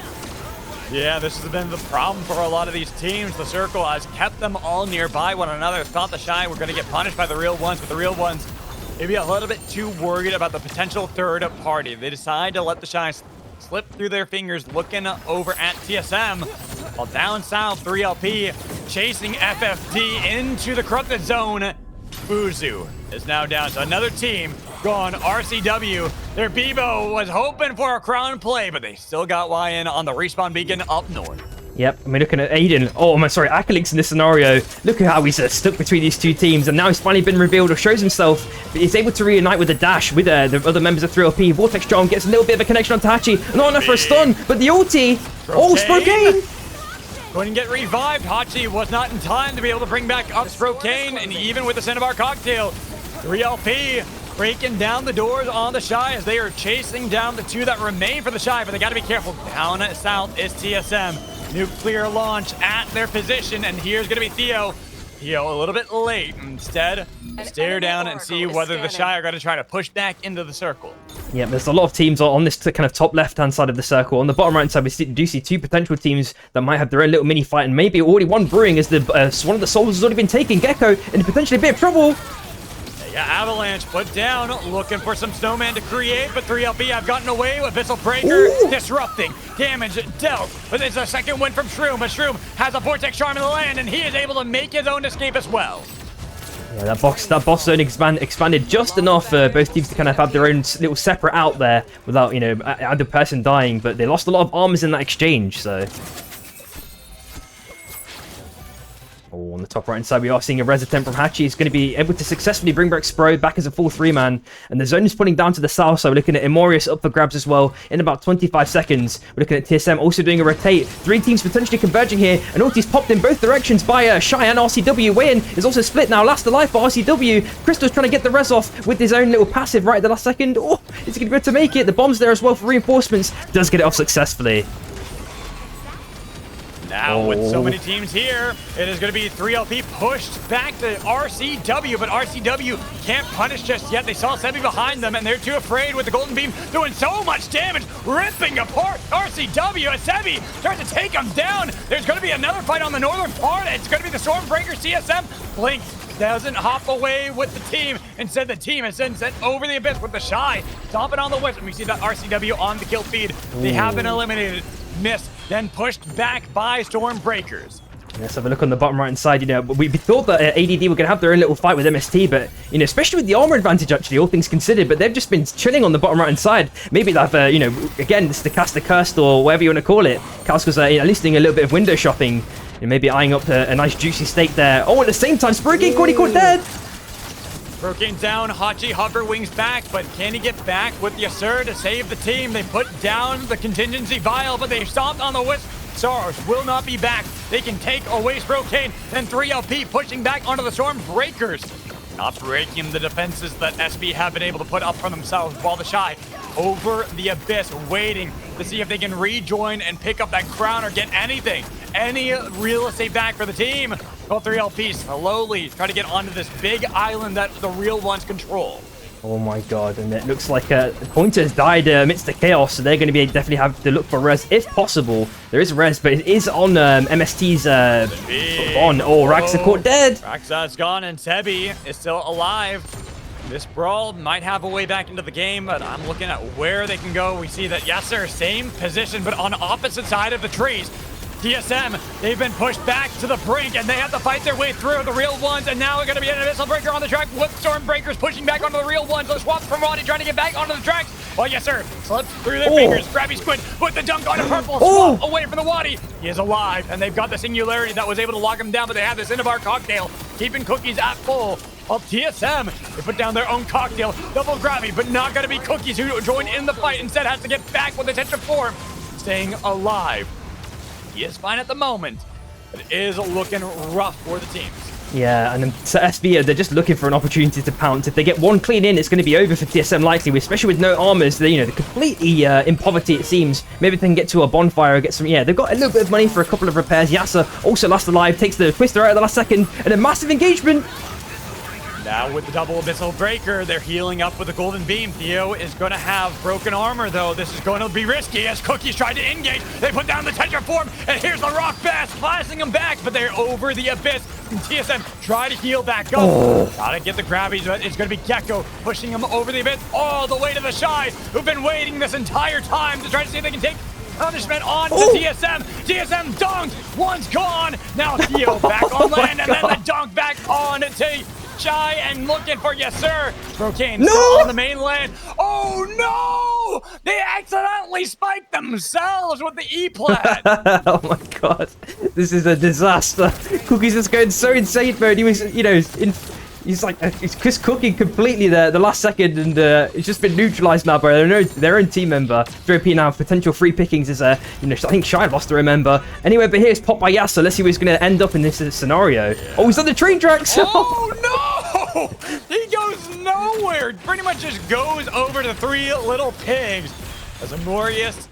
Yeah, this has been the problem for a lot of these teams. The circle has kept them all nearby one another. Thought the Shy were going to get punished by the real ones, but the real ones maybe a little bit too worried about the potential third party. They decide to let the Shy slip through their fingers, looking over at TSM. While down south, 3LP chasing FFD into the corrupted zone. Fuzu is now down to another team gone. RCW, their Bebo was hoping for a crown play, but they still got YN on the respawn beacon up north. Yep, I mean, looking at Aiden. Oh, I'm sorry, Akalinks in this scenario. Look at how he's stuck between these two teams, and now he's finally been revealed or shows himself. But he's able to reunite with the dash with the other members of 3LP. Vortex Charm gets a little bit of a connection on Tachi. Not enough for a stun, but the ulti. Oh, Spokane! Going to get revived. Hachi was not in time to be able to bring back up Spokane, and even with the Cinnabar cocktail, 3LP breaking down the doors on the Shy as they are chasing down the two that remain for the Shy, but they got to be careful. Down south is TSM. Nuclear launch at their position, and here's going to be Theo. Theo a little bit late. Instead, stare down and see whether the Shy are going to try to push back into the circle. Yeah, there's a lot of teams on this kind of top left-hand side of the circle. On the bottom right side, we do see two potential teams that might have their own little mini fight, and maybe already one brewing as the one of the souls has already been taken. Gecko in potentially a bit of trouble. Yeah, Avalanche put down, looking for some snowman to create, but 3LP have gotten away with Abyssal Breaker, disrupting, damage dealt. But it's a second win from Shroom, but Shroom has a Vortex Charm in the land, and he is able to make his own escape as well. Yeah, that boss zone expanded just enough for both teams to kind of have their own little separate out there without, you know, either person dying, but they lost a lot of armors in that exchange, so... Oh, on the top right-hand side, we are seeing a res attempt from Hachi. He's going to be able to successfully bring back Spro back as a full 3-man. And the zone is pulling down to the south, so we're looking at Imorius up for grabs as well in about 25 seconds. We're looking at TSM also doing a rotate. 3 teams potentially converging here, and ulti's popped in both directions by Shy and RCW. Win is also split now. Last alive for RCW. Crystal's trying to get the res off with his own little passive right at the last second. Oh, is he going to be able to make it? The bomb's there as well for reinforcements. Does get it off successfully. Now, with so many teams here, it is going to be 3LP pushed back to RCW, but RCW can't punish just yet. They saw Sebi behind them, and they're too afraid with the Golden Beam doing so much damage, ripping apart RCW as Sebi tries to take them down. There's going to be another fight on the northern part. It's going to be the Stormbreaker CSM. Blink doesn't hop away with the team. Instead, the team is then sent over the abyss with the Shy stomping on the west, and we see that RCW on the kill feed. They have been eliminated. Missed, then pushed back by Stormbreakers. Let's have a look on the bottom right hand side. You know, we thought that ADD were going to have their own little fight with MST, but, you know, especially with the armor advantage, actually, all things considered, but they've just been chilling on the bottom right hand side. Maybe they've, you know, again, it's the Caster Cursed or whatever you want to call it. Kalska's at least doing a little bit of window shopping and maybe eyeing up a nice juicy steak there. Oh, at the same time, Spurgate caught dead. Broken down, Hachi hover wings back, but can he get back with Yasser to save the team? They put down the contingency vial, but they stomped on the wisp. Stars will not be back. They can take away Spokane, then 3LP pushing back onto the Stormbreakers. Not breaking the defenses that SB have been able to put up for themselves, while the Shy over the abyss waiting to see if they can rejoin and pick up that crown or get anything. Any real estate back for the team. Well, 3LP slowly try to get onto this big island that the real ones control. Oh my god, and it looks like Pointer has died amidst the chaos, so they're going to be definitely have to look for res if possible. There is res, but it is on MST's on. Oh, Raxa caught dead. Raxa's gone, and Sebi is still alive. This brawl might have a way back into the game, but I'm looking at where they can go. We see that Yasser, same position, but on opposite side of the trees. TSM, they've been pushed back to the brink, and they have to fight their way through the real ones, and now we're going to be an Abyssal Breaker on the track with Stormbreakers pushing back onto the real ones. The swaps from Roddy trying to get back onto the tracks. Oh, yes, sir. Slips through their fingers. Grabby Squid with the dunk on a purple. Swap away from the Wadi. He is alive, and they've got the Singularity that was able to lock him down, but they have the Cinnabar cocktail, keeping Cookies at full. Of TSM, they put down their own cocktail. Double Grabby, but not going to be Cookies who join in the fight. Instead, has to get back with the Tetra form, staying alive. He is fine at the moment, but it is looking rough for the teams. Yeah, and then so SB, they're just looking for an opportunity to pounce. If they get one clean in, it's going to be over for TSM likely, especially with no armors. They're completely in poverty, it seems. Maybe they can get to a bonfire or get some, they've got a little bit of money for a couple of repairs. Yasser also last alive, takes the Twister out at the last second, and a massive engagement. Now with the double Abyssal Breaker, they're healing up with the Golden Beam. Theo is going to have broken armor, though. This is going to be risky as Cookies tried to engage. They put down the Tetra form, and here's the Rock Bass, blasting them back, but they're over the abyss. And TSM try to heal back up. Gotta get the grabbies, but it's going to be Gecko pushing him over the abyss all the way to the Shy, who've been waiting this entire time to try to see if they can take punishment on to TSM. TSM dunked. One's gone. Now Theo back on land, and then the dunk back on to Shy and looking for Yes Sir. Brocane still on the mainland. Oh no! They accidentally spiked themselves with the E-plat. Oh my god, this is a disaster. Cookie's just going so insane mode. He was, you know, he's like, he's just cooking completely the last second, and it's just been neutralized now by their own team member. 3OP now, potential free pickings is, you know, I think Shine lost to remember. Anyway, but here's popped by Yasa. Let's see where he's going to end up in this scenario. Yeah. Oh, he's on the train tracks. Oh no! He goes nowhere. Pretty much just goes over to Three Little Pigs. As Amorius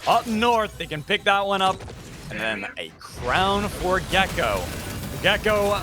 up north, they can pick that one up. And then a crown for Gecko. Gecko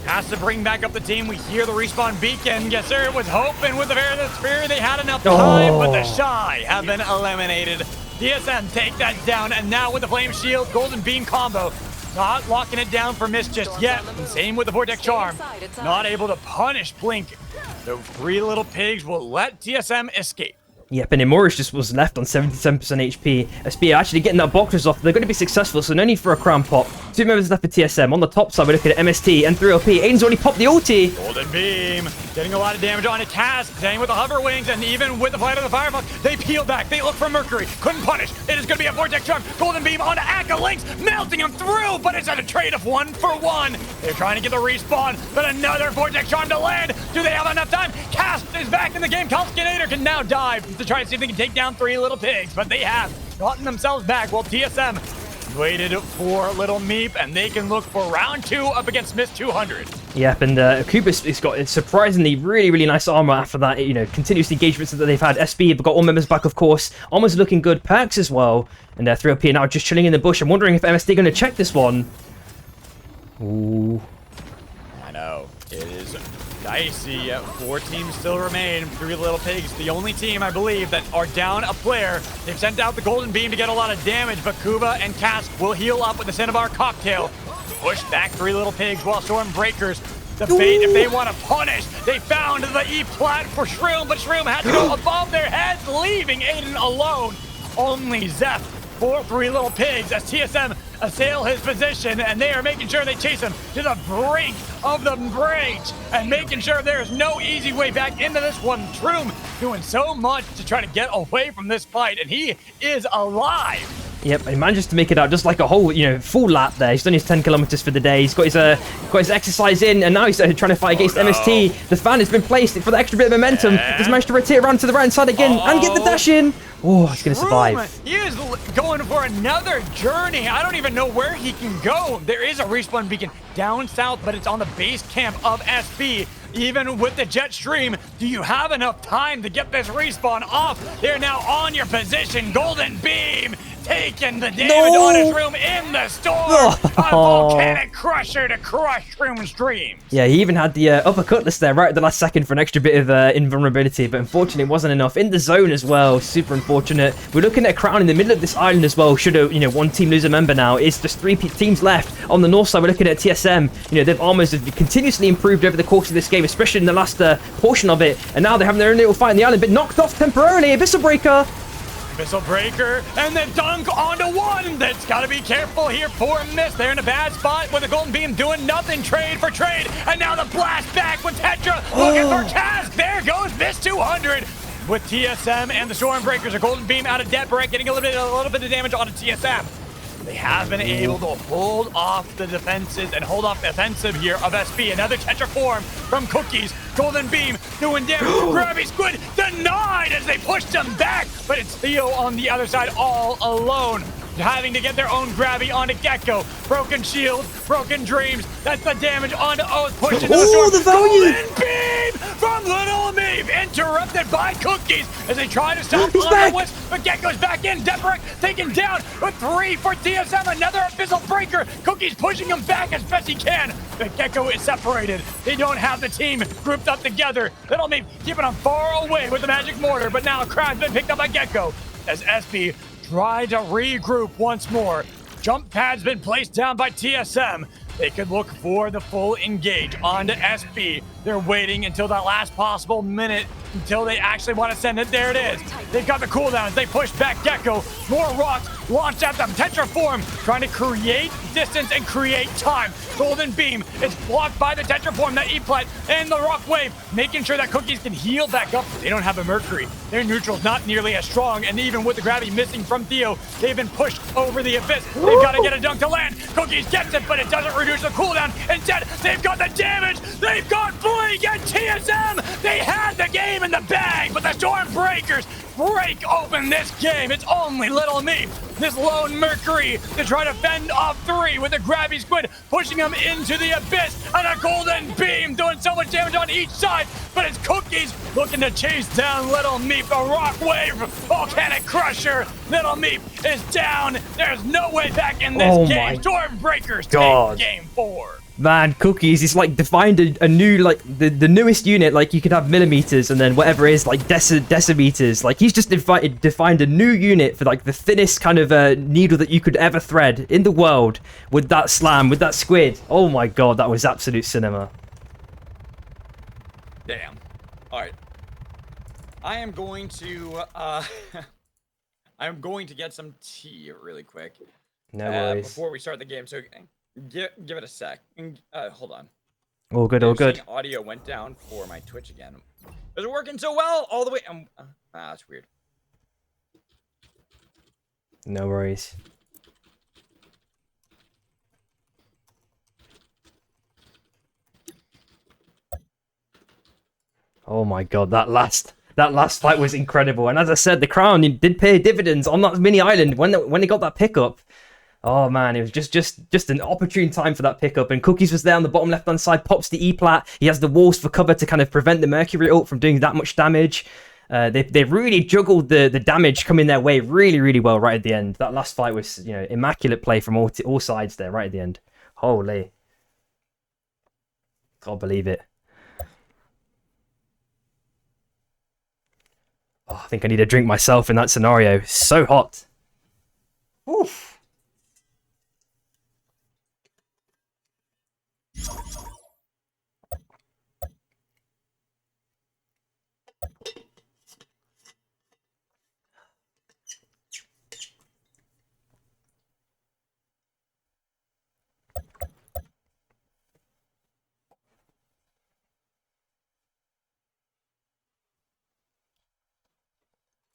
has to bring back up the team. We hear the respawn beacon. Yes, sir. Was hoping with the Veritable Spirit they had enough time, but the Shy have been eliminated. DSM take that down, and now with the Flame Shield, Golden Beam combo, not locking it down for Miss just yet. And same with the Vortex Charm. Not able to punish Blink. The Three Little Pigs will let DSM escape. Yep, and Morris just was left on 77% HP. SB actually getting that boxers off. They're going to be successful, so no need for a crown pop. 2 members left for TSM. On the top side, we're looking at MST and 3OP. Aiden's already popped the ulti. Golden Beam getting a lot of damage on a Cask. Staying with the hover wings, and even with the flight of the Firefly, they peel back. They look for Mercury. Couldn't punish. It is going to be a Vortex Charm. Golden Beam onto Akka Lynx, melting him through, but it's at a trade of 1 for 1. They're trying to get the respawn, but another Vortex Charm to land. Do they have enough time? Cask is back in the game. Confiscator can now dive to try to see if they can take down 3 Little Pigs, but they have gotten themselves back. While TSM waited for Little Meep, and they can look for round 2 up against Miss 200. Yep, and Kubus has got surprisingly really nice armor after that, you know, continuous engagements that they've had. SB have got all members back, of course. Armor's looking good. Perks as well. And 3OP now just chilling in the bush. I'm wondering if MSD going to check this one. Ooh. I know. It is dicey. 4 teams still remain. 3 Little Pigs, the only team, I believe, that are down a player. They've sent out the Golden Beam to get a lot of damage, but Kuba and Cask will heal up with the Cinnabar Cocktail. Push back 3 Little Pigs while Stormbreakers debate if they want to punish. They found the E-plat for Shroom, but Shroom had to go above their heads, leaving Aiden alone. Only Zeph for 3 Little Pigs as TSM assail his position, and they are making sure they chase him to the brink of the breach and making sure there is no easy way back into this one. Shroom doing so much to try to get away from this fight, and he is alive. Yep, he manages to make it out just like a whole, you know, full lap there. He's done his 10 kilometers for the day. He's got his exercise in, and now he's trying to fight against MST. The fan has been placed for the extra bit of momentum. He's managed to rotate around to the right side again and get the dash in. Oh, he's going to survive. He is going for another journey. I don't even know where he can go. There is a respawn beacon down south, but it's on the base camp of SB. Even with the jet stream, do you have enough time to get this respawn off? They're now on your position. Golden Beam taking the damage on his room in the storm. A volcanic crusher to crush Shroom's dreams. Yeah, he even had the uppercutless there right at the last second for an extra bit of invulnerability, but unfortunately it wasn't enough. In the zone as well, super unfortunate. We're looking at a crown in the middle of this island as well. Should you know, one team lose a member now. It's just 3 teams left. On the north side, we're looking at TSM. You know, their armors have continuously improved over the course of this game, especially in the last portion of it. And now they're having their own little fight in the island, but knocked off temporarily. Abyssal Breaker. Abyssal Breaker, and then dunk onto one. That's got to be careful here for Miss. They're in a bad spot with the Golden Beam doing nothing. Trade for trade. And now the blast back with Tetra looking for Cask. There goes Miss 200 with TSM and the Stormbreakers. A Golden Beam out of dead break, getting a little bit of damage onto TSM. They have been able to hold off the defenses and hold off the offensive here of SB. Another Tetra form from Cookies. Golden Beam doing damage. Grabby Squid denied as they pushed him back. But it's Theo on the other side all alone, having to get their own Grabby onto Gecko. Broken shield, broken dreams. That's the damage onto Oath. Pushed into the storm. The value! Golden Beam from Little Meep. Interrupted by Cookies as they try to stop He's back. the Wisp. But Gecko's back in. Deborah taken down with 3 for TSM. Another Abyssal Breaker. Cookies pushing him back as best he can. But Gecko is separated. They don't have the team grouped up together. Little Meep keeping them far away with the Magic Mortar. But now a crowd's been picked up by Gecko as SB try to regroup once more. Jump pad's been placed down by TSM. They could look for the full engage onto SB. They're waiting until that last possible minute until they actually want to send it. There it is. They've got the cooldowns. They push back Gecko. More rocks launched at them. Tetraform trying to create distance and create time. Golden Beam is blocked by the Tetraform, that E-Plat, and the Rock Wave, making sure that Cookies can heal back up. They don't have a Mercury. Their neutral's not nearly as strong, and even with the gravity missing from Theo, they've been pushed over the abyss. They've got to get a dunk to land. Cookies gets it, but it doesn't reduce the cooldown. Instead, they've got the damage. They've got Blink and TSM. They had the game in the bag, but the Stormbreakers break open this game. It's only Little Meep, this lone Mercury, to try to fend off 3 with a Grabby Squid, pushing him into the abyss, and a Golden Beam doing so much damage on each side, but it's Cookies looking to chase down Little Meep. The Rock Wave, Volcanic Crusher. Little Meep is down. There's no way back in this game. Stormbreakers take game 4. Man, Cookies, it's like defined a new, like, the newest unit. Like, you could have millimeters and then whatever it is, like, decimeters. Like, he's just defined a new unit for, like, the thinnest kind of needle that you could ever thread in the world with that slam, with that squid. Oh my god, that was absolute cinema. Damn. Alright. I am going to, I'm going to get some tea really quick. No worries. Before we start the game, so give it a sec. Hold on. All good, all good. Audio went down for my Twitch again. Is it working so well all the way? That's weird. No worries. Oh my god, that last fight was incredible. And as I said, the crown did pay dividends on that mini island when they got that pickup. Oh man, it was just an opportune time for that pickup. And Cookies was there on the bottom left-hand side, pops the E-Plat. He has the walls for cover to kind of prevent the Mercury ult from doing that much damage. They really juggled the damage coming their way really, really well right at the end. That last fight was, you know, immaculate play from all sides there right at the end. Holy. Can't believe it. Oh, I think I need a drink myself in that scenario. So hot. Oof.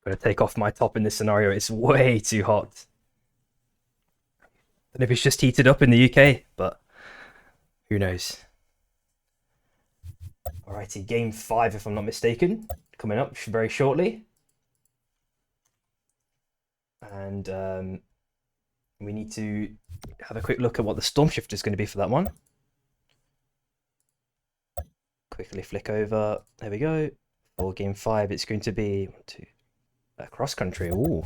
Gonna take off my top in this scenario. It's way too hot. And if it's just heated up in the UK, but who knows? Alrighty, game 5 if I'm not mistaken, coming up very shortly. And we need to have a quick look at what the Storm Shifter is going to be for that one. Quickly flick over. There we go. For game 5, it's going to be cross country. Ooh.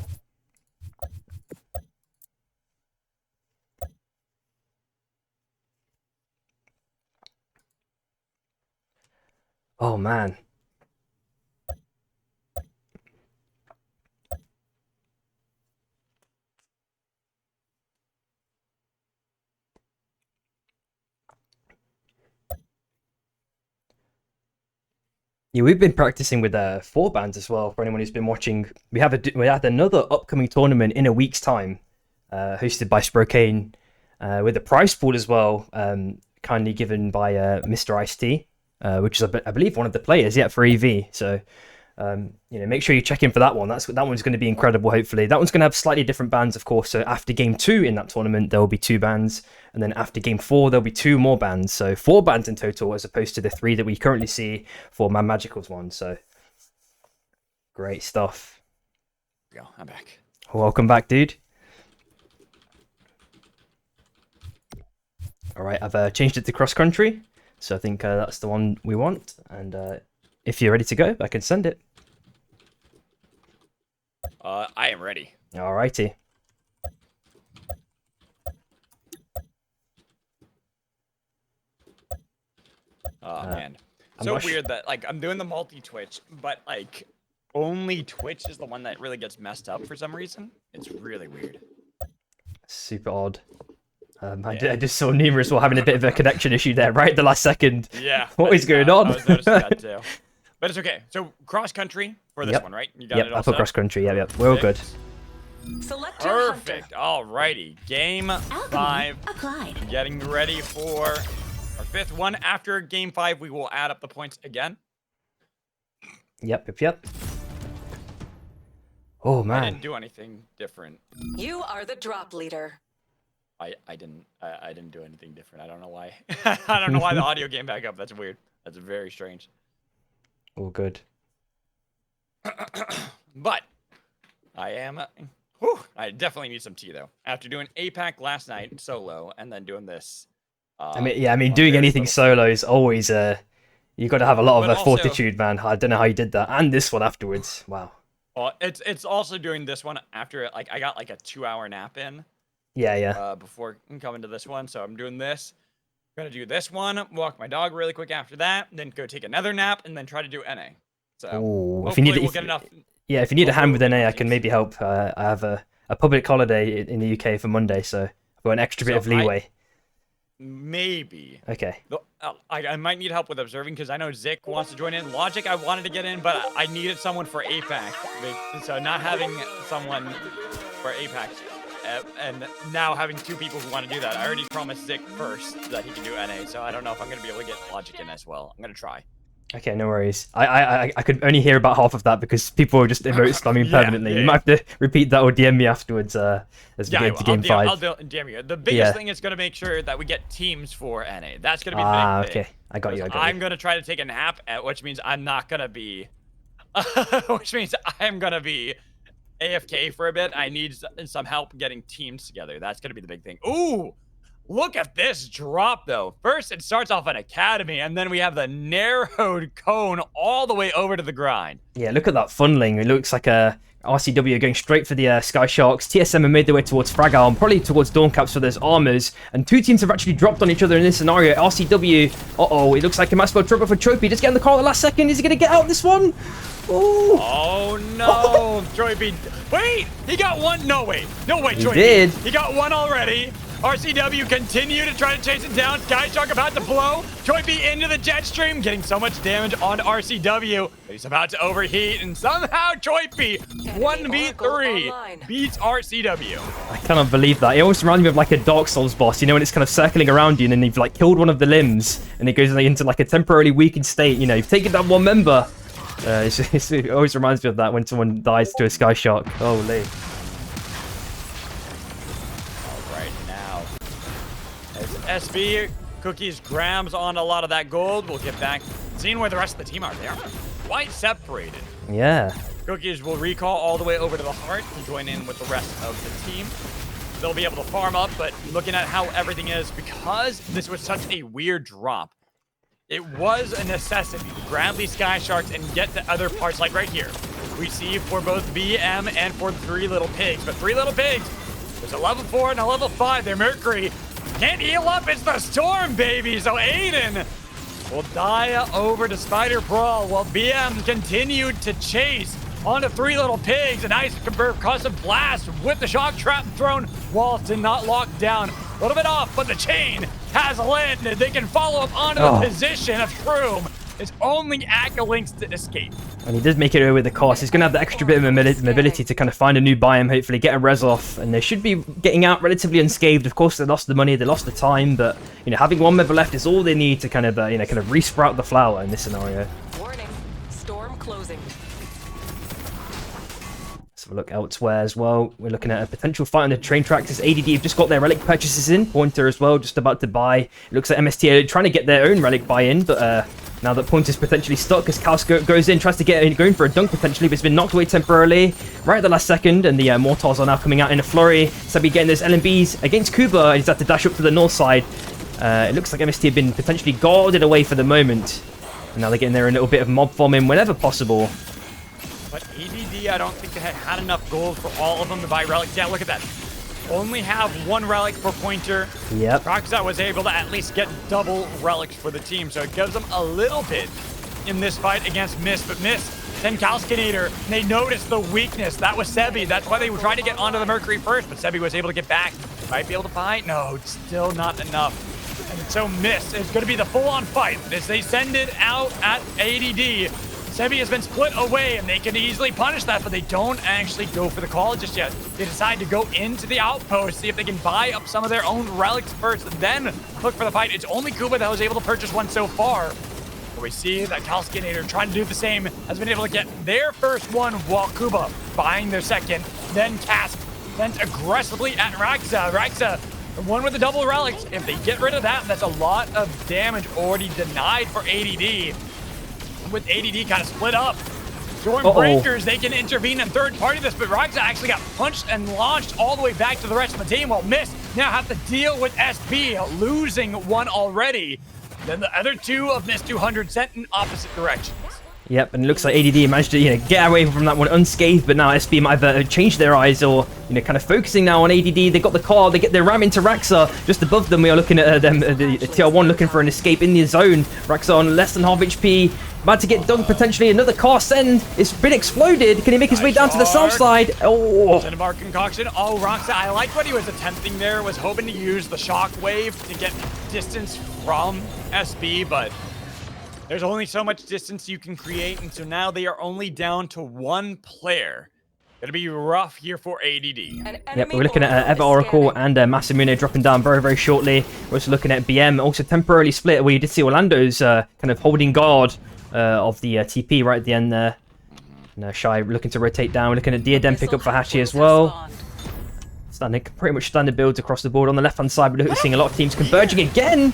Oh man. Yeah, we've been practicing with 4 bands as well. For anyone who's been watching, we had another upcoming tournament in a week's time, hosted by Sprocane, with a prize pool as well, kindly given by Mr. Ice-T, which is I believe one of the players for EV. So make sure you check in for that one. That one's going to be incredible. Hopefully, that one's going to have slightly different bands, of course. So after game 2 in that tournament, there will be 2 bands. And then after game 4, there'll be 2 more bands. So 4 bands in total, as opposed to the 3 that we currently see for Mad Magical's one. So great stuff. There we go. I'm back. Welcome back, dude. All right, I've changed it to cross country. So I think that's the one we want. And if you're ready to go, I can send it. I am ready. All righty. Oh man, so weird that I'm doing the multi-Twitch, but only Twitch is the one that really gets messed up for some reason. It's really weird. Super odd. I just saw numerous having a bit of a connection issue there right at the last second. Yeah. What is going on? I was noticing that too. But it's okay. So cross country for this Yep. one, right? You got Yep, it all upper set? cross country. Yep. We're all good. Select your hunter. Perfect. Alrighty. Game 5. Applied. Getting ready for our 5th one. After game 5, we will add up the points again. Yep. Oh I man. didn't do anything different. You are the drop leader. I didn't do anything different. I don't know why. I don't know why the audio came back up. That's weird. That's very strange. All good. But I am. Whew, I definitely need some tea though. After doing APAC last night solo and then doing this. I mean, on doing very anything little- solo is always you got to have a lot of But also- fortitude, man. I don't know how you did that, and this one afterwards. Wow. Well, it's also doing this one after like I got like a 2-hour nap in Yeah. before coming to this one. So I'm doing this. Gonna do this one, walk my dog really quick after that, then go take another nap, and then try to do NA. So Ooh, if hopefully you need, we'll if, get enough. yeah, if you need a hand with hopefully NA, we'll I get can enough maybe help. I have a public holiday in the UK for Monday, so I've got an extra bit So of leeway. Maybe. Okay. I might need help with observing because I know Zik wants to join in. Logic, I wanted to get in, but I needed someone for APAC. So not having someone for APAC, and now having 2 people who want to do that. I already promised Zik first that he can do NA, so I don't know if I'm going to be able to get Logic in as well. I'm going to try. Okay, no worries. I could only hear about half of that because people were just emote spamming Yeah, permanently. yeah, You might have to repeat that or DM me afterwards as we Yeah, get into game 5. I'll DM you. The biggest Yeah. thing is going to make sure that we get teams for NA. That's going to be the big thing. Okay. I got you. I'm going to try to take a nap, which means I'm not going to be... which means I'm going to be AFK for a bit. I need some help getting teams together. That's going to be the big thing. Ooh! Look at this drop, though. First, it starts off an academy, and then we have the narrowed cone all the way over to the grind. Yeah, look at that funneling. It looks like a RCW are going straight for the Sky Sharks. TSM have made their way towards Fragile and probably towards Dawncaps for those armors. And 2 teams have actually dropped on each other in this scenario. RCW, it looks like it might spell trouble for Trophy. Just getting the call at the last second. Is he going to get out this one? Ooh. Oh no, Joyby. Wait, he got one. No, wait. No, wait, He Joyby. did. He got one already. RCW continue to try to chase it down. Skyshark about to blow. Joyby into the jet stream, getting so much damage on RCW. He's about to overheat, and somehow Joyby, 1v3, beats RCW. I cannot believe that. It almost reminds me of like a Dark Souls boss, you know, when it's kind of circling around you and then you've like killed one of the limbs and it goes into like a temporarily weakened state. You know, you've taken down one member. It always reminds me of that when someone dies to a Sky Shark. Holy. SB, Cookies grabs on a lot of that gold. We'll get back. Seeing where the rest of the team are. They are quite separated. Yeah. Cookies will recall all the way over to the heart to join in with the rest of the team. They'll be able to farm up, but looking at how everything is, because this was such a weird drop, it was a necessity to grab these Sky Sharks and get to other parts, like right here. We see for both BM and for 3 Little Pigs, but 3 Little Pigs, there's a level 4 and a level 5. They're Mercury. Can't heal up, it's the storm, baby! So Aiden will die over to Spider Brawl while BM continued to chase onto 3 Little Pigs. A nice concussive blast with the shock trap thrown. Walls did not lock down. A little bit off, but the chain has landed. They can follow up onto the position of Shroom. It's only Akalinks to escape. And he did make it over the course. He's going to have the extra bit of mobility to kind of find a new biome, hopefully get a res off, and they should be getting out relatively unscathed. Of course, they lost the money, they lost the time, but you know, having one member left is all they need to kind of resprout the flower in this scenario. Warning, storm closing. Let's have a look elsewhere as well. We're looking at a potential fight on the train tracks as ADD have just got their relic purchases in. Pointer as well, just about to buy. It looks like MST are trying to get their own relic buy in, but now that Pointer's potentially stuck as Kaos goes in, tries to get going for a dunk potentially, but it's been knocked away temporarily right at the last second, and the Mortars are now coming out in a flurry. Sabi getting those LMBs against Kuba, and he's had to dash up to the north side. It looks like MST have been potentially guarded away for the moment. And now they're getting there a little bit of mob farming whenever possible. But ADD, I don't think they had enough gold for all of them to buy relics. Yeah, look at that. Only have 1 relic per Pointer. Yep. Rockstar was able to at least get double relics for the team, so it gives them a little bit in this fight against Mist. But Mist, 10 Calcinator, they noticed the weakness. That was Sebi. That's why they were trying to get onto the Mercury first, but Sebi was able to get back. Might be able to fight? No, it's still not enough. And so Mist is going to be the full-on fight as they send it out at ADD. Sebi has been split away, and they can easily punish that, but they don't actually go for the call just yet. They decide to go into the outpost, see if they can buy up some of their own relics first, then look for the fight. It's only Kuba that was able to purchase one so far. But we see that Kalskinator trying to do the same, has been able to get their first one while Kuba buying their second, then Cask sent aggressively at Raxa. Raxa, the one with the double relics. If they get rid of that, that's a lot of damage already denied for ADD. With ADD kind of split up. Stormbreakers, they can intervene and third party this, but Raxa actually got punched and launched all the way back to the rest of the team, while Mist now have to deal with SB, losing one already. Then the other two of Mist 200 sent in opposite directions. Yep, and it looks like ADD managed to, get away from that one unscathed, but now SB might have changed their eyes or, kind of focusing now on ADD. They got the car, they get their ram into Raxa just above them. We are looking at them, the TR1 looking for an escape in the zone. Raxa on less than half HP. About to get done potentially. Another car send. It's been exploded. Can he make his way down to the south side? Oh. Cinnabar concoction. Oh, Raxa, I like what he was attempting there. Was hoping to use the shockwave to get distance from SB, but there's only so much distance you can create, and so now they are only down to one player. It'll be rough here for ADD. Yep, we're looking at Ever Oracle and Massimune dropping down very, very shortly. We're also looking at BM, also temporarily split, where you did see Orlando's kind of holding guard of the TP right at the end there. And Shy looking to rotate down. We're looking at Diadem pick up for Hachi as well. Pretty much standard builds across the board. On the left-hand side, we're seeing a lot of teams converging again.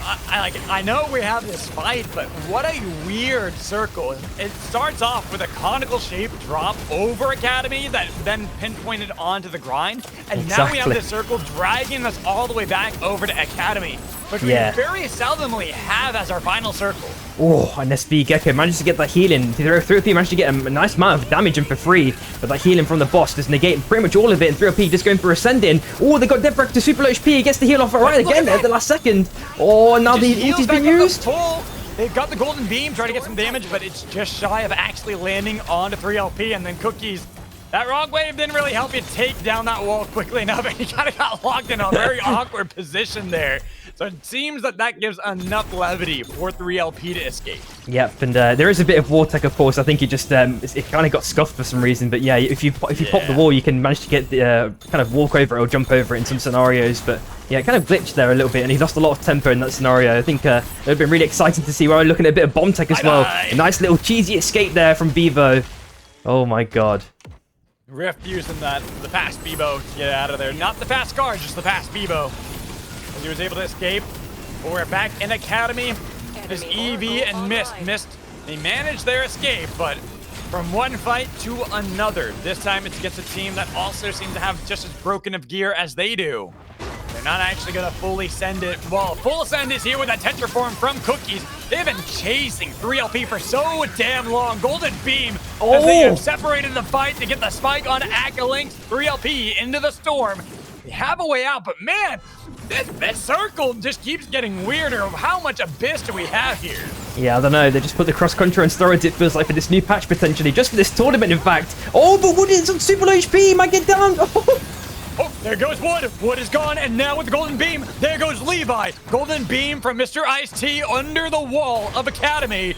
I know we have this fight, but what a weird circle. It starts off with a conical shaped drop over Academy that then pinpointed onto the grind. And now we have this circle dragging us all the way back over to Academy, which we very seldomly have as our final circle. Oh, and SB Gecko manages to get that healing. 3OP managed to get a nice amount of damage in for free, but that healing from the boss does negate pretty much all of it, and 3OP just going for ascending. Oh, they got Deathbreaker to super low HP. He gets the heal off right again at the last second. Oh, now the ulti's been used. They've got the golden beam trying to get some damage, but it's just shy of actually landing onto 3LP, and then Cookies. That Rock Wave didn't really help you take down that wall quickly enough, and he kind of got locked in a very awkward position there. So it seems that gives enough levity for 3LP to escape. Yep, and there is a bit of wall tech, of course. I think it just it kind of got scuffed for some reason. But yeah, if you pop the wall, you can manage to get the kind of walk over it or jump over it in some scenarios. But yeah, it kind of glitched there a little bit, and he lost a lot of tempo in that scenario. I think it would have been really exciting to see. We're looking at a bit of bomb tech as well. A nice little cheesy escape there from Bevo. Oh my god. Rift using the fast Bebo to get out of there. Not the fast guard, just the fast Bebo. As he was able to escape. But we're back in Academy. There's EV and Mist. They managed their escape, but from one fight to another. This time it's against a team that also seems to have just as broken of gear as they do. They're not actually going to fully send it. Well, full send is here with that Tetraform from Cookies. They've been chasing 3LP for so damn long. Golden Beam, as they have separated the fight to get the spike on Akalinks. 3LP into the storm. They have a way out, but man, this circle just keeps getting weirder. How much abyss do we have here? Yeah, I don't know. They just put the cross-country on steroids, it feels like, for this new patch, potentially. Just for this tournament, in fact. Oh, but Wood is on super low HP. He might get down. Oh, there goes Wood. Wood is gone, and now with the Golden Beam, there goes Levi. Golden Beam from Mr. Ice-T under the wall of Academy.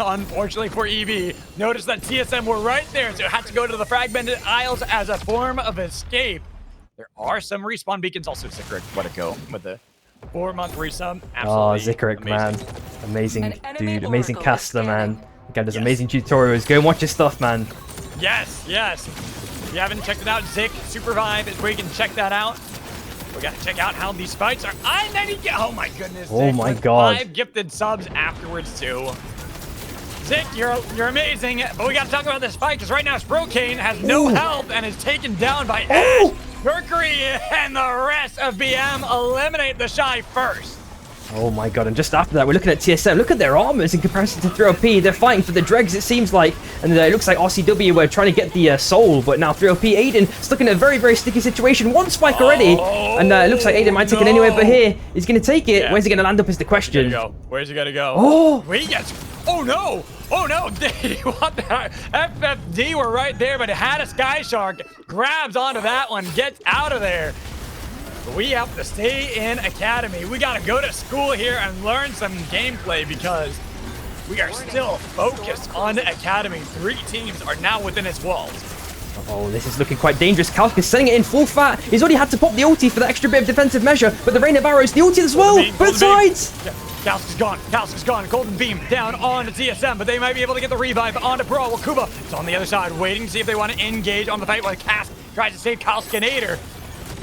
Unfortunately for EV, notice that TSM were right there, so it had to go to the Fragmented Isles as a form of escape. There are some respawn beacons. Also, Zikrik, what a go with the 4-month resub. Absolutely Zikrik, man. Amazing dude. Amazing caster, man. Again, does amazing tutorials. Go and watch his stuff, man. Yes. If you haven't checked it out, Zik Super Vibe is where you can check that out. We gotta check out how these fights are. And then oh my goodness. Oh Zik, my god. 5 gifted subs afterwards too. Zik, you're amazing. But we gotta talk about this fight because right now Sprokane has no health and is taken down by Ash. Mercury and the rest of BM eliminate the Shy first. Oh my god, and just after that, we're looking at TSM. Look at their armors in comparison to 3OP. They're fighting for the dregs, it seems like. And it looks like RCW were trying to get the soul, but now 3OP, Aiden, stuck in a very, very sticky situation. One spike already. And it looks like Aiden might take it anyway, but here, he's going to take it. Where's he going to land up is the question. Where's he going to go? Oh! Wait, yes. Oh no! Oh no! What the FFD were right there, but it had a Sky Shark. Grabs onto that one, gets out of there. We have to stay in Academy. We gotta go to school here and learn some gameplay because We are still focused on Academy. 3 teams are now within its walls. Oh, this is looking quite dangerous. Kalsk is setting it in full fat. He's already had to pop the ulti for the extra bit of defensive measure, but the rain of arrows, the ulti as well, both sides. Yeah, Kalsk is gone. Kalsk is gone. Golden Beam down on the TSM, but they might be able to get the revive onto Brawl. Well, Kuba is on the other side, waiting to see if they want to engage on the fight while Kalsk tries to save Kalskinator.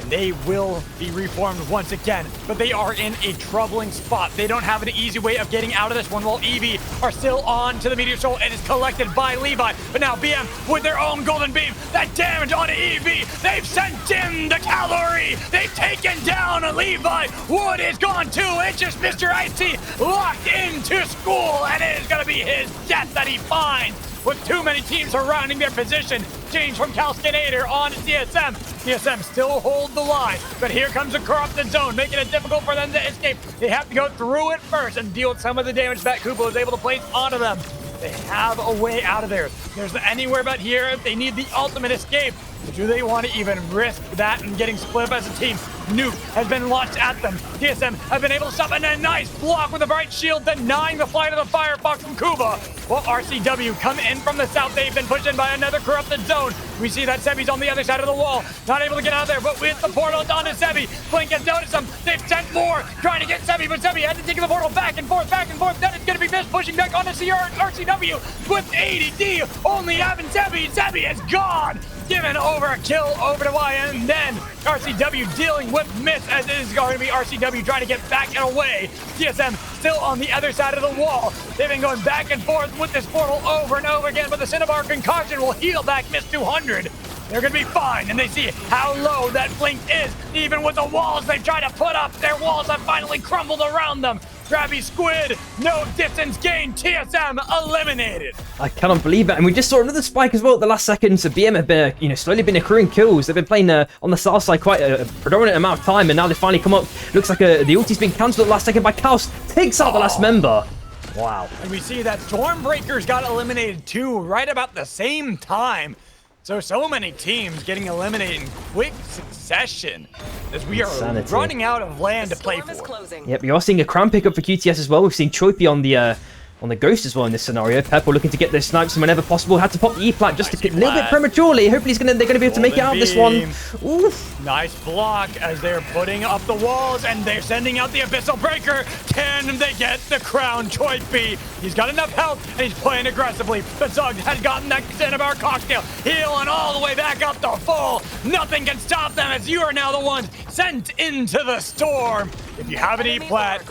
And they will be reformed once again, but they are in a troubling spot. They don't have an easy way of getting out of this one while Eevee are still on to the Meteor Soul and is collected by Levi. But now BM with their own Golden Beam, that damage onto Eevee. They've sent in the cavalry. They've taken down Levi. Wood is gone too. It's just Mr. Ice-T locked into school, and it is going to be his death that he finds. With too many teams surrounding their position. Change from Kalskinator on to TSM. TSM still hold the line, but here comes a corrupted zone, making it difficult for them to escape. They have to go through it first and deal with some of the damage that Kubo is able to place onto them. They have a way out of there. There's anywhere but here if they need the ultimate escape. Do they want to even risk that and getting split up as a team? Nuke has been launched at them. TSM have been able to stop, and a nice block with a bright shield denying the flight of the Firefox from Kuba. Well, RCW come in from the south. They've been pushed in by another corrupted zone. We see that Sebi's on the other side of the wall. Not able to get out there, but with the portal, it's on to Sebi. Blink has noticed them. They've sent more, trying to get Sebi, but Sebi had to take the portal back and forth, back and forth. Then it's going to be missed, pushing back onto RCW with ADD. Only having Sebi. Sebi is gone. Given over a kill over to Y, and then RCW dealing with miss, as it is going to be RCW trying to get back and away. TSM still on the other side of the wall. They've been going back and forth with this portal over and over again, but the Cinnabar Concoction will heal back miss 200. They're going to be fine, and they see how low that blink is. Even with the walls they try to put up, their walls have finally crumbled around them. Grabby Squid, no distance gain, TSM eliminated. I cannot believe it. And we just saw another spike as well at the last second. So BM have been, slowly been accruing kills. They've been playing on the south side quite a predominant amount of time, and now they finally come up. Looks like the ulti's been cancelled at the last second by Kaos. Takes out the last member. Wow. And we see that Stormbreakers got eliminated too, right about the same time. So many teams getting eliminated in quick succession as we are running out of land to play for. Yep, you're seeing a crown pickup for QTS as well. We've seen Choipy on the Ghost as well in this scenario. Pepper looking to get their snipes whenever possible. Had to pop the E-plat just a little bit prematurely. Hopefully they're going to be able to make it out of this one. Oof. Nice block as they're putting up the walls and they're sending out the Abyssal Breaker. Can they get the crown? Choipy, he's got enough health and he's playing aggressively. But Zug has gotten that Cinnabar cocktail, healing all the way back up to full. Nothing can stop them as you are now the ones sent into the storm. If you have an E-plat,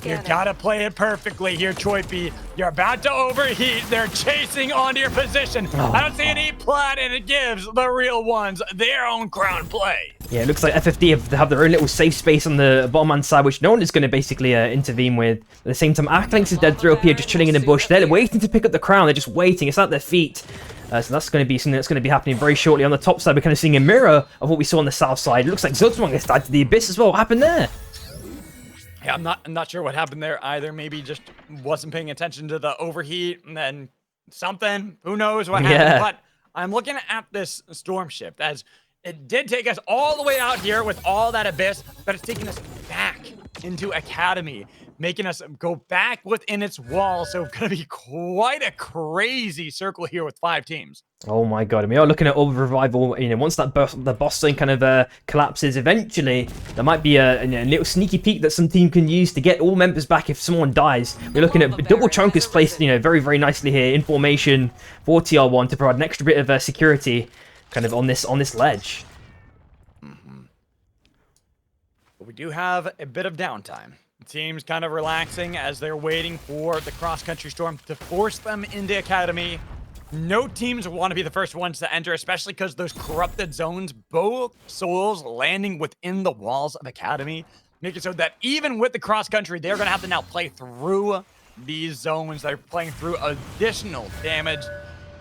you've got to play it perfectly here, Choipy. You're about to overheat. They're chasing onto your position. I don't see an E-plat, and it gives the real ones their own crown play. Yeah, it looks like FFD have their own little safe space on the bottom hand side, which no one is going to basically intervene with. At the same time, Arclinx is dead through up here, just chilling in the bush. They're waiting to pick up the crown. They're just waiting. It's at their feet. So that's going to be something that's going to be happening very shortly. On the top side, we're kind of seeing a mirror of what we saw on the south side. It looks like Zilzwang gets tied to the Abyss as well. What happened there? Yeah, I'm not sure what happened there either. Maybe just wasn't paying attention to the overheat and then something. Who knows what happened? But I'm looking at this storm shift as it did take us all the way out here with all that Abyss, but it's taking us back into Academy, making us go back within its walls. So it's going to be quite a crazy circle here with 5 teams. Oh my god, and we are looking at Orb of Revival. Once that the boss zone kind of collapses, eventually there might be a little sneaky peek that some team can use to get all members back if someone dies. We're looking at double chunkers placed, very, very nicely here in formation for TR1 to provide an extra bit of security, kind of on this ledge. But we do have a bit of downtime. The team's kind of relaxing as they're waiting for the cross-country storm to force them into Academy. No teams want to be the first ones to enter, especially because those corrupted zones, both souls landing within the walls of Academy, make it so that even with the cross-country, they're going to have to now play through these zones. They're playing through additional damage.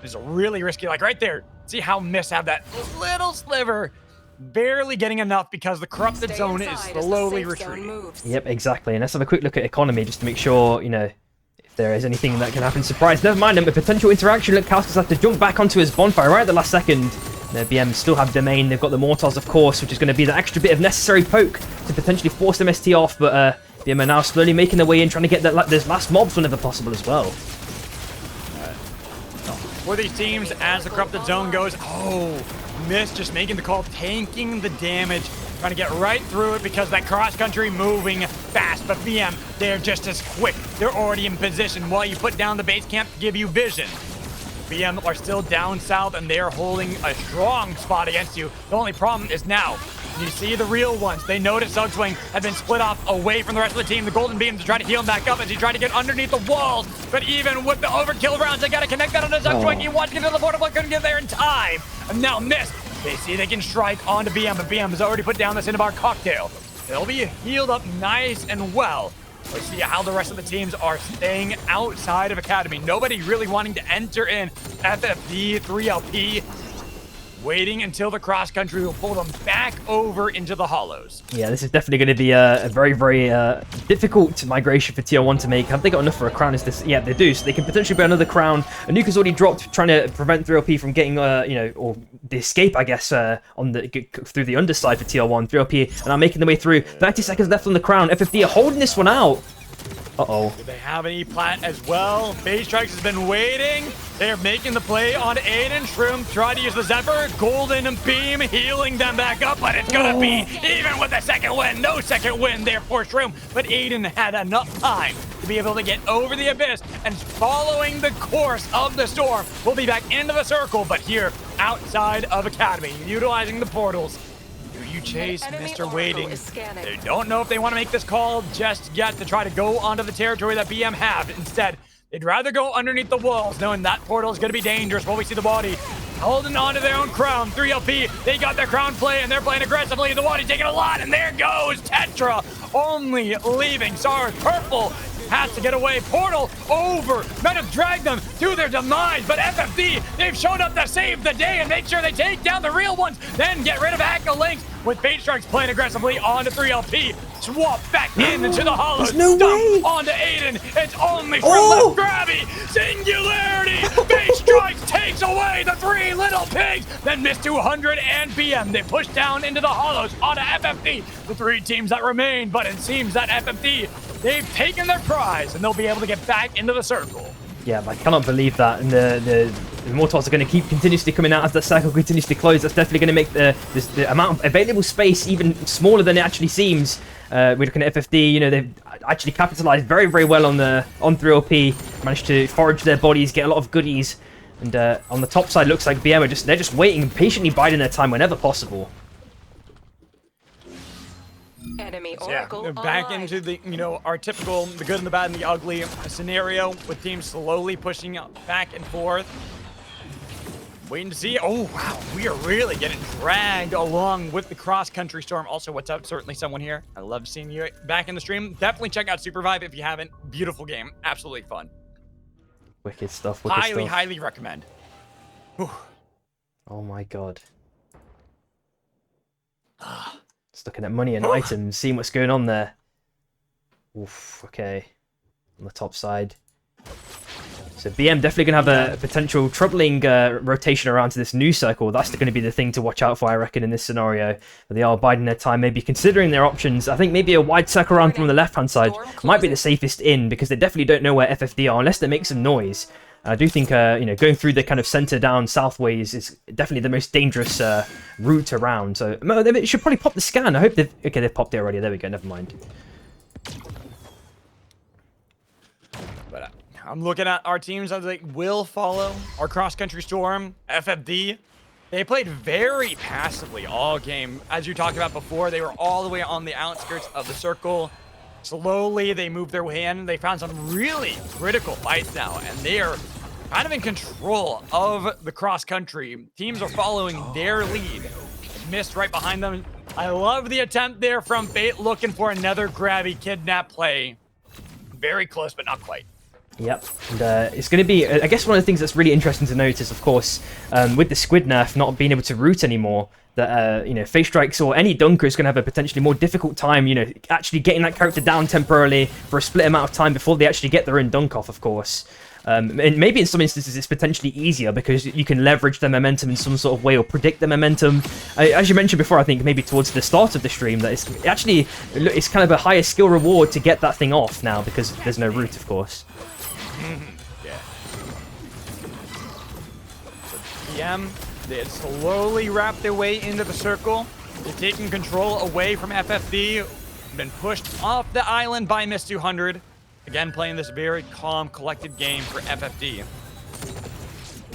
It's really risky. Like right there, see how Miss have that little sliver, barely getting enough because the corrupted zone is slowly retreating. Yep, exactly. And let's have a quick look at economy just to make sure, if there is anything that can happen. Surprise, never mind, a potential interaction. Look, Kauskas have to jump back onto his bonfire right at the last second. The BM still have domain. They've got the mortars, of course, which is going to be the extra bit of necessary poke to potentially force MST off, but BM are now slowly making their way in, trying to get those last mobs whenever possible as well. For these teams, as the corrupted zone goes, oh, Miss just making the call, tanking the damage, trying to get right through it because that cross-country moving fast. But BM, they're just as quick. They're already in position while you put down the base camp to give you vision. BM are still down south, and they're holding a strong spot against you. The only problem is now, you see the real ones. They notice Zugswing have been split off away from the rest of the team. The golden beams to try to heal him back up as he tried to get underneath the walls. But even with the overkill rounds, they got to connect that onto Zugswing. He wants to get to the portal, but couldn't get there in time. And now Mist. They see they can strike onto BM, but BM has already put down the Cinnabar cocktail. They'll be healed up nice and well. Let's see how the rest of the teams are staying outside of Academy. Nobody really wanting to enter in FFD, 3LP. Waiting until the cross-country will pull them back over into the hollows. Yeah, this is definitely going to be a very, very difficult migration for TR1 to make. Have they got enough for a crown? Is this? Yeah, they do. So they can potentially buy another crown. Anuka's already dropped, trying to prevent 3LP from getting, or the escape, I guess, on through the underside for TR1. 3LP are now making their way through. 30 seconds left on the crown. FFD are holding this one out. Uh-oh. Do they have an E-Plat as well? Phase Strikes has been waiting. They're making the play on Aiden. Shroom tried to use the Zephyr. Golden Beam healing them back up, but it's gonna be even with the second win. No second win there for Shroom, but Aiden had enough time to be able to get over the abyss and following the course of the storm. We'll be back into the circle, but here outside of Academy, utilizing the portals. You chase Mr. Waiting. They don't know if they want to make this call just yet to try to go onto the territory that BM have. Instead, they'd rather go underneath the walls, knowing that portal is going to be dangerous while we see the Wadi holding on to their own crown. 3LP, they got their crown play, and they're playing aggressively. The Wadi taking a lot, and there goes Tetra, only leaving. Sorry, Purple has to get away. Portal over. Meant to drag them to their demise, but FFD, they've shown up to save the day and make sure they take down the real ones, then get rid of Hackle Links with Fate Strikes playing aggressively onto 3LP. Swap back into the hollows. No way. Onto Aiden. It's only for left grabby. Singularity. Fate Strikes takes away the three little pigs. Then Miss 200 and BM. They push down into the hollows onto FFD. The three teams that remain, but it seems that FFD, they've taken their prize and they'll be able to get back into the circle. Yeah, I cannot believe that. And the Mortals are going to keep continuously coming out as the cycle continues to close. That's definitely going to make the amount of available space even smaller than it actually seems. We're looking at FFD. You know, they've actually capitalized very, very well on 3LP. Managed to forage their bodies, get a lot of goodies. And on the top side, looks like BM are they're just waiting, patiently biding their time whenever possible. Enemy Yeah, Oracle they're back online. into the, our typical, the good and the bad and the ugly scenario with teams slowly pushing back and forth. Waiting to see. Oh, wow. We are really getting dragged along with the cross-country storm. Also, what's up? Certainly someone here. I love seeing you back in the stream. Definitely check out Supervive if you haven't. Beautiful game. Absolutely fun. Wicked stuff. Highly recommend. Whew. Oh my god. Just looking at money and items, seeing what's going on there. Oof, okay. On the top side. So BM definitely going to have a potential troubling rotation around to this new circle. That's going to be the thing to watch out for, I reckon, in this scenario. But they are biding their time, maybe considering their options. I think maybe a wide circle around from the left-hand side might be the safest in, because they definitely don't know where FFD are unless they make some noise. I do think, going through the kind of center down southways is definitely the most dangerous route around. So they should probably pop the scan. I hope they've... Okay, they've popped it already. There we go. Never mind. But I'm looking at our teams. I was like, will follow our cross-country storm, FFD. They played very passively all game. As you talked about before, they were all the way on the outskirts of the circle. Slowly, they moved their way in. They found some really critical fights now, and they are kind of in control of the cross-country. Teams are following their lead. Missed right behind them. I love the attempt there from Fate, looking for another grabby kidnap play. Very close, but not quite. Yep, and it's going to be, I guess one of the things that's really interesting to notice, of course, with the squid nerf not being able to root anymore, that you know, Face Strikes or any dunker is going to have a potentially more difficult time, you know, actually getting that character down temporarily for a split amount of time before they actually get their own dunk off, of course. And maybe in some instances it's potentially easier because you can leverage their momentum in some sort of way or predict the momentum. As you mentioned before, I think maybe towards the start of the stream, that it's kind of a higher skill reward to get that thing off now because there's no root, of course. Yeah. So BM, they slowly wrap their way into the circle. They're taking control away from FFD. Been pushed off the island by Miss 200. Again, playing this very calm, collected game for FFD.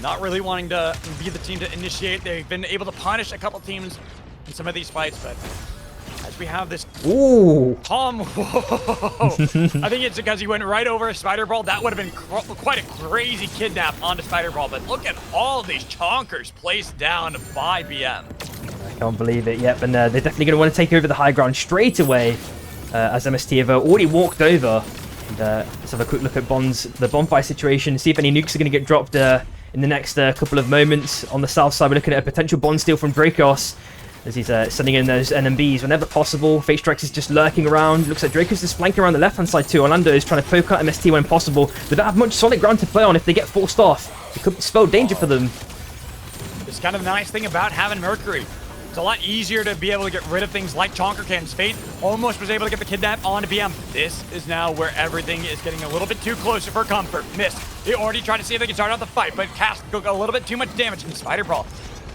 Not really wanting to be the team to initiate. They've been able to punish a couple teams in some of these fights, but as we have this calm, I think it's because he went right over a Spider Brawl. That would have been quite a crazy kidnap onto Spider Brawl, but look at all these chonkers placed down by BM. I can't believe it. Yep, and they're definitely going to want to take over the high ground straight away as MST have already walked over. And, let's have a quick look at the bonfire situation, see if any nukes are going to get dropped in the next couple of moments. On the south side, we're looking at a potential bond steal from Dracos as he's sending in those NMBs whenever possible. Face Strikes is just lurking around. Looks like Dracos is flanking around the left-hand side too. Orlando is trying to poke out MST when possible. They don't have much solid ground to play on. If they get forced off, it could spell danger for them. It's kind of the nice thing about having Mercury. It's a lot easier to be able to get rid of things like Chonker Cannons. Fate almost was able to get the kidnap onto BM. This is now where everything is getting a little bit too close for comfort. Missed. They already tried to see if they can start out the fight, but Cast took a little bit too much damage, and Spider Brawl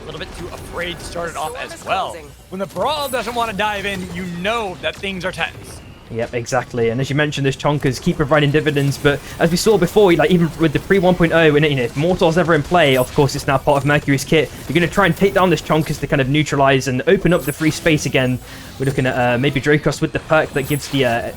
a little bit too afraid to start it off as well. When the Brawl doesn't want to dive in, you know that things are tense. Yep, exactly. And as you mentioned, those chonkers keep providing dividends, but as we saw before, like even with the pre 1.0, and you know, if Mortal's ever in play, of course it's now part of Mercury's kit. You're going to try and take down those chonkers to kind of neutralize and open up the free space again. We're looking at maybe Dracos with the perk that gives the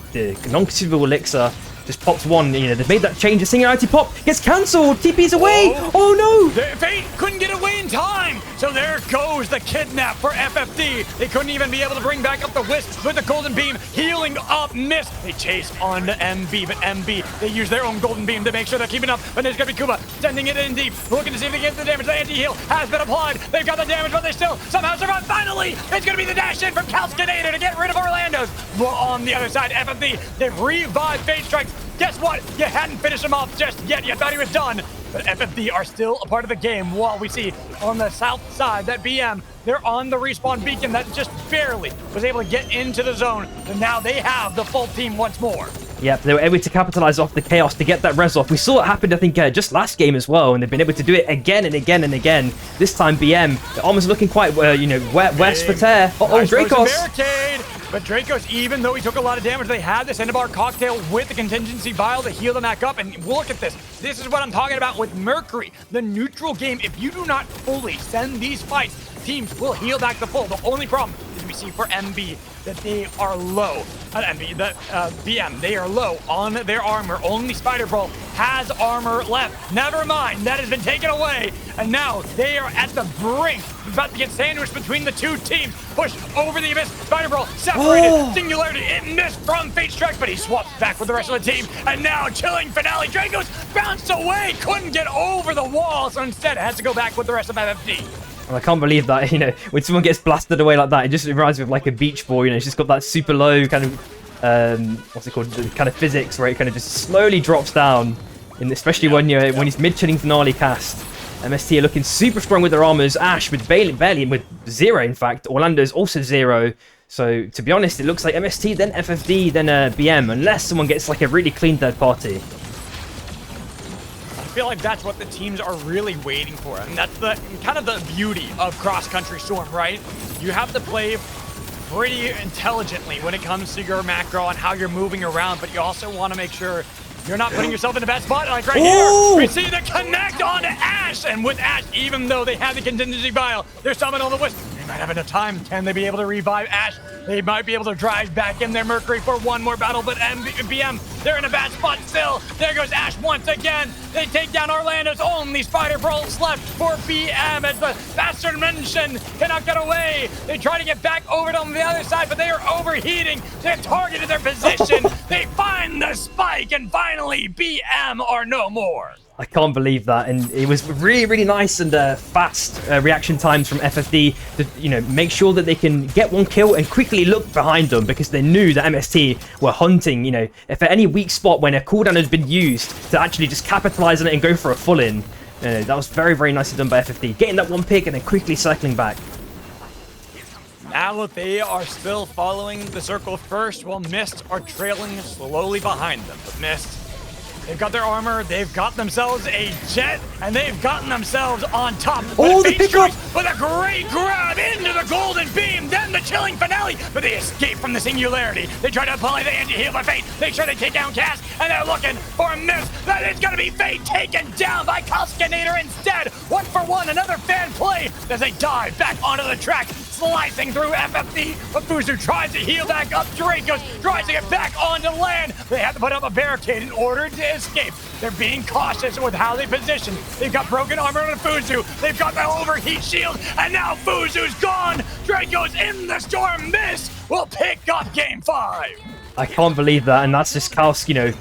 non-consumable elixir. Just pops one, you know, they've made that change. A singularity pop gets cancelled. TP's away. Oh no! Fate couldn't get away in time. So there goes the kidnap for FFD. They couldn't even be able to bring back up the Wisp with the golden beam. Healing up, miss. They chase on to MB, but MB, they use their own golden beam to make sure they're keeping up. But there's going to be Kuba sending it in deep. Looking to see if they get the damage. The anti-heal has been applied. They've got the damage, but they still somehow survive. Finally, it's going to be the dash in from Calcinator to get rid of Orlando's. But on the other side, FFD, they've revived Fate Strikes. Guess what? You hadn't finished him off just yet. You thought he was done. But FFD are still a part of the game while we see on the south side that BM, they're on the respawn beacon that just barely was able to get into the zone. And now they have the full team once more. Yep, they were able to capitalize off the chaos to get that res off. We saw it happen, I think, just last game as well, and they've been able to do it again and again and again. This time, BM, the arm is looking quite, you know, west for tear. Nice Dracos. Barricade. But Dracos, even though he took a lot of damage, they had the Cinnabar cocktail with the contingency vial to heal them back up. And look at this. This is what I'm talking about with Mercury. The neutral game, if you do not fully send these fights, teams will heal back to full. The only problem is we see for MB that they are low. BM, they are low on their armor. Only Spider Brawl has armor left. Never mind, that has been taken away. And now they are at the brink, about to get sandwiched between the two teams. Pushed over the abyss. Spider Brawl separated. Singularity, it missed from Fate Strike, but he swaps back with the rest of the team. And now chilling finale. Dracos bounced away, couldn't get over the wall, so instead has to go back with the rest of FFD. I can't believe that, you know, when someone gets blasted away like that, it just reminds me of like a beach ball, you know, it's just got that super low kind of, what's it called, the kind of physics where it kind of just slowly drops down, and especially when he's mid-chilling finale cast. MST are looking super strong with their armors. Ash with barely with 0, in fact. Orlando's also 0. So, to be honest, it looks like MST, then FFD, then BM, unless someone gets like a really clean third party. I feel like that's what the teams are really waiting for, and that's the kind of the beauty of cross-country Storm, right? You have to play pretty intelligently when it comes to your macro and how you're moving around, but you also want to make sure you're not putting yourself in a bad spot. Like right here, we see the connect onto Ash, and with Ash, even though they have the contingency vial, they're summoned on the Wisp. They might have enough time. Can they be able to revive Ash? They might be able to drive back in their Mercury for one more battle, but BM, they're in a bad spot still. There goes Ash once again. They take down Orlando's only Spider Brawls left for BM as the bastard mentioned cannot get away. They try to get back over to the other side, but they are overheating. They have targeted their position. They find the spike, and finally, BM are no more. I can't believe that, and it was really, really nice and fast reaction times from FFD to, make sure that they can get one kill and quickly look behind them because they knew that MST were hunting, if at any weak spot when a cooldown has been used to actually just capitalize on it and go for a full in. That was very, very nicely done by FFD, getting that one pick and then quickly cycling back. Now they are still following the circle first, while Mist are trailing slowly behind them. But Mist, they've got their armor, they've got themselves a jet, and they've gotten themselves on top. Oh, the pickup! With a great grab into the golden beam, then the chilling finale, but they escape from the singularity. They try to apply the anti-heal by Fate, make sure they take down Cass, and they're looking for a miss. That is gonna be Fate taken down by Koskinator instead. 1-for-1, another fan play as they dive back onto the track, slicing through FFD, but Fuzu tries to heal back up. Dracos tries to get back onto land. They have to put up a barricade in order to escape. They're being cautious with how they position. They've got broken armor on Fuzu. They've got the overheat shield, and now Fuzu's gone. Draco's in the storm. Miss will pick up game 5. I can't believe that, and that's just Kausk,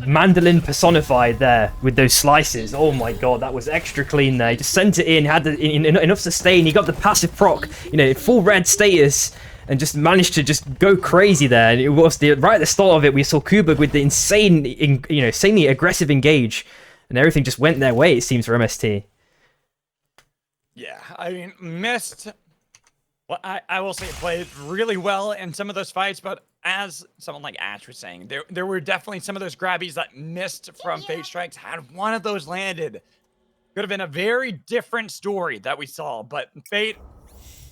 mandolin personified there with those slices. Oh my god, that was extra clean there. He just sent it in, had enough sustain. He got the passive proc, full red status, and just managed to just go crazy there. And it was right at the start of it, we saw Kubik with the insanely aggressive engage, and everything just went their way, it seems, for MST. Yeah, I mean, Mist, well, I will say it played really well in some of those fights, but as someone like Ash was saying, there were definitely some of those grabbies that missed from Fate Strikes. Had one of those landed, could have been a very different story that we saw. But Fate,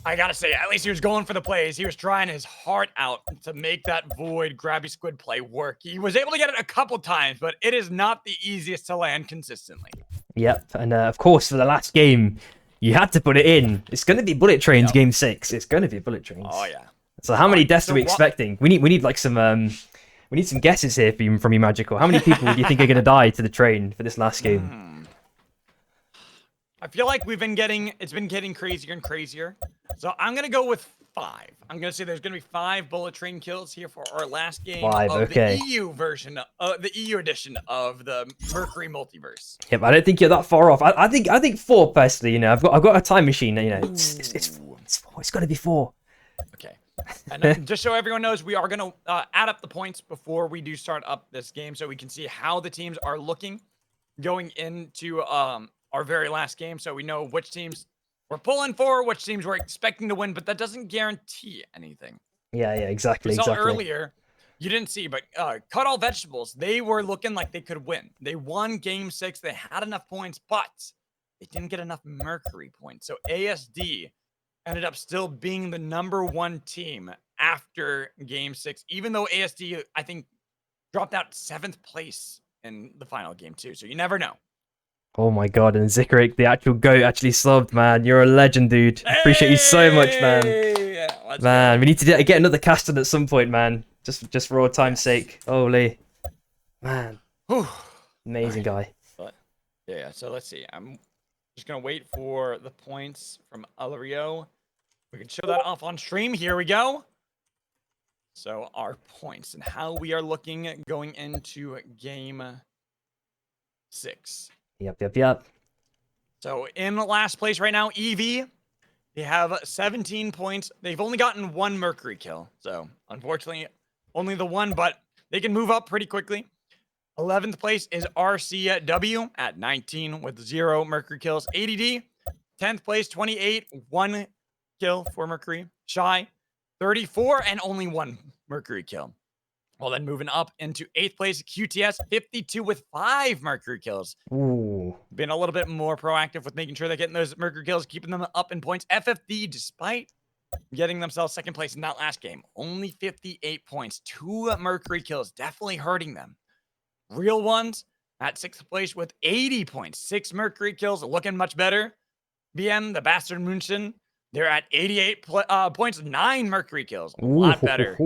I gotta say, at least he was going for the plays. He was trying his heart out to make that Void grabby squid play work. He was able to get it a couple times, but it is not the easiest to land consistently. Yep, and of course, for the last game, you had to put it in. It's going to be Bullet Trains game 6. It's going to be Bullet Trains. Oh, yeah. So how many deaths are we expecting? We need like some we need some guesses here from you, Magical. How many people do you think are going to die to the train for this last game? I feel like it's been getting crazier and crazier. So I'm going to go with 5. I'm going to say there's going to be 5 Bullet Train kills here for our last game 5, of okay. the EU version, the EU edition of the Mercury Multiverse. Yep, I don't think you're that far off. I think 4 personally. I've got a time machine. It's 4. It's got to be 4. Okay. And just so everyone knows, we are going to add up the points before we do start up this game, so we can see how the teams are looking going into our very last game, so we know which teams we're pulling for, which teams we're expecting to win, but that doesn't guarantee anything. Yeah, exactly. We saw earlier, you didn't see, but Cut All Vegetables, they were looking like they could win. They won game 6. They had enough points, but they didn't get enough Mercury points. So ASD ended up still being the #1 team after game 6, even though ASD, I think, dropped out 7th place in the final game too. So you never know. Oh my god, and Zikarik, the actual GOAT, actually subbed, man. You're a legend, dude. Appreciate you so much, man. Man, we need to get another caster at some point, man. Just for all time's sake. Holy. Man. Amazing guy. But, yeah, so let's see. I'm just going to wait for the points from Alario. We can show that off on stream. Here we go. So our points and how we are looking going into game 6. Yep. So in last place right now, EV, they have 17 points. They've only gotten 1 Mercury kill. So unfortunately, only the 1, but they can move up pretty quickly. 11th place is RCW at 19 with 0 Mercury kills. ADD, 10th place, 28, 1 kill for Mercury. Shy, 34 and only 1 Mercury kill. Well, then moving up into 8th place, QTS, 52 with 5 Mercury kills. Ooh. Been a little bit more proactive with making sure they're getting those Mercury kills, keeping them up in points. FFD, despite getting themselves 2nd place in that last game, only 58 points. 2 Mercury kills, definitely hurting them. Real Ones at 6th place with 80 points. 6 Mercury kills, looking much better. BM, the Bastard Munchen, they're at 88 points, 9 Mercury kills. A lot better.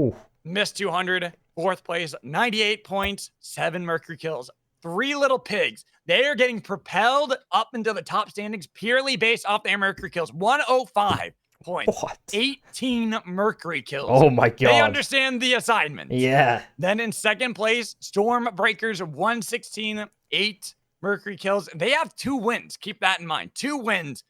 Missed 200. 4th place, 98 points, 7 Mercury kills. 3 Little Pigs. They are getting propelled up into the top standings purely based off their Mercury kills. 105 points. What? 18 Mercury kills. Oh my god. They understand the assignment. Yeah. Then in 2nd place, Stormbreakers, 116, 8 Mercury kills. They have 2 wins. Keep that in mind. 2 wins,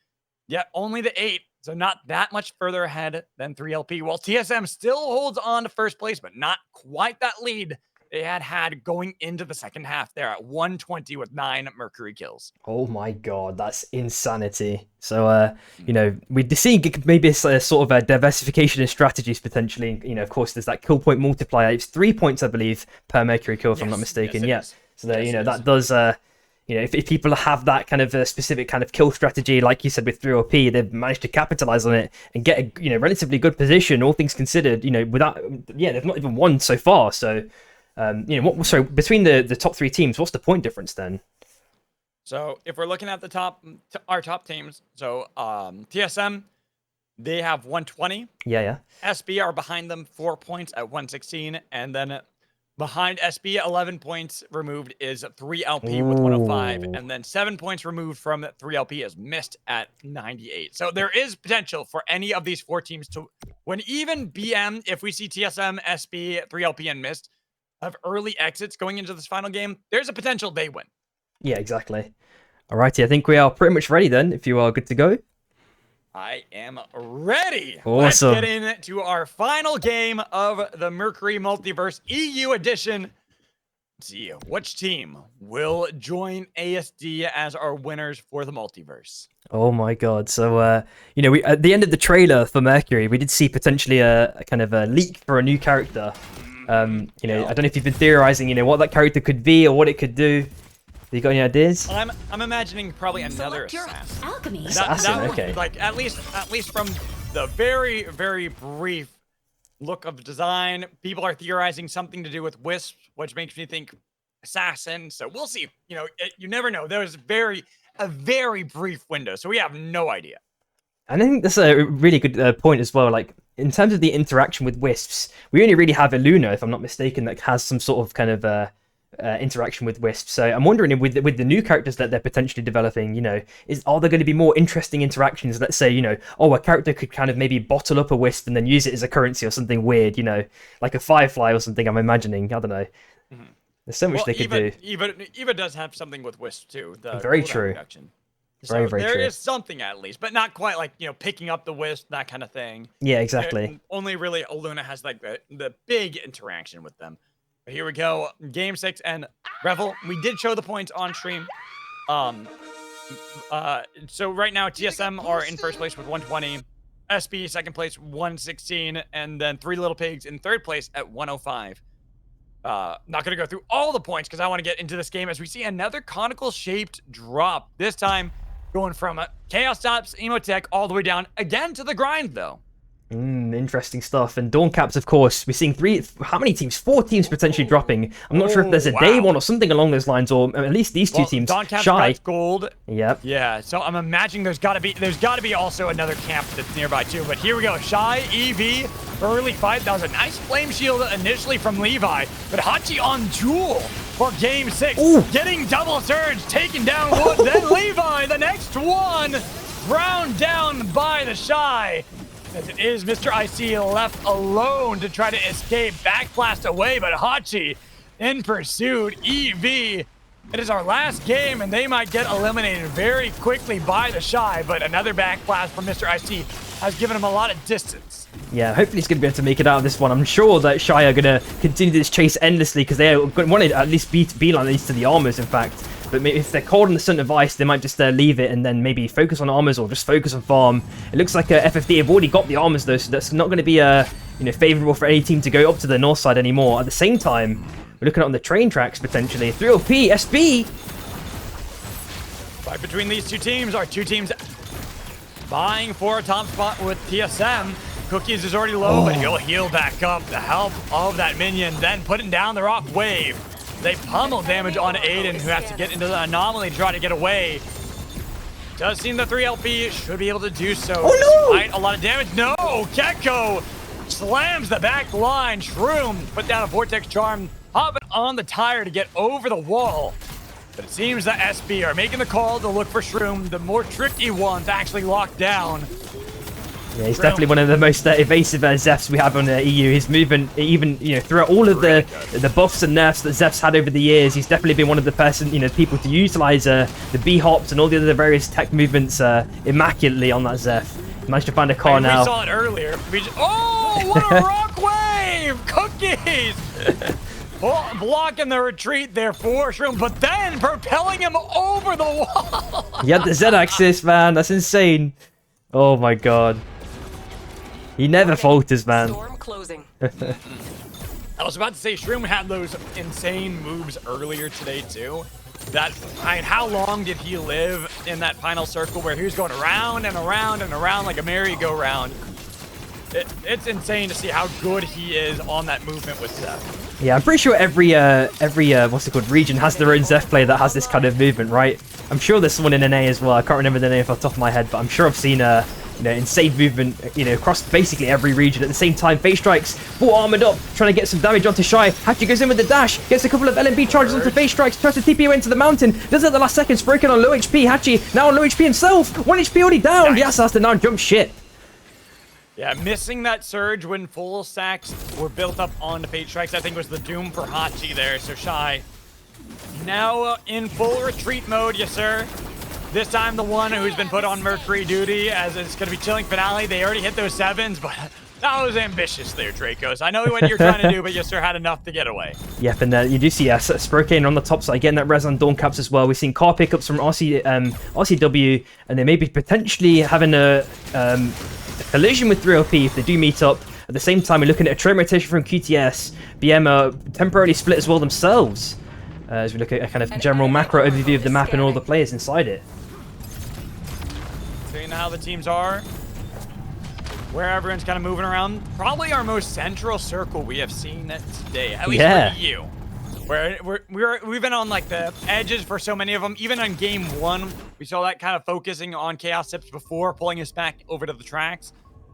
yet only the 8. So not that much further ahead than 3LP. While TSM still holds on to first place, but not quite that lead they had going into the second half. They're at 120 with 9 Mercury kills. Oh my god, that's insanity. So, you know, we're seeing maybe a sort of a diversification in strategies potentially. You know, of course, there's that kill point multiplier. It's 3 points, I believe, per Mercury kill, if I'm not mistaken. Yes, So, that, you know, that does... you know, if people have that kind of a specific kind of kill strategy, like you said with 3OP, they've managed to capitalize on it and get a, you know, relatively good position, all things considered. You know, without, yeah, they've not even won so far. So, you know, so between the top 3 teams, what's the point difference then? So if we're looking at our top teams, so TSM, they have 120. Yeah. SB are behind them 4 points at 116, and then behind SB, 11 points removed is 3LP with 105, and then 7 points removed from 3LP is missed at 98. So there is potential for any of these 4 teams to win. Even BM, if we see TSM, SB, 3LP, and Mist have early exits going into this final game, there's a potential they win. Yeah, exactly. Alrighty, I think we are pretty much ready then, if you are good to go. I am ready. Awesome. Let's get into our final game of the Mercury Multiverse EU edition. Let's see which team will join ASD as our winners for the Multiverse. Oh my god. So, you know, we at the end of the trailer for Mercury, we did see potentially a kind of a leak for a new character. You know, I don't know if you've been theorizing, you know, what that character could be or what it could do. You got any ideas? I'm imagining probably another assassin. Alchemy. Assassin, okay. Like at least from the very, very brief look of design, people are theorizing something to do with Wisp, which makes me think assassin. So we'll see. You know, you never know. There's a very brief window, so we have no idea. And I think that's a really good point as well. Like, in terms of the interaction with Wisps, we only really have Illuna, if I'm not mistaken, that has some sort of kind of interaction with Wisps. So I'm wondering with the new characters that they're potentially developing, you know, are there going to be more interesting interactions? Let's say, you know, a character could kind of maybe bottle up a Wisp and then use it as a currency or something weird, you know, like a Firefly or something. I'm imagining. I don't know. Mm-hmm. There's so much they could do. Eva does have something with Wisp too. Very true. Reduction. Very true. There is something at least, but not quite like, you know, picking up the Wisp, that kind of thing. Yeah, exactly. Only really Illuna has like the big interaction with them. But here we go, Game 6 and Revel. We did show the points on stream. So right now TSM are in first place with 120, SB second place 116, and then 3 Little Pigs in third place at 105. Not gonna go through all the points because I want to get into this game as we see another conical shaped drop. This time going from Chaos Stops, Emotech all the way down again to the grind though. Interesting stuff. And Dawn Caps, of course, we're seeing 4 teams potentially dropping. I'm not sure if there's a day one or something along those lines, or at least these 2 teams. Dawn Caps Shy. got gold. Yep. Yeah, so I'm imagining there's gotta be also another camp that's nearby too. But here we go. Shy, EV, early fight. That was a nice flame shield initially from Levi, but Hachi on Jewel for game 6. Ooh. Getting double surge, taking down Wood, then Levi, the next one, ground down by the Shy. As it is Mr. IC left alone to try to escape, backblast away, but Hachi in pursuit. EV, it is our last game, and they might get eliminated very quickly by the Shy, but another backblast from Mr. IC has given him a lot of distance. Yeah, hopefully he's going to be able to make it out of this one. I'm sure that Shy are going to continue this chase endlessly because they want to at least beeline at least to the armors, in fact. But maybe if they're caught in the Sun of Ice, they might just leave it and then maybe focus on armors or just focus on farm. It looks like FFD have already got the armors though, so that's not going to be you know, favourable for any team to go up to the north side anymore. At the same time, we're looking on the train tracks potentially. 3OP, SB. Fight between these 2 teams. Our 2 teams vying for a top spot with TSM. Cookies is already low, but he'll heal back up. The help of that minion, then putting down the rock wave. They pummel damage on Aiden, who has to get into the anomaly to try to get away. Does seem the 3LP should be able to do so. Oh no! Despite a lot of damage. No! Kekko slams the back line. Shroom put down a Vortex Charm, hopping on the tire to get over the wall. But it seems that SB are making the call to look for Shroom, the more tricky one to actually lock down. Yeah, he's definitely one of the most evasive Zephs we have on EU. His movement, even throughout all of the buffs and nerfs that Zeph's had over the years, he's definitely been one of the people to utilize the B hops and all the other various tech movements immaculately on that Zeph. Managed to find a car now. We saw it earlier. Oh, what a rock wave! Cookies! Blocking the retreat there for Shroom, but then propelling him over the wall. He had the Z-axis, man. That's insane. Oh my god. He never falters, man. Storm closing. I was about to say, Shroom had those insane moves earlier today, too. How long did he live in that final circle where he was going around and around and around like a merry-go-round? It's insane to see how good he is on that movement with Zeph. Yeah, I'm pretty sure every what's it called, region has their own Zeph player that has this kind of movement, right? I'm sure there's someone in NA as well. I can't remember the name off the top of my head, but I'm sure I've seen insane movement, across basically every region. At the same time, Phase Strikes, full armored up, trying to get some damage onto Shy. Hachi goes in with the dash, gets a couple of LMB charges onto Phase Strikes, tries to TP away into the mountain, does it at the last second, broken on low HP. Hachi now on low HP himself, 1 HP already down. Yes, has to now jump shit. Yeah, missing that surge when full stacks were built up onto Fate Strikes, I think was the doom for Hachi there. So Shy now in full retreat mode, yes sir. This time the one who's been put on Mercury duty, as it's going to be chilling finale. They already hit those 7s, but that was ambitious there, Dracos. I know what you're trying to do, but yes sir had enough to get away. Yep, and you do see Sprokane on the top side, getting that res on Dawn Caps as well. We've seen car pickups from RCW, and they may be potentially having a collision with 3LP if they do meet up. At the same time, we're looking at a trade rotation from QTS. BM temporarily split as well themselves, as we look at a kind of general macro overview of the map and all the players inside it. Seeing how the teams are, where everyone's kind of moving around. Probably our most central circle we have seen today, at least for EU. Where we've been on like the edges for so many of them. Even on game 1, we saw that kind of focusing on Chaos Sips before pulling us back over to the tracks.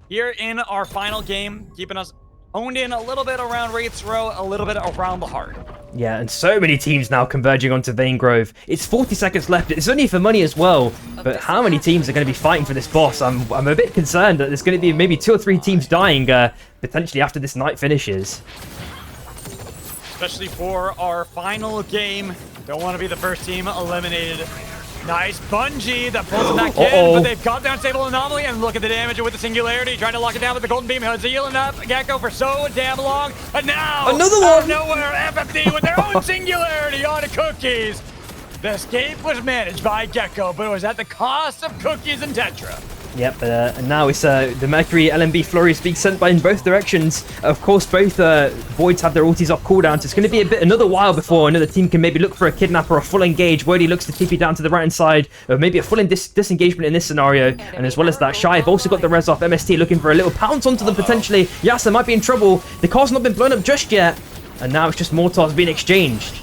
Here in our final game, keeping us honed in a little bit around Wraith's Row, a little bit around the heart. Yeah, and so many teams now converging onto Vane Grove. It's 40 seconds left. It's only for money as well. But how many teams are going to be fighting for this boss? I'm a bit concerned that there's going to be maybe 2 or 3 teams dying potentially after this night finishes. Especially for our final game. Don't want to be the first team eliminated. Nice Bungie that pulls it back in, but they've got down Stable Anomaly, and look at the damage with the Singularity, trying to lock it down with the Golden Beam. He's healing up Gecko for so damn long, but now, another one! Out of nowhere, FFD with their own Singularity onto Cookies. The escape was managed by Gecko, but it was at the cost of Cookies and Tetra. Yep, and now it's the Mercury LMB flurries being sent by in both directions. Of course, both Voids have their ultis off cooldown, so it's going to be another while before another team can maybe look for a kidnap or a full engage. Wody looks to TP down to the right-hand side, or maybe a full disengagement in this scenario. And as well as that, Shy have also got the res off. MST looking for a little pounce onto them potentially. Yasa might be in trouble. The car's not been blown up just yet, and now it's just Mortars being exchanged.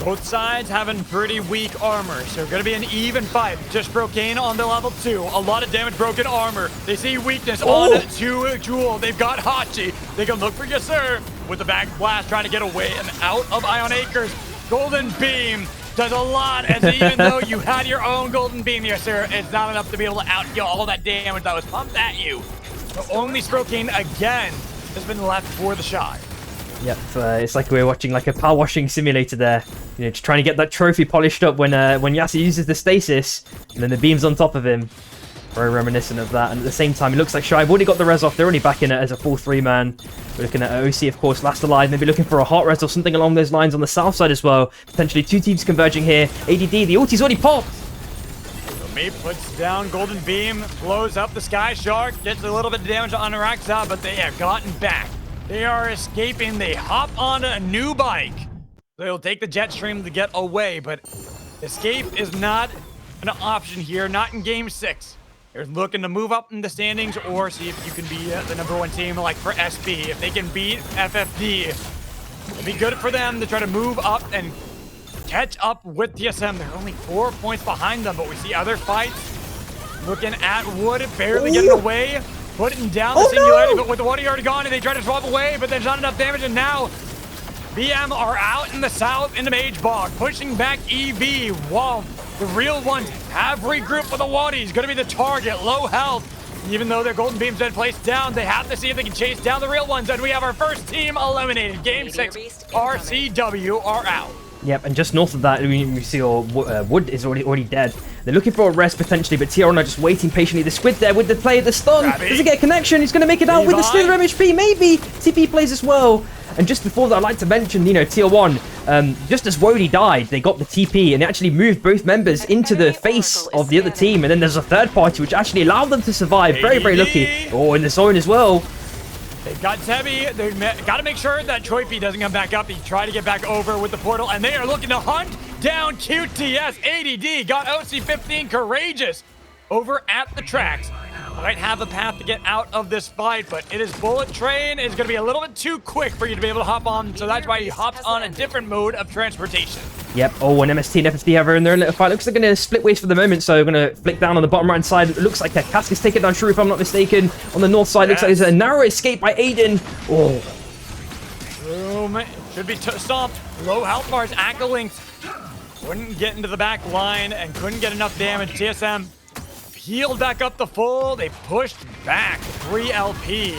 Both sides having pretty weak armor, so going to be an even fight. Just Brocane on the level 2. A lot of damage, broken armor. They see weakness on to Jewel. They've got Hachi. They can look for Yes Sir with the back blast, trying to get away and out of Ion Acres. Golden Beam does a lot, as even though you had your own Golden Beam, Yes Sir, it's not enough to be able to out-heal all that damage that was pumped at you. So only Brocane again has been left for the Shy. Yep, it's like we're watching like a power washing simulator there. Just trying to get that trophy polished up when Yasa uses the stasis, and then the beam's on top of him. Very reminiscent of that. And at the same time, it looks like Shy have already got the res off. They're only back in it as a full 3-man. We're looking at OC, of course, last alive. Maybe looking for a hot res or something along those lines on the south side as well. Potentially 2 teams converging here. ADD, the ulti's already popped. Me puts down Golden Beam, blows up the Sky Shark, gets a little bit of damage on Araxa, but they have gotten back. They are escaping. They hop on a new bike. They'll take the jet stream to get away, but escape is not an option here, not in Game 6. They're looking to move up in the standings or see if you can be the #1 team like for SB. If they can beat FFD, it'll be good for them to try to move up and catch up with TSM. They're only 4 points behind them, but we see other fights. Looking at Wood, barely getting away. Putting down the Singularity, but with the water already gone, and they try to swap away, but there's not enough damage, and now BM are out in the south in the Mage Bog, pushing back EV, while the real ones have regrouped with the Waddies. Gonna be the target, low health. Even though their golden beam's been placed down, they have to see if they can chase down the real ones. And we have our first team eliminated. Game 6, RCW are out. Yep, and just north of that, we see Wood is already dead. They're looking for a rest potentially, but TR are just waiting patiently. The Squid there with the play of the stun. Grabby. Does he get a connection? He's going to make it out with the slither MHP, maybe. TP plays as well. And just before that, I'd like to mention, Tier 1, just as Wody died, they got the TP and they actually moved both members into the face of the other team. And then there's a third party which actually allowed them to survive. Very, very lucky. Oh, in the zone as well. They've got Tebby. They've got to make sure that Choipy doesn't come back up. He tried to get back over with the portal, and they are looking to hunt down QTS. ADD got OC15 Courageous over at the tracks. Might have a path to get out of this fight, but it is Bullet Train. It's going to be a little bit too quick for you to be able to hop on, so that's why he hopped on a different mode of transportation. Yep. Oh, and MST and FFD have in their own little fight. Looks like they're going to split ways for the moment, so I'm going to flick down on the bottom right side. It looks like a Cask is taken down, true, if I'm not mistaken. On the north side, looks like there's a narrow escape by Aiden. Oh. Should be stomped. Low health bars. Akalinks couldn't get into the back line and couldn't get enough damage. TSM healed back up the full. They pushed back 3 LP.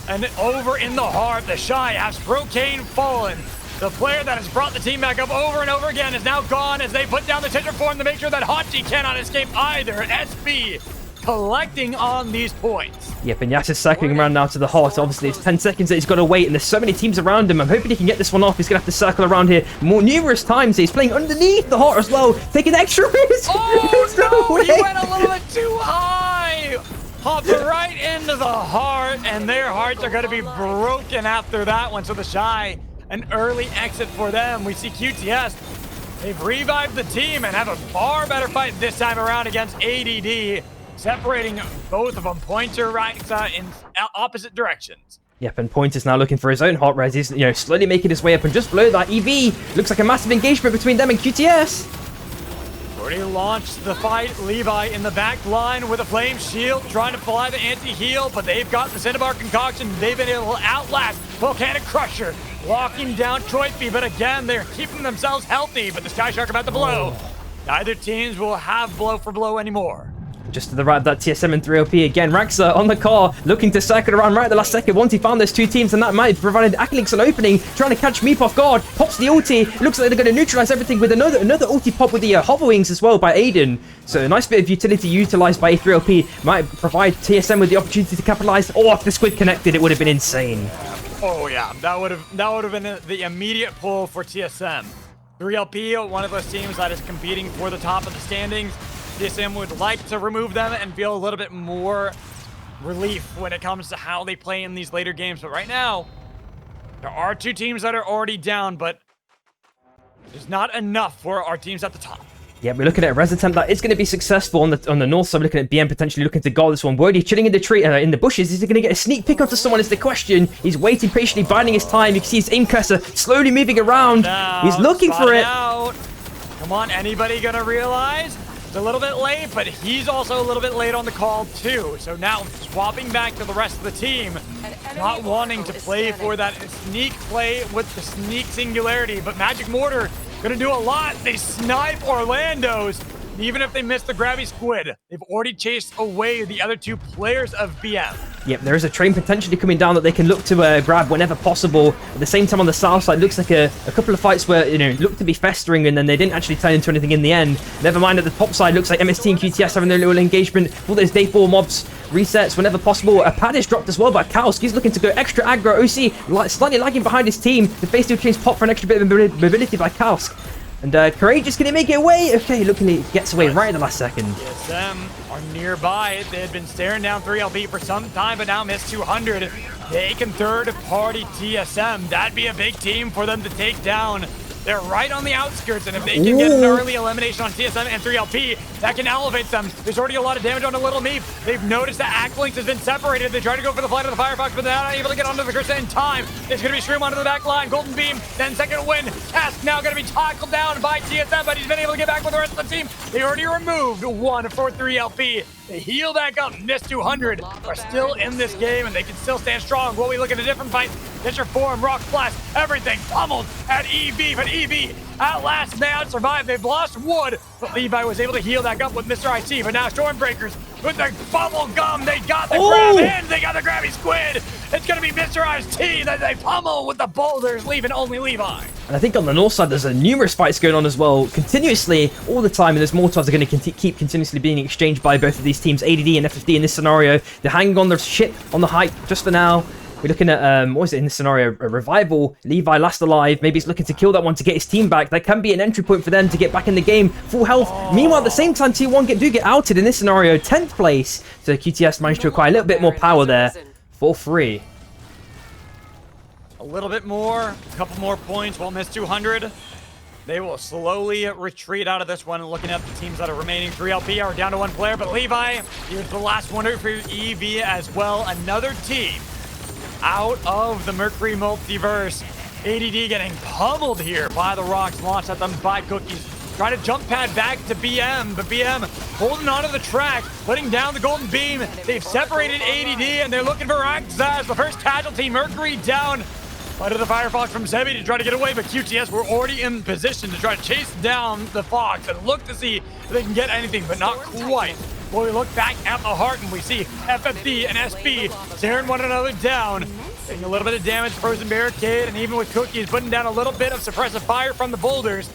And over in the heart, the Shy has Brocane fallen. The player that has brought the team back up over and over again is now gone as they put down the Tinder form to make sure that Hachi cannot escape either. SB collecting on these points. Yep, and Yas is circling around now to the heart. Obviously, it's 10 seconds that he's got to wait, and there's so many teams around him. I'm hoping he can get this one off. He's going to have to circle around here numerous times. He's playing underneath the heart as well, taking extra risks. Oh, no, he went a little bit too high. Hopped right into the heart, and their hearts are going to be broken after that one. So the Shy, an early exit for them. We see QTS. They've revived the team and have a far better fight this time around against ADD. Separating both of them, Pointer right in opposite directions. Yep, and Pointer's now looking for his own hot res. He's slowly making his way up, and just below that, EV looks like a massive engagement between them and QTS. Already launched the fight. Levi in the back line with a flame shield, trying to fly the anti-heal, but they've got the Cinnabar Concoction. They've been able to outlast Volcanic Crusher, walking down Choipy, but again, they're keeping themselves healthy, but the Sky Shark about to blow. Neither teams will have blow for blow anymore. Just to the right of that TSM and 3LP again. Raxa on the car, looking to circle around right at the last second. Once he found those two teams, and that might have provided Akalinks an opening, trying to catch Meep off guard. Pops the ulti. It looks like they're going to neutralize everything with another ulti pop with the hover wings as well by Aiden. So a nice bit of utility utilized by 3LP might provide TSM with the opportunity to capitalize. Oh, if the Squid connected, it would have been insane. Oh yeah, that would have been the immediate pull for TSM. 3LP, one of those teams that is competing for the top of the standings. TSM would like to remove them and feel a little bit more relief when it comes to how they play in these later games. But right now, there are two teams that are already down, but there's not enough for our teams at the top. Yeah, we're looking at a res attempt that is going to be successful on the north side. We're looking at BM potentially looking to guard this one. Wody chilling in the tree, in the bushes. Is he going to get a sneak pick onto someone is the question. He's waiting patiently, biding his time. You can see his aim cursor slowly moving around. He's looking for it. Come on, anybody going to realize? It's a little bit late, but he's also a little bit late on the call too. So now swapping back to the rest of the team, not wanting to play for that sneak play with the sneak singularity, but Magic Mortar gonna do a lot. They snipe Orlando's. Even if they miss the grabby Squid, they've already chased away the other two players of BM. Yep, there is a train potentially coming down that they can look to grab whenever possible. At the same time, on the south side, looks like a couple of fights where, looked to be festering and then they didn't actually turn into anything in the end. Never mind, at the top side, looks like MST and QTS having their little engagement. All those day 4 mobs, resets whenever possible. A pad is dropped as well by Kausk. He's looking to go extra aggro. OC slightly lagging behind his team. The phase 2 chains pop for an extra bit of mobility by Kausk. And Courageous gonna make it away. Okay, looking, he gets away right at the last second. TSM are nearby. They had been staring down 3LP for some time, but now missed 200. Taking third party TSM. That'd be a big team for them to take down. They're right on the outskirts, and if they can get an early elimination on TSM and 3LP, that can elevate them. There's already a lot of damage on a Little Meep. They've noticed that Akalinks has been separated. They try to go for the flight of the Firefox, but they're not able to get onto the Krista in time. It's going to be Shroom onto the back line. Golden Beam, then second win. Cask now going to be tackled down by TSM, but he's been able to get back with the rest of the team. They already removed one for 3LP. They heal back up, missed 200, are still in this game, and they can still stand strong. While we look at a different fight, Get your form, rock blast, everything pummeled at EV, but EV at last may out survive. They've lost wood, but Levi was able to heal that up with Mr. IC. But now Stormbreakers with the bubble gum, they got the grab in, they got the grabby squid. It's gonna be Mr. IC that they pummel with the boulders, leaving only Levi. And I think on the north side, there's numerous fights going on as well, continuously, all the time, and there's more times are going to keep continuously being exchanged by both of these teams, ADD and FFD in this scenario. They're hanging on their shit on the height just for now. We're looking at, what was it in this scenario? A revival, Levi last alive. Maybe he's looking to kill that one to get his team back. That can be an entry point for them to get back in the game. Full health. Meanwhile, at the same time, T1 do get outed in this scenario. 10th place. So QTS managed to acquire a little bit more power there for free. A little bit more, a couple more points. Won't miss 200. They will slowly retreat out of this one. Looking at the teams that are remaining, 3LP are down to 1 player, but Levi, here's the last one for EV as well. Another team out of the Mercury Multiverse. ADD getting pummeled here by the rocks launched at them by Cookies. Trying to jump pad back to BM, but BM holding onto the track, putting down the golden beam. They've separated ADD and they're looking for Axaz. The first casualty, Mercury down. Fight of the Firefox from Zebi to try to get away, but QTS were already in position to try to chase down the Fox and look to see if they can get anything, but not quite. When we look back at the heart and we see FFD and SB tearing one another down, taking a little bit of damage, Frozen Barricade, and even with Cookies putting down a little bit of suppressive fire from the boulders,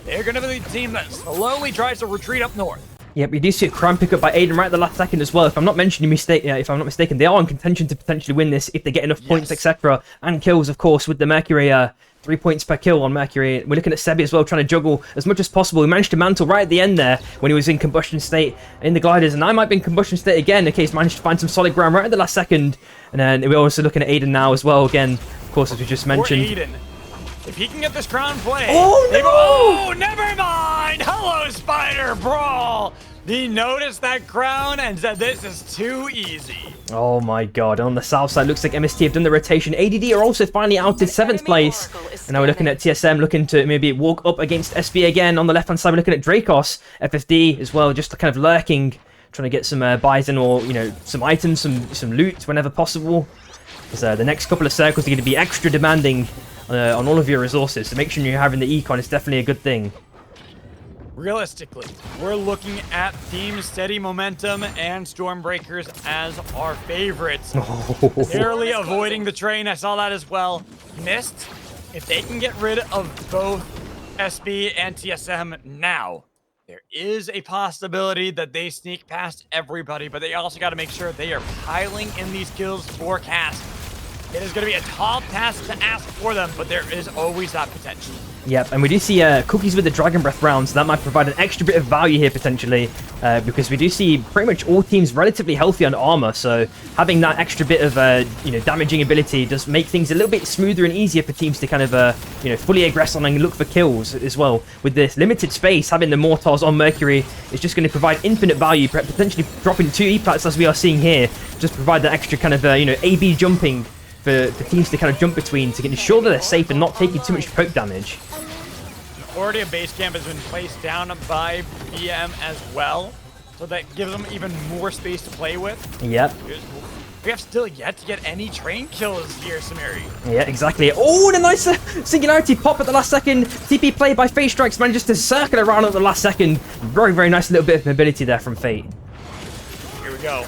they're going to be the team that slowly tries to retreat up north. Yep, we do see a crown pick up by Aiden right at the last second as well. If I'm not mistaken, they are in contention to potentially win this if they get enough points, etc. And kills, of course, with the Mercury 3 points per kill on Mercury. We're looking at Sebi as well, trying to juggle as much as possible. He managed to mantle right at the end there when he was in combustion state in the gliders, and I might be in combustion state again. Okay, he's managed to find some solid ground right at the last second. And then we're also looking at Aiden now as well, again, of course, as we just mentioned. Aiden. If he can get this crown play. Oh, no! Oh, never mind. Hello, Spider Brawl. He noticed that crown and said, this is too easy. Oh my god. On the south side, looks like MST have done the rotation. ADD are also finally out in 7th place. And now we're looking at TSM looking to maybe walk up against SB again. On the left-hand side, we're looking at Dracos, FFD as well, just kind of lurking, trying to get some buys in or, you know, some items, some loot whenever possible. Because the next couple of circles are going to be extra demanding on all of your resources. So make sure you're having the econ is definitely a good thing. Realistically, we're looking at Team Steady Momentum and Stormbreakers as our favorites. Barely avoiding the train. I saw that as well. Missed. If they can get rid of both SB and TSM now, there is a possibility that they sneak past everybody, but they also got to make sure they are piling in these kills for Cast. It is going to be a tall task to ask for them, but there is always that potential. Yep, and we do see Cookies with the Dragon Breath rounds. That might provide an extra bit of value here, potentially, because we do see pretty much all teams relatively healthy on armor, so having that extra bit of, damaging ability does make things a little bit smoother and easier for teams to kind of, fully aggress on and look for kills as well. With this limited space, having the Mortars on Mercury is just going to provide infinite value, potentially dropping 2 E-Plats as we are seeing here, just provide that extra kind of, AB jumping for teams to kind of jump between to ensure that they're safe and not taking too much poke damage. Already a base camp has been placed down by BM as well, so that gives them even more space to play with. Yep. We have still yet to get any train kills here, Samiri. Yeah, exactly. Oh, and a nice singularity pop at the last second. TP play by Fate Strikes manages to circle around at the last second. Very, very nice little bit of mobility there from Fate. Here we go.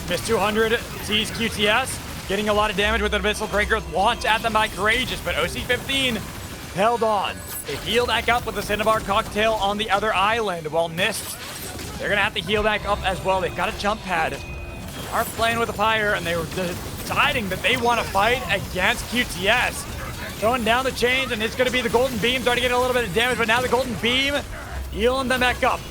Miss 200 sees QTS. Getting a lot of damage with an Abyssal Breaker launch at them by Courageous, but OC15 held on. They heal back up with the Cinnabar Cocktail on the other island, while Mist, they're going to have to heal back up as well. They've got a jump pad. Are playing with the fire, and they were deciding that they want to fight against QTS. Throwing down the chains, and it's going to be the Golden Beam starting to get a little bit of damage, but now the Golden Beam healing them back up.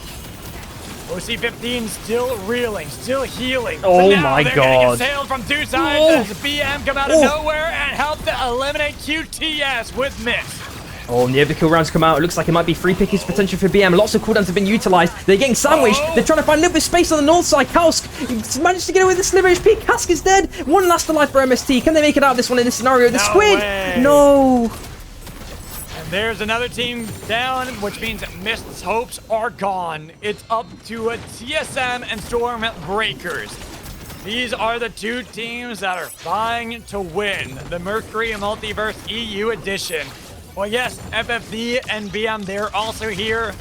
OC15 still reeling, still healing. Oh so now my they're god. Gonna get sailed from 2 sides as BM come out of nowhere and help to eliminate QTS with Miss. Oh, and the overkill rounds come out. It looks like it might be free pickings potential for BM. Lots of cooldowns have been utilized. They're getting sandwiched. They're trying to find a little bit of space on the north side. Kausk managed to get away with the sliver HP. Kask is dead. One last alive for MST. Can they make it out of this one in this scenario? The squid! Way. No! And there's another team down, which means Mist's hopes are gone. It's up to a TSM and Stormbreakers. These are the two teams that are vying to win the Mercury Multiverse EU edition. Well, yes, FFD and BM, they're also here.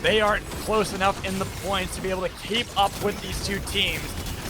They aren't close enough in the points to be able to keep up with these two teams.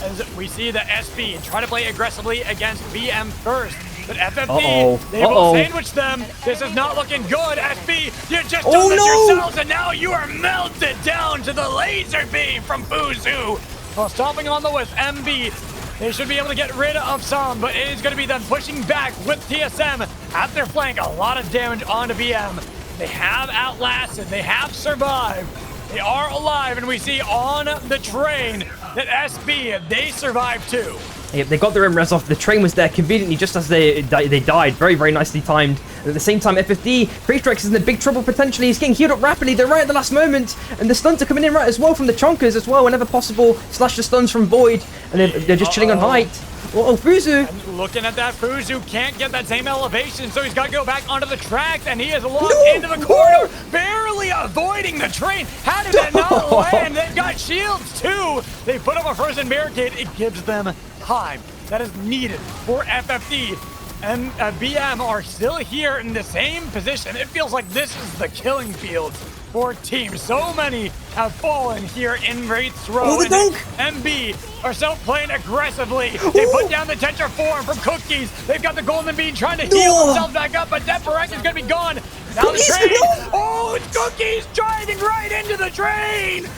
As we see the SB try to play aggressively against BM first. But FFD, they will sandwich them. This is not looking good. SB, you just done this yourselves, and now you are melted down to the laser beam from Fuzu. Well, stomping on the Wisp, MB, they should be able to get rid of some, but it is going to be them pushing back with TSM at their flank. A lot of damage onto BM. They have outlasted, they have survived. They are alive, and we see on the train that SB, they survived too. Yep, they got their own res off. The train was there conveniently just as they died. Very, very nicely timed. And at the same time, FFD, Freestrax is in big trouble potentially. He's getting healed up rapidly. They're right at the last moment. And the stuns are coming in right as well from the Chonkers as well, whenever possible. Slash the stuns from Void. And they're just chilling on height. Oh, Fuzu. And looking at that, Fuzu can't get that same elevation, so he's got to go back onto the tracks, and he is locked into the corridor, barely avoiding the train. How did that not land? They've got shields too. They put up a frozen barricade. It gives them time that is needed for FFD. And BM are still here in the same position. It feels like this is the killing field for teams. So many have fallen here in Wraith's Row. Oh, the dunk! MB are still playing aggressively. They put down the Tetra Form from Cookies. They've got the Golden Bean trying to heal themselves back up, but that Barek is going to be gone. Now the train. Oh, it's Cookies driving right into the train.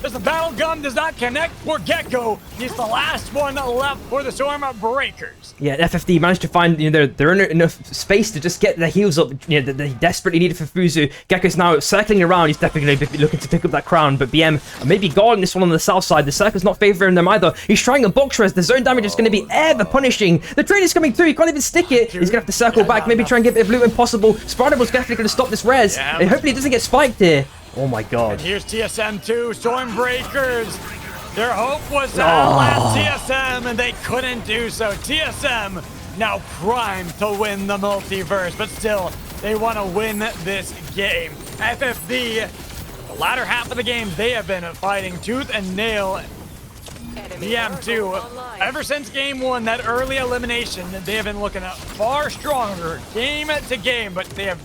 As the battle gun does not connect for Gecko, he's the last one left for the Storm Breakers. Yeah, FFD managed to find, they're in enough space to just get their heals up, that they desperately needed for Fuzu. Gecko's now circling around. He's definitely going to be looking to pick up that crown, but BM maybe guarding this one on the south side. The circle's not favoring them either. He's trying a box res. The zone damage is going to be ever punishing. The train is coming through. He can't even stick it. He's going to have to circle back, maybe try and get a bit of loot when possible. Spider-Ball's definitely going to stop this res. And hopefully it doesn't get spiked here. Oh my god. And here's TSM2, Stormbreakers. Their hope was to outlast TSM, and they couldn't do so. TSM now primed to win the multiverse, but still, they want to win this game. FFB, the latter half of the game, they have been fighting tooth and nail. BM2, ever since game one, that early elimination, they have been looking far stronger game to game, but they have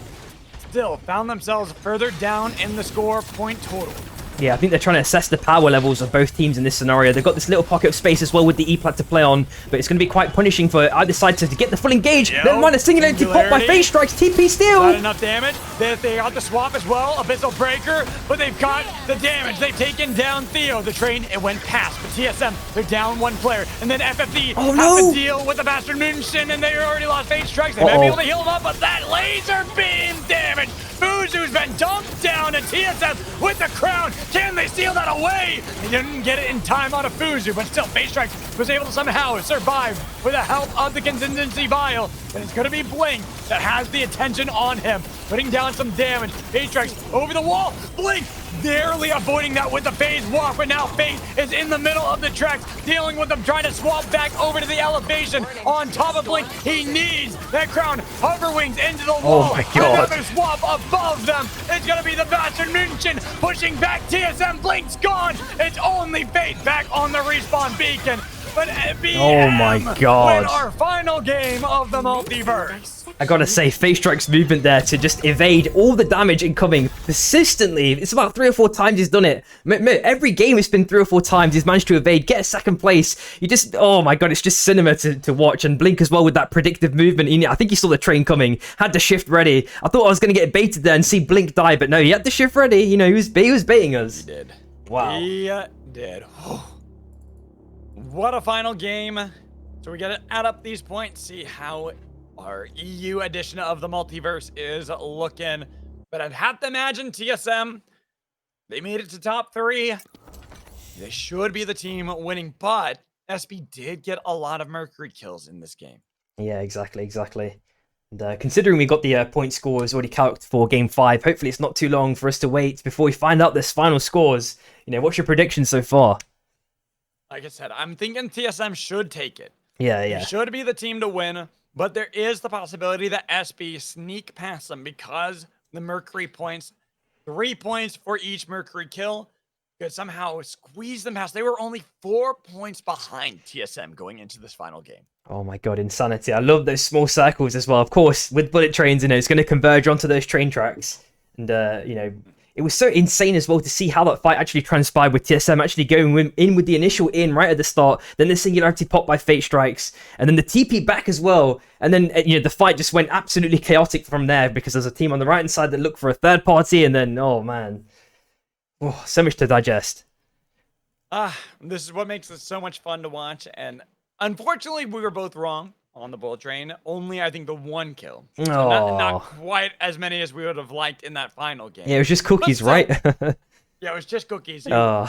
still found themselves further down in the score point total. Yeah, I think they're trying to assess the power levels of both teams in this scenario. They've got this little pocket of space as well with the E-plat to play on, but it's going to be quite punishing for either side to get the full engage. Never mind, a singularity pop by Face Strikes, TP steal. Not enough damage. They got the swap as well, Abyssal Breaker, but they've got the damage. They've taken down Theo. The train, it went past, but TSM, they're down one player. And then FFD have to deal with the Bastard Moonshin, and they already lost Face Strikes. They might be able to heal them up, but that laser beam damage. Fuzu's been dumped down, and TSM with the crown. Can they steal that away? They didn't get it in time on a Fuzu, but still, Face Strikes was able to somehow survive with the help of the contingency vial. But it's going to be Blink that has the attention on him, putting down some damage. Face Strikes over the wall. Blink narrowly avoiding that with the phase walk, but now Fate is in the middle of the tracks, dealing with them, trying to swap back over to the elevation. On top of Blink, he needs that crown. Hover wings into the wall. Oh my god. Another swap above them. It's going to be the Bastard Moonshin pushing back TSM. Blink's gone. It's only Fate back on the respawn beacon. But BM oh my god. win our final game of the multiverse. I gotta say, Face Strike's movement there to just evade all the damage incoming persistently. It's about 3 or 4 times he's done it. Every game it's been 3 or 4 times he's managed to evade, get a second place. You just, oh my god, it's just cinema to watch. And Blink as well with that predictive movement. I think he saw the train coming, had the shift ready. I thought I was gonna get baited there and see Blink die, but no, he had the shift ready. He was baiting us. He did. Wow. He did. What a final game. So we gotta add up these points, see how our EU edition of the multiverse is looking. But I'd have to imagine TSM, they made it to top 3. They should be the team winning, but SB did get a lot of Mercury kills in this game. Yeah, exactly. And considering we got the point scores already calculated for Game 5, hopefully it's not too long for us to wait before we find out this final scores. What's your prediction so far? Like I said, I'm thinking TSM should take it. Yeah. They should be the team to win, but there is the possibility that SB sneak past them because the Mercury points, 3 points for each Mercury kill. could somehow squeeze them past. They were only 4 points behind TSM going into this final game. Oh my god, insanity. I love those small circles as well. Of course, with bullet trains, it's going to converge onto those train tracks. And, it was so insane as well to see how that fight actually transpired with TSM actually going in with the initial right at the start, then the singularity pop by Fate Strikes, and then the TP back as well. And then, the fight just went absolutely chaotic from there because there's a team on the right-hand side that looked for a third party, and then, oh man. Oh, so much to digest. This is what makes it so much fun to watch, and unfortunately, we were both wrong on the bullet train. Only, I think, the 1 kill. So not quite as many as we would have liked in that final game. Yeah, it was just cookies, right? Yeah, it was just cookies. He Oh.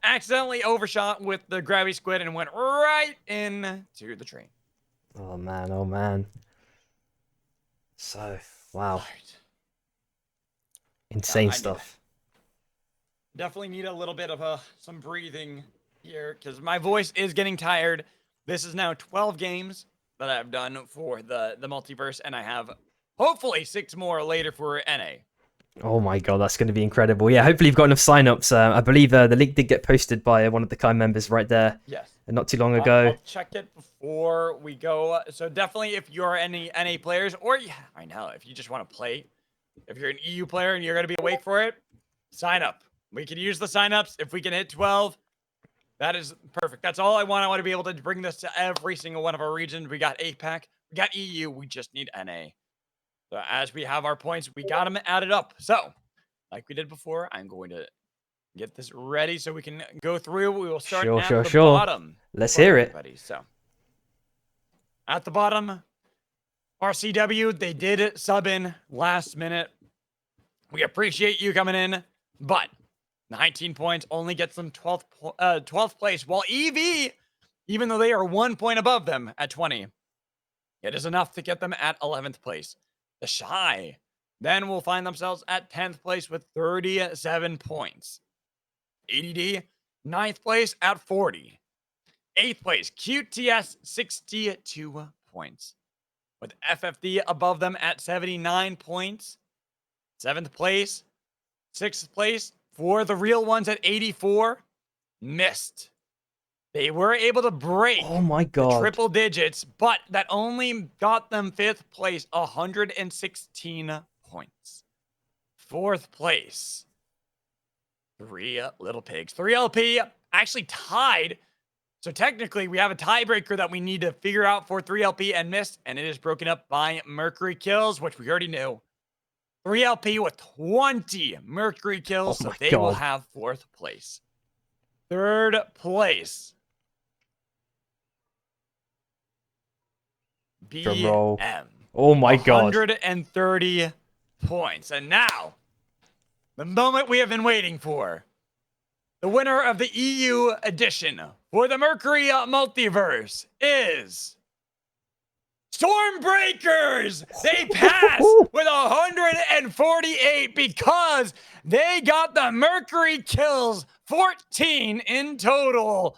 accidentally overshot with the grabby squid and went right into the train. Oh, man. Oh, man. So, wow. Right. Insane I stuff. Definitely need a little bit of some breathing here because my voice is getting tired. This is now 12 games that I've done for the multiverse, and I have hopefully 6 more later for NA. Oh my god, that's going to be incredible. Yeah, hopefully you've got enough signups. I believe the link did get posted by one of the Kai members right there. Yes. Not too long ago. I'll check it before we go. So definitely if you're any NA players, or I know, if you just want to play, if you're an EU player and you're going to be awake for it, sign up. We can use the signups. If we can hit 12, that is perfect. That's all I want. I want to be able to bring this to every single one of our regions. We got APAC, we got EU, we just need NA. So as we have our points, we got them added up. So, like we did before, I'm going to get this ready so we can go through. We will start at the bottom. Let's hear it. So, at the bottom, RCW, they did sub in last minute. We appreciate you coming in, but 19 points only gets them 12th place, while EV, even though they are 1 point above them at 20, it is enough to get them at 11th place. The Shy then will find themselves at 10th place with 37 points. ADD, 9th place at 40. 8th place, QTS, 62 points. With FFD above them at 79 points. 7th place, 6th place, for the real ones at 84, missed. They were able to break the triple digits, but that only got them 5th place, 116 points. 4th place, 3 Little Pigs. 3LP actually tied. So technically, we have a tiebreaker that we need to figure out for 3LP and missed, and it is broken up by Mercury kills, which we already knew. 3LP with 20 Mercury kills, so they will have 4th place. 3rd place, BM. Oh my god. 130 points. And now, the moment we have been waiting for. The winner of the EU edition for the Mercury Multiverse is Stormbreakers. They pass with 148 because they got the Mercury kills, 14 in total.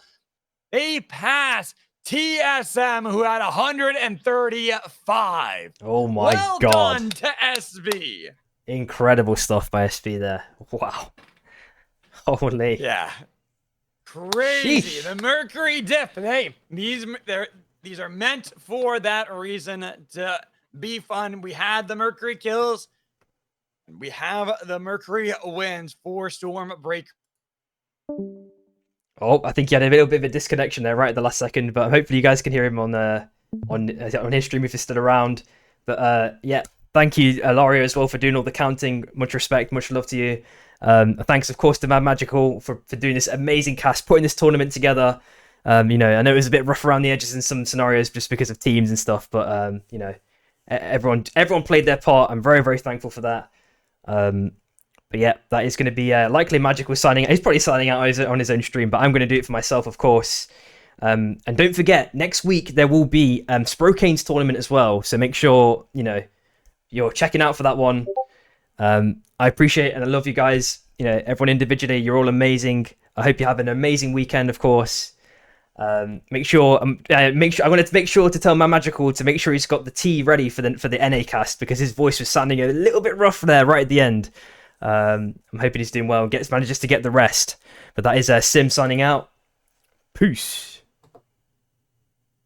They pass TSM, who had 135. Oh my god. Well done to SB. Incredible stuff by SB there. Wow. Holy. Yeah. Crazy. Sheesh. The Mercury diff. Hey, these are meant for that reason, to be fun. We had the Mercury kills. We have the Mercury wins for Stormbreaker. Oh, I think he had a little bit of a disconnection there right at the last second, but hopefully you guys can hear him on his stream if he's still around. But yeah, thank you, Lario, as well, for doing all the counting. Much respect, much love to you. Thanks, of course, to Mad Magical for doing this amazing cast, putting this tournament together. I know it was a bit rough around the edges in some scenarios just because of teams and stuff, but everyone played their part. I'm very, very thankful for that. But yeah, that is going to be likely Magical signing out. He's probably signing out on his own stream, but I'm going to do it for myself, of course. And don't forget, next week there will be Sprocane's tournament as well, so make sure you're checking out for that one. I appreciate and I love you guys. Everyone individually, you're all amazing. I hope you have an amazing weekend, of course. I wanted to make sure to tell my Magical to make sure he's got the tea ready for the NA cast, because his voice was sounding a little bit rough there right at the end. I'm hoping he's doing well and manages to get the rest. But that is Sim signing out. Peace.